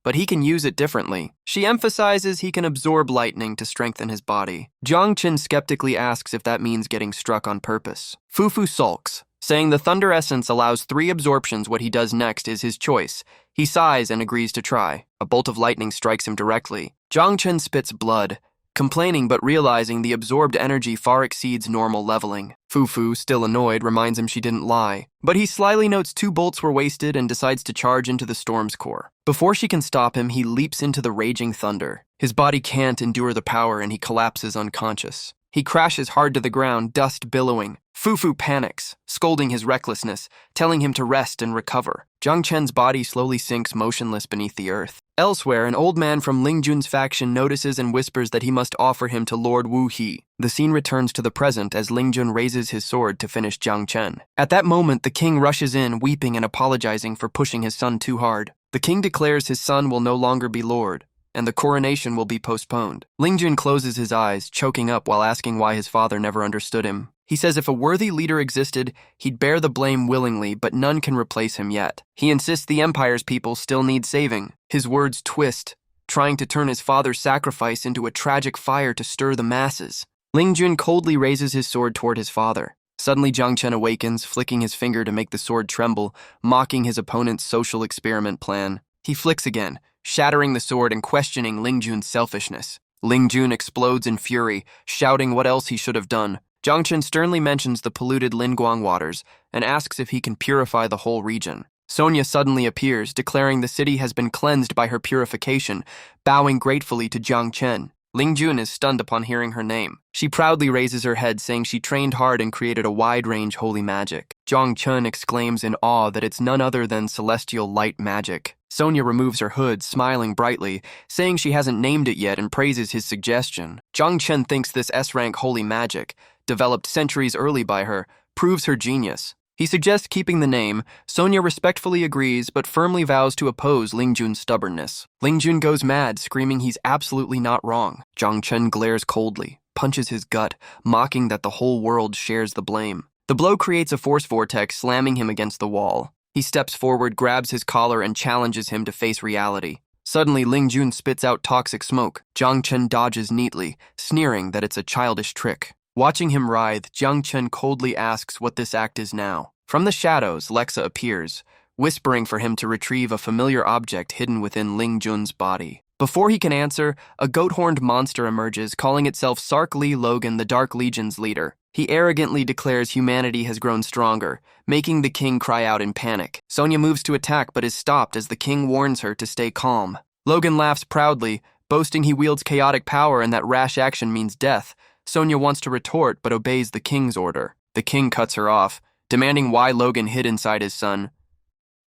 Speaker 1: but he can use it differently. She emphasizes he can absorb lightning to strengthen his body. Jang Chen skeptically asks if that means getting struck on purpose. Fufu sulks, saying the Thunder Essence allows 3 absorptions. What he does next is his choice. He sighs and agrees to try. A bolt of lightning strikes him directly. Jang Chen spits blood, complaining but realizing the absorbed energy far exceeds normal leveling. Fufu, still annoyed, reminds him she didn't lie. But he slyly notes 2 bolts were wasted and decides to charge into the storm's core. Before she can stop him, he leaps into the raging thunder. His body can't endure the power and he collapses unconscious. He crashes hard to the ground, dust billowing. Fufu panics, scolding his recklessness, telling him to rest and recover. Jang Chen's body slowly sinks motionless beneath the earth. Elsewhere, an old man from Ling Jun's faction notices and whispers that he must offer him to Lord Wu He. The scene returns to the present as Ling Jun raises his sword to finish Jang Chen. At that moment, the king rushes in, weeping and apologizing for pushing his son too hard. The king declares his son will no longer be lord, and the coronation will be postponed. Ling Jun closes his eyes, choking up while asking why his father never understood him. He says if a worthy leader existed, he'd bear the blame willingly, but none can replace him yet. He insists the Empire's people still need saving. His words twist, trying to turn his father's sacrifice into a tragic fire to stir the masses. Ling Jun coldly raises his sword toward his father. Suddenly Jang Chen awakens, flicking his finger to make the sword tremble, mocking his opponent's social experiment plan. He flicks again, shattering the sword and questioning Ling Jun's selfishness. Ling Jun explodes in fury, shouting what else he should have done. Jang Chen sternly mentions the polluted Linguang waters and asks if he can purify the whole region. Sonia suddenly appears, declaring the city has been cleansed by her purification, bowing gratefully to Jang Chen. Ling Jun is stunned upon hearing her name. She proudly raises her head, saying she trained hard and created a wide-range holy magic. Jang Chen exclaims in awe that it's none other than celestial light magic. Sonia removes her hood, smiling brightly, saying she hasn't named it yet and praises his suggestion. Jang Chen thinks this S-rank holy magic, developed centuries early by her, proves her genius. He suggests keeping the name. Sonia respectfully agrees, but firmly vows to oppose Ling Jun's stubbornness. Ling Jun goes mad, screaming he's absolutely not wrong. Jang Chen glares coldly, punches his gut, mocking that the whole world shares the blame. The blow creates a force vortex, slamming him against the wall. He steps forward, grabs his collar, and challenges him to face reality. Suddenly, Ling Jun spits out toxic smoke. Jang Chen dodges neatly, sneering that it's a childish trick. Watching him writhe, Jang Chen coldly asks what this act is now. From the shadows, Lexa appears, whispering for him to retrieve a familiar object hidden within Ling Jun's body. Before he can answer, a goat-horned monster emerges, calling itself Sark Lee Logan, the Dark Legion's leader. He arrogantly declares humanity has grown stronger, making the king cry out in panic. Sonia moves to attack but is stopped as the king warns her to stay calm. Logan laughs proudly, boasting he wields chaotic power and that rash action means death. Sonia wants to retort but obeys the king's order. The king cuts her off, demanding why Logan hid inside his son.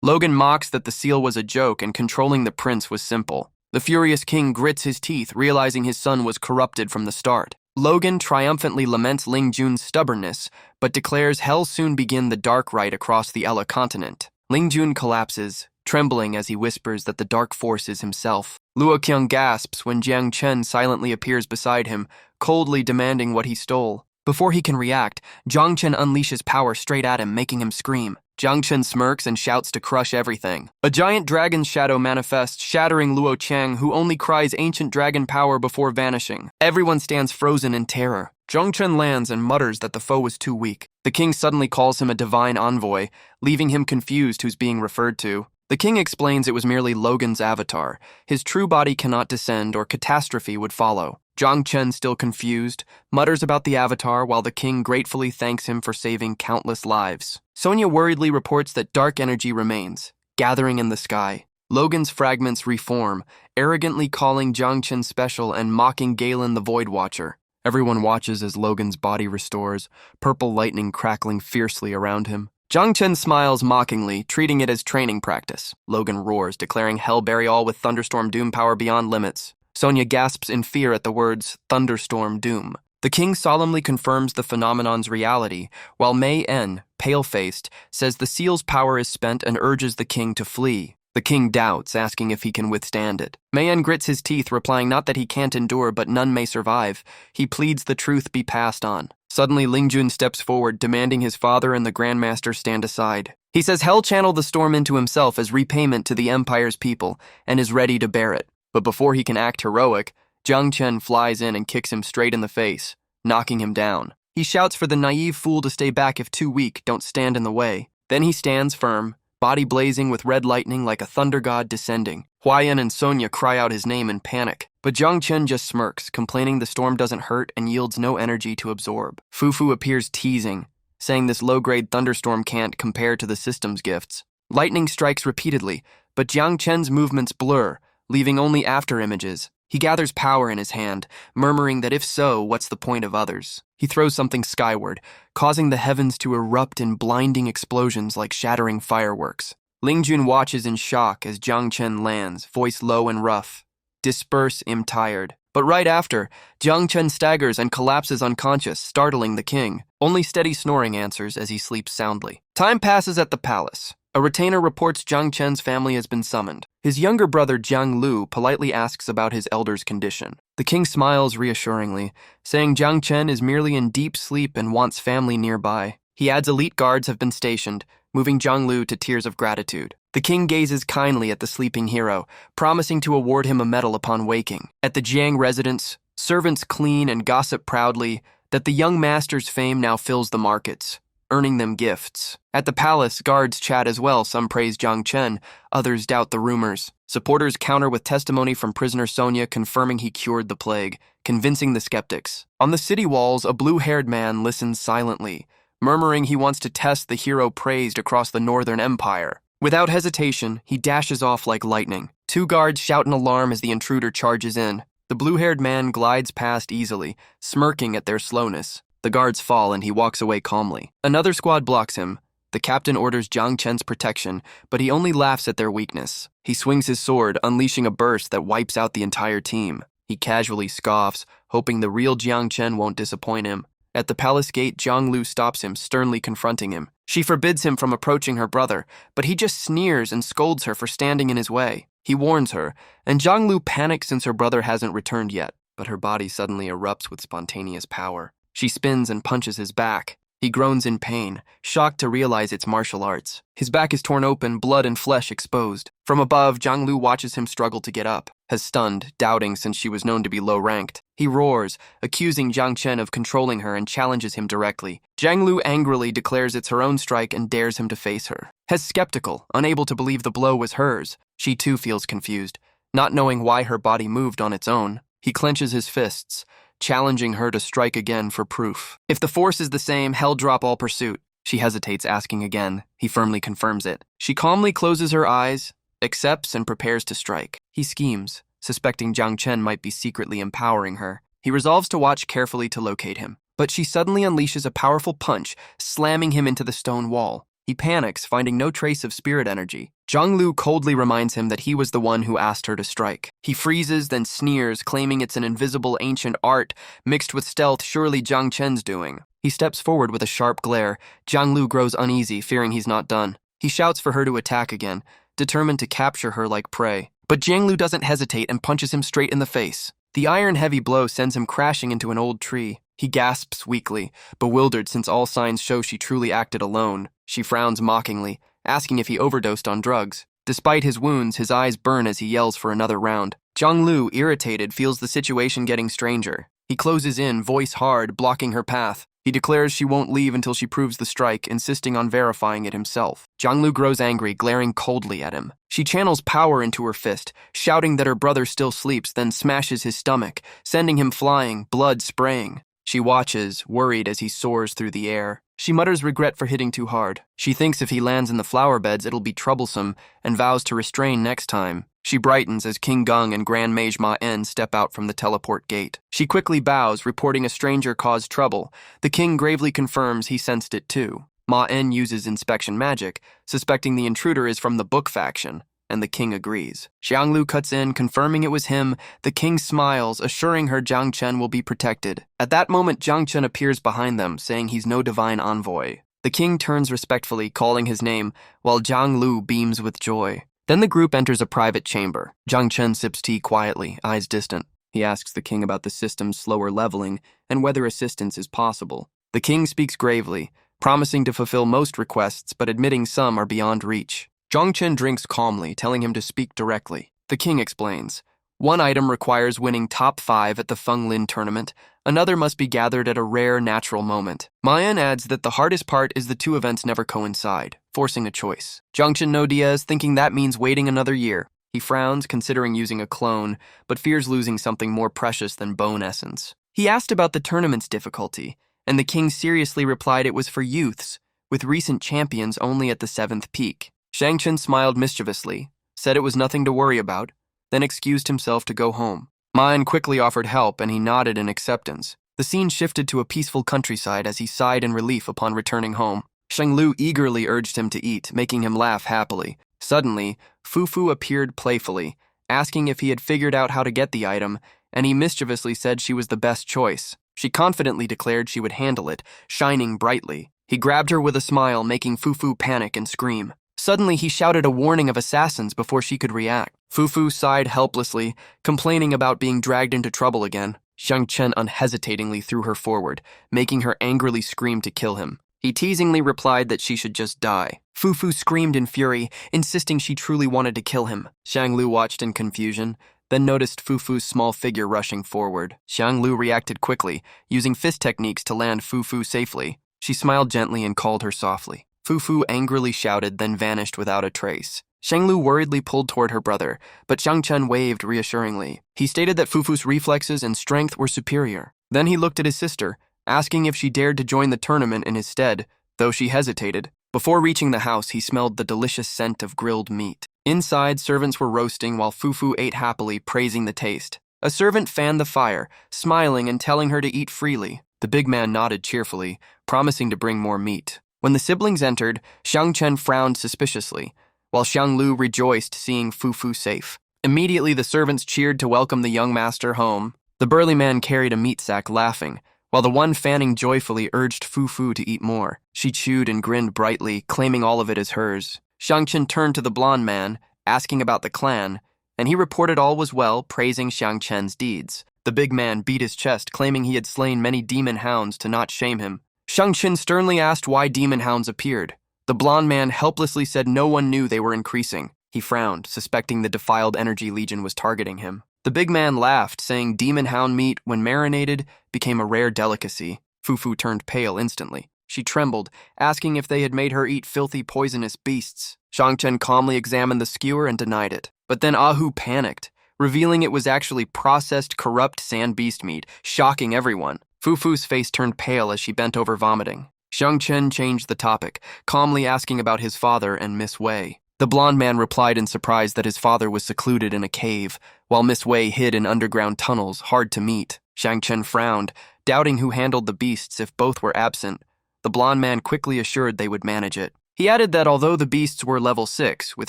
Speaker 1: Logan mocks that the seal was a joke and controlling the prince was simple. The furious king grits his teeth, realizing his son was corrupted from the start. Logan triumphantly laments Ling Jun's stubbornness, but declares hell soon begin the dark rite across the Ella continent. Ling Jun collapses, trembling as he whispers that the dark force is himself. Luo Qiang gasps when Jang Chen silently appears beside him, coldly demanding what he stole. Before he can react, Jang Chen unleashes power straight at him, making him scream. Jang Chen smirks and shouts to crush everything. A giant dragon's shadow manifests, shattering Luo Chang, who only cries ancient dragon power before vanishing. Everyone stands frozen in terror. Jang Chen lands and mutters that the foe was too weak. The king suddenly calls him a divine envoy, leaving him confused who's being referred to. The king explains it was merely Logan's avatar. His true body cannot descend or catastrophe would follow. Jang Chen, still confused, mutters about the avatar while the king gratefully thanks him for saving countless lives. Sonya worriedly reports that dark energy remains, gathering in the sky. Logan's fragments reform, arrogantly calling Jang Chen special and mocking Galen the Void Watcher. Everyone watches as Logan's body restores, purple lightning crackling fiercely around him. Jang Chen smiles mockingly, treating it as training practice. Logan roars, declaring hell bury all with thunderstorm doom power beyond limits. Sonya gasps in fear at the words thunderstorm doom. The king solemnly confirms the phenomenon's reality, while Mayan, pale-faced, says the seal's power is spent and urges the king to flee. The king doubts, asking if he can withstand it. Mayan grits his teeth, replying not that he can't endure, but none may survive. He pleads the truth be passed on. Suddenly, Ling Jun steps forward, demanding his father and the Grandmaster stand aside. He says hell channeled the storm into himself as repayment to the Empire's people, and is ready to bear it. But before he can act heroic, Jang Chen flies in and kicks him straight in the face, knocking him down. He shouts for the naive fool to stay back if too weak, don't stand in the way. Then he stands firm, body blazing with red lightning like a thunder god descending. Huayan and Sonya cry out his name in panic, but Jang Chen just smirks, complaining the storm doesn't hurt and yields no energy to absorb. Fufu appears teasing, saying this low-grade thunderstorm can't compare to the system's gifts. Lightning strikes repeatedly, but Jang Chen's movements blur, leaving only after images. He gathers power in his hand, murmuring that if so, what's the point of others? He throws something skyward, causing the heavens to erupt in blinding explosions like shattering fireworks. Ling Jun watches in shock as Jang Chen lands, voice low and rough. Disperse, I'm tired. But right after, Jang Chen staggers and collapses unconscious, startling the king. Only steady snoring answers as he sleeps soundly. Time passes at the palace. A retainer reports Jang Chen's family has been summoned. His younger brother Janglu politely asks about his elder's condition. The king smiles reassuringly, saying Jang Chen is merely in deep sleep and wants family nearby. He adds elite guards have been stationed, moving Janglu to tears of gratitude. The king gazes kindly at the sleeping hero, promising to award him a medal upon waking. At the Jiang residence, servants clean and gossip proudly that the young master's fame now fills the markets, earning them gifts. At the palace, guards chat as well. Some praise Jang Chen, others doubt the rumors. Supporters counter with testimony from prisoner Sonya confirming he cured the plague, convincing the skeptics. On the city walls, a blue-haired man listens silently, murmuring he wants to test the hero praised across the Northern Empire. Without hesitation, he dashes off like lightning. Two guards shout an alarm as the intruder charges in. The blue-haired man glides past easily, smirking at their slowness. The guards fall and he walks away calmly. Another squad blocks him. The captain orders Jang Chen's protection, but he only laughs at their weakness. He swings his sword, unleashing a burst that wipes out the entire team. He casually scoffs, hoping the real Jang Chen won't disappoint him. At the palace gate, Janglu stops him, sternly confronting him. She forbids him from approaching her brother, but he just sneers and scolds her for standing in his way. He warns her, and Janglu panics since her brother hasn't returned yet, but her body suddenly erupts with spontaneous power. She spins and punches his back. He groans in pain, shocked to realize it's martial arts. His back is torn open, blood and flesh exposed. From above, Janglu watches him struggle to get up, has stunned, doubting since she was known to be low-ranked. He roars, accusing Jang Chen of controlling her and challenges him directly. Janglu angrily declares it's her own strike and dares him to face her. Hes skeptical, unable to believe the blow was hers. She too feels confused, not knowing why her body moved on its own. He clenches his fists, challenging her to strike again for proof. If the force is the same, hell drop all pursuit. She hesitates, asking again. He firmly confirms it. She calmly closes her eyes, accepts, and prepares to strike. He schemes, suspecting Jang Chen might be secretly empowering her. He resolves to watch carefully to locate him. But she suddenly unleashes a powerful punch, slamming him into the stone wall. He panics, finding no trace of spirit energy. Janglu coldly reminds him that he was the one who asked her to strike. He freezes, then sneers, claiming it's an invisible ancient art mixed with stealth surely Jang Chen's doing. He steps forward with a sharp glare. Janglu grows uneasy, fearing he's not done. He shouts for her to attack again, determined to capture her like prey. But Janglu doesn't hesitate and punches him straight in the face. The iron-heavy blow sends him crashing into an old tree. He gasps weakly, bewildered since all signs show she truly acted alone. She frowns mockingly, asking if he overdosed on drugs. Despite his wounds, his eyes burn as he yells for another round. Janglu, irritated, feels the situation getting stranger. He closes in, voice hard, blocking her path. He declares she won't leave until she proves the strike, insisting on verifying it himself. Janglu grows angry, glaring coldly at him. She channels power into her fist, shouting that her brother still sleeps, then smashes his stomach, sending him flying, blood spraying. She watches, worried as he soars through the air. She mutters regret for hitting too hard. She thinks if he lands in the flower beds, it'll be troublesome, and vows to restrain next time. She brightens as King Gung and Grand Mage Mayan step out from the teleport gate. She quickly bows, reporting a stranger caused trouble. The king gravely confirms he sensed it too. Mayan uses inspection magic, suspecting the intruder is from the book faction, and the king agrees. Janglu cuts in, confirming it was him. The king smiles, assuring her Jang Chen will be protected. At that moment, Jang Chen appears behind them, saying he's no divine envoy. The king turns respectfully, calling his name, while Janglu beams with joy. Then the group enters a private chamber. Jang Chen sips tea quietly, eyes distant. He asks the king about the system's slower leveling and whether assistance is possible. The king speaks gravely, promising to fulfill most requests but admitting some are beyond reach. Jang Chen drinks calmly, telling him to speak directly. The king explains. One item requires winning top 5 at the Feng Lin tournament. Another must be gathered at a rare natural moment. Mayan adds that the hardest part is the two events never coincide, forcing a choice. Jang Chen nods, thinking that means waiting another year. He frowns, considering using a clone, but fears losing something more precious than bone essence. He asked about the tournament's difficulty, and the king seriously replied it was for youths, with recent champions only at the 7th peak. Jang Chen smiled mischievously, said it was nothing to worry about, then excused himself to go home. Mayan quickly offered help, and he nodded in acceptance. The scene shifted to a peaceful countryside as he sighed in relief upon returning home. Shenglu eagerly urged him to eat, making him laugh happily. Suddenly, Fufu appeared playfully, asking if he had figured out how to get the item, and he mischievously said she was the best choice. She confidently declared she would handle it, shining brightly. He grabbed her with a smile, making Fufu panic and scream. Suddenly, he shouted a warning of assassins before she could react. Fufu sighed helplessly, complaining about being dragged into trouble again. Jang Chen unhesitatingly threw her forward, making her angrily scream to kill him. He teasingly replied that she should just die. Fufu screamed in fury, insisting she truly wanted to kill him. Xianglu watched in confusion, then noticed Fufu's small figure rushing forward. Xianglu reacted quickly, using fist techniques to land Fufu safely. She smiled gently and called her softly. Fufu angrily shouted, then vanished without a trace. Shenglu worriedly pulled toward her brother, but Jang Chen waved reassuringly. He stated that Fufu's reflexes and strength were superior. Then he looked at his sister, asking if she dared to join the tournament in his stead, though she hesitated. Before reaching the house, he smelled the delicious scent of grilled meat. Inside, servants were roasting while Fufu ate happily, praising the taste. A servant fanned the fire, smiling and telling her to eat freely. The big man nodded cheerfully, promising to bring more meat. When the siblings entered, Xiang Chen frowned suspiciously, while Xianglu rejoiced seeing Fufu safe. Immediately, the servants cheered to welcome the young master home. The burly man carried a meat sack, laughing, while the one fanning joyfully urged Fufu to eat more. She chewed and grinned brightly, claiming all of it as hers. Xiang Chen turned to the blonde man, asking about the clan, and he reported all was well, praising Xiang Chen's deeds. The big man beat his chest, claiming he had slain many demon hounds to not shame him. Xiang Chen sternly asked why demon hounds appeared. The blonde man helplessly said no one knew they were increasing. He frowned, suspecting the defiled energy legion was targeting him. The big man laughed, saying demon hound meat, when marinated, became a rare delicacy. Fufu turned pale instantly. She trembled, asking if they had made her eat filthy, poisonous beasts. Xiang Chen calmly examined the skewer and denied it. But then Ahu panicked, revealing it was actually processed, corrupt sand beast meat, shocking everyone. Fufu's face turned pale as she bent over vomiting. Xiang Chen changed the topic, calmly asking about his father and Miss Wei. The blonde man replied in surprise that his father was secluded in a cave, while Miss Wei hid in underground tunnels, hard to meet. Xiang Chen frowned, doubting who handled the beasts if both were absent. The blonde man quickly assured they would manage it. He added that although the beasts were level 6, with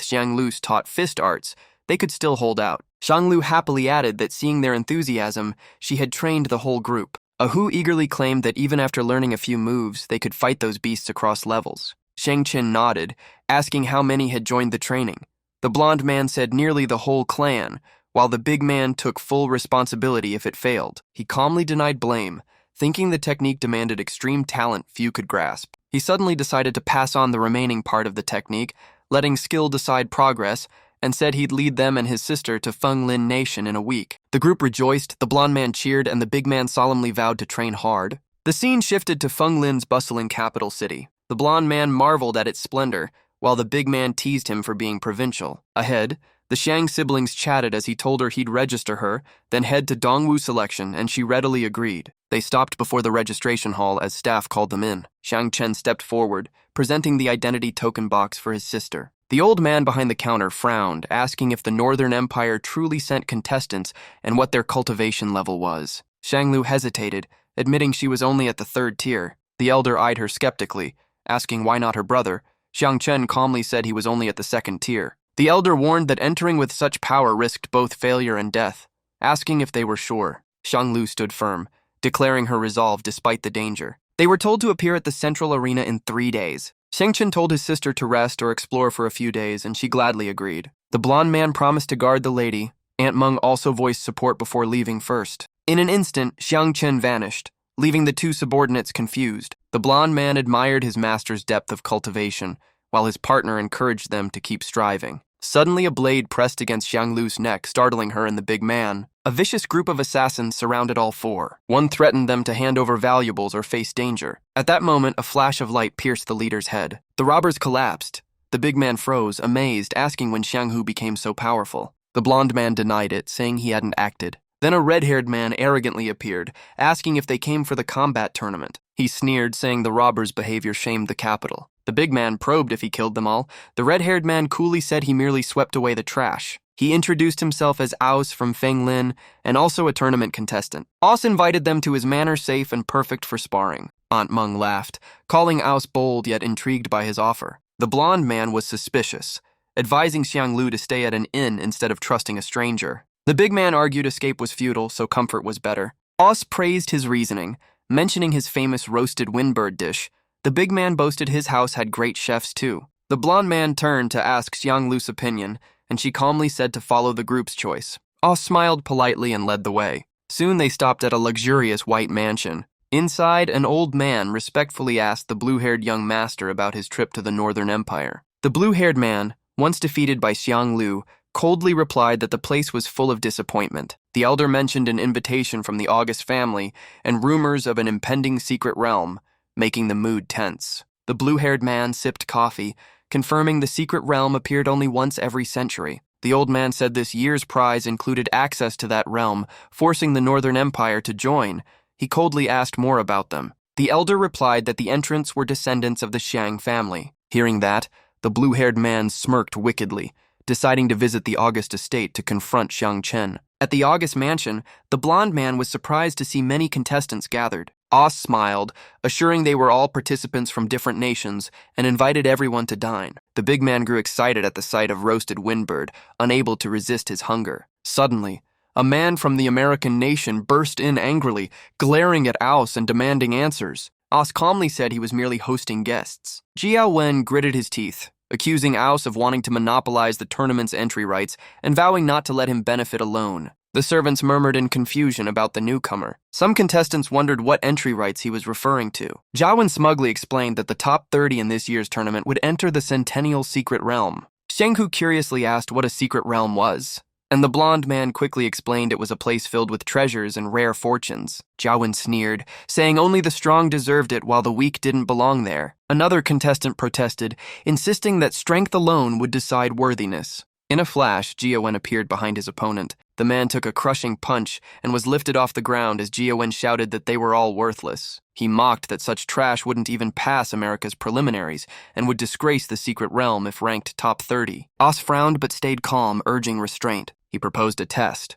Speaker 1: Xianglu's taught fist arts, they could still hold out. Xianglu happily added that seeing their enthusiasm, she had trained the whole group. Ahu eagerly claimed that even after learning a few moves, they could fight those beasts across levels. Shang Chen nodded, asking how many had joined the training. The blonde man said nearly the whole clan, while the big man took full responsibility if it failed. He calmly denied blame, Thinking the technique demanded extreme talent few could grasp, he suddenly decided to pass on the remaining part of the technique, letting skill decide progress, and said he'd lead them and his sister to Feng Lin Nation in a week. The group rejoiced, the blonde man cheered, and the big man solemnly vowed to train hard. The scene shifted to Feng Lin's bustling capital city. The blonde man marveled at its splendor, while the big man teased him for being provincial. Ahead, the Shang siblings chatted as he told her he'd register her, then head to Dongwu Selection, and she readily agreed. They stopped before the registration hall as staff called them in. Jang Chen stepped forward, presenting the identity token box for his sister. The old man behind the counter frowned, asking if the Northern Empire truly sent contestants and what their cultivation level was. Janglu hesitated, admitting she was only at the 3rd tier. The elder eyed her skeptically, asking why not her brother. Jang Chen calmly said he was only at the 2nd tier. The elder warned that entering with such power risked both failure and death, asking if they were sure. Janglu stood firm, declaring her resolve despite the danger. They were told to appear at the central arena in 3 days. Jang Chen told his sister to rest or explore for a few days, and she gladly agreed. The blonde man promised to guard the lady. Aunt Meng also voiced support before leaving first. In an instant, Jang Chen vanished, leaving the two subordinates confused. The blonde man admired his master's depth of cultivation, while his partner encouraged them to keep striving. Suddenly, a blade pressed against Xianglu's neck, startling her and the big man. A vicious group of assassins surrounded all four. One threatened them to hand over valuables or face danger. At that moment, a flash of light pierced the leader's head. The robbers collapsed. The big man froze, amazed, asking when Xianghu became so powerful. The blonde man denied it, saying he hadn't acted. Then a red-haired man arrogantly appeared, asking if they came for the combat tournament. He sneered, saying the robbers' behavior shamed the capital. The big man probed if he killed them all. The red-haired man coolly said he merely swept away the trash. He introduced himself as Aus from Fenglin and also a tournament contestant. Aus invited them to his manor safe and perfect for sparring. Aunt Meng laughed, calling Aus bold yet intrigued by his offer. The blonde man was suspicious, advising Xianglu to stay at an inn instead of trusting a stranger. The big man argued escape was futile, so comfort was better. Aus praised his reasoning, mentioning his famous roasted windbird dish. The big man boasted his house had great chefs too. The blonde man turned to ask Xianglu's opinion, and she calmly said to follow the group's choice. Aus smiled politely and led the way. Soon they stopped at a luxurious white mansion. Inside, an old man respectfully asked the blue-haired young master about his trip to the Northern Empire. The blue-haired man, once defeated by Xianglu, coldly replied that the place was full of disappointment. The elder mentioned an invitation from the August family and rumors of an impending secret realm, making the mood tense. The blue-haired man sipped coffee, confirming the secret realm appeared only once every century. The old man said this year's prize included access to that realm, forcing the Northern Empire to join. He coldly asked more about them. The elder replied that the entrants were descendants of the Shang family. Hearing that, the blue-haired man smirked wickedly, deciding to visit the August estate to confront Jang Chen. At the August mansion, the blonde man was surprised to see many contestants gathered. Aus smiled, assuring they were all participants from different nations, and invited everyone to dine. The big man grew excited at the sight of roasted windbird, unable to resist his hunger. Suddenly, a man from the American nation burst in angrily, glaring at Aus and demanding answers. Aus calmly said he was merely hosting guests. Jiao Wen gritted his teeth, accusing Aus of wanting to monopolize the tournament's entry rights and vowing not to let him benefit alone. The servants murmured in confusion about the newcomer. Some contestants wondered what entry rights he was referring to. Jiao Wen smugly explained that the top 30 in this year's tournament would enter the Centennial Secret Realm. Shenghu curiously asked what a secret realm was, and the blonde man quickly explained it was a place filled with treasures and rare fortunes. Jiao Wen sneered, saying only the strong deserved it while the weak didn't belong there. Another contestant protested, insisting that strength alone would decide worthiness. In a flash, Jiao Wen appeared behind his opponent. The man took a crushing punch and was lifted off the ground as Jiao Wen shouted that they were all worthless. He mocked that such trash wouldn't even pass America's preliminaries and would disgrace the secret realm if ranked top 30. Aus frowned but stayed calm, urging restraint. He proposed a test.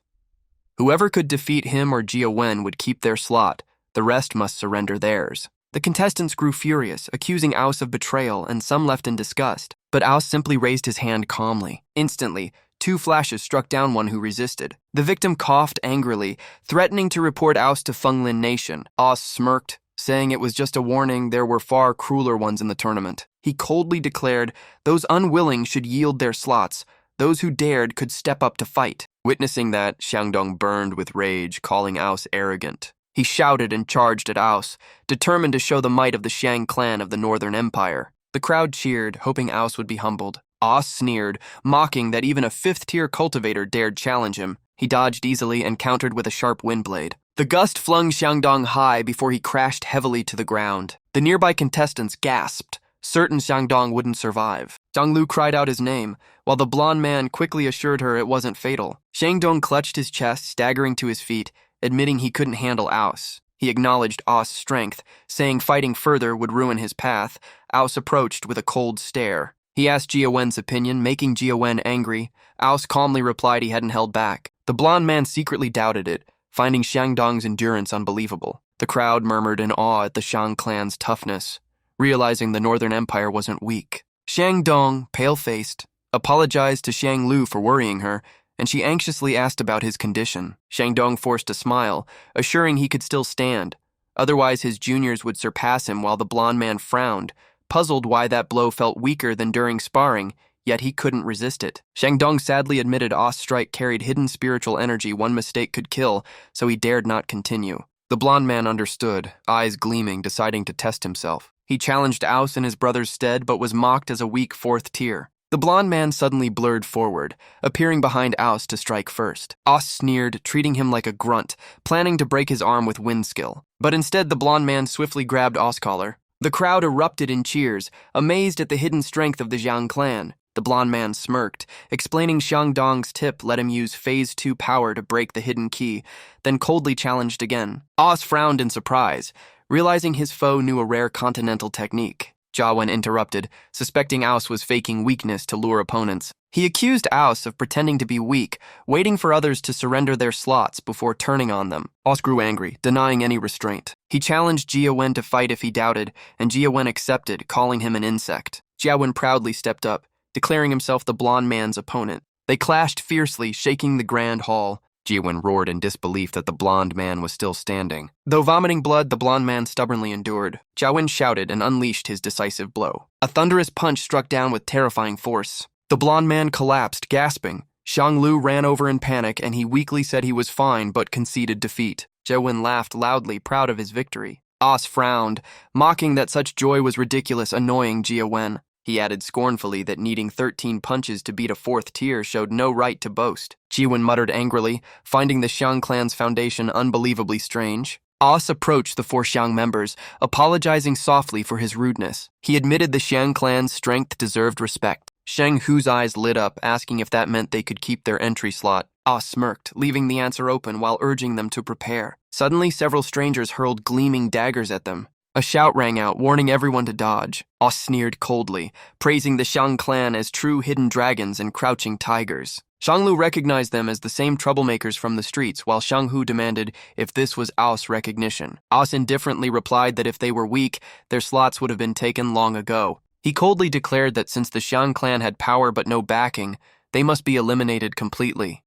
Speaker 1: Whoever could defeat him or Jiao Wen would keep their slot. The rest must surrender theirs. The contestants grew furious, accusing Aus of betrayal, and some left in disgust. But Aus simply raised his hand calmly. Instantly, 2 flashes struck down one who resisted. The victim coughed angrily, threatening to report Aus to Fenglin Nation. Aus smirked, saying it was just a warning there were far crueler ones in the tournament. He coldly declared those unwilling should yield their slots. Those who dared could step up to fight. Witnessing that, Xiangdong burned with rage, calling Aus arrogant. He shouted and charged at Aus, determined to show the might of the Shang clan of the Northern Empire. The crowd cheered, hoping Aus would be humbled. Aus sneered, mocking that even a fifth-tier cultivator dared challenge him. He dodged easily and countered with a sharp windblade. The gust flung Xiangdong high before he crashed heavily to the ground. The nearby contestants gasped, certain Xiangdong wouldn't survive. Janglu cried out his name, while the blonde man quickly assured her it wasn't fatal. Xiangdong clutched his chest, staggering to his feet, admitting he couldn't handle Aus. He acknowledged Aus' strength, saying fighting further would ruin his path. Aus approached with a cold stare. He asked Jia Wen's opinion, making Jia Wen angry. Aus calmly replied he hadn't held back. The blonde man secretly doubted it, finding Xiangdong's endurance unbelievable. The crowd murmured in awe at the Shang clan's toughness, realizing the Northern Empire wasn't weak. Xiangdong, pale-faced, apologized to Shang Lu for worrying her, and she anxiously asked about his condition. Xiangdong forced a smile, assuring he could still stand. Otherwise, his juniors would surpass him, while the blonde man frowned, puzzled why that blow felt weaker than during sparring, yet he couldn't resist it. Xiangdong sadly admitted Aus' strike carried hidden spiritual energy one mistake could kill, so he dared not continue. The blonde man understood, eyes gleaming, deciding to test himself. He challenged Aus in his brother's stead, but was mocked as a weak fourth tier. The blonde man suddenly blurred forward, appearing behind Aus to strike first. Aus sneered, treating him like a grunt, planning to break his arm with wind skill. But instead, the blonde man swiftly grabbed Aus' collar. The crowd erupted in cheers, amazed at the hidden strength of the Zhang clan. The blonde man smirked, explaining Xiangdong's tip let him use Phase 2 power to break the hidden key, then coldly challenged again. Aus frowned in surprise, realizing his foe knew a rare continental technique. Jia Wen interrupted, suspecting Aus was faking weakness to lure opponents. He accused Aus of pretending to be weak, waiting for others to surrender their slots before turning on them. Aus grew angry, denying any restraint. He challenged Jia Wen to fight if he doubted, and Jia Wen accepted, calling him an insect. Jia Wen proudly stepped up, declaring himself the blonde man's opponent. They clashed fiercely, shaking the grand hall. Jia Wen roared in disbelief that the blonde man was still standing. Though vomiting blood, the blonde man stubbornly endured. Jia Wen shouted and unleashed his decisive blow. A thunderous punch struck down with terrifying force. The blonde man collapsed, gasping. Shang Lu ran over in panic, and he weakly said he was fine but conceded defeat. Jia Wen laughed loudly, proud of his victory. Aus frowned, mocking that such joy was ridiculous, annoying Jia Wen. He added scornfully that needing 13 punches to beat a fourth tier showed no right to boast. Jia Wen muttered angrily, finding the Xiang clan's foundation unbelievably strange. Aus approached the 4 Xiang members, apologizing softly for his rudeness. He admitted the Xiang clan's strength deserved respect. Shang Hu's eyes lit up, asking if that meant they could keep their entry slot. Aus smirked, leaving the answer open while urging them to prepare. Suddenly, several strangers hurled gleaming daggers at them. A shout rang out, warning everyone to dodge. Aus sneered coldly, praising the Shang clan as true hidden dragons and crouching tigers. Shanglu recognized them as the same troublemakers from the streets, while Shang Hu demanded if this was Aus recognition. Aus indifferently replied that if they were weak, their slots would have been taken long ago. He coldly declared that since the Shang clan had power but no backing, they must be eliminated completely.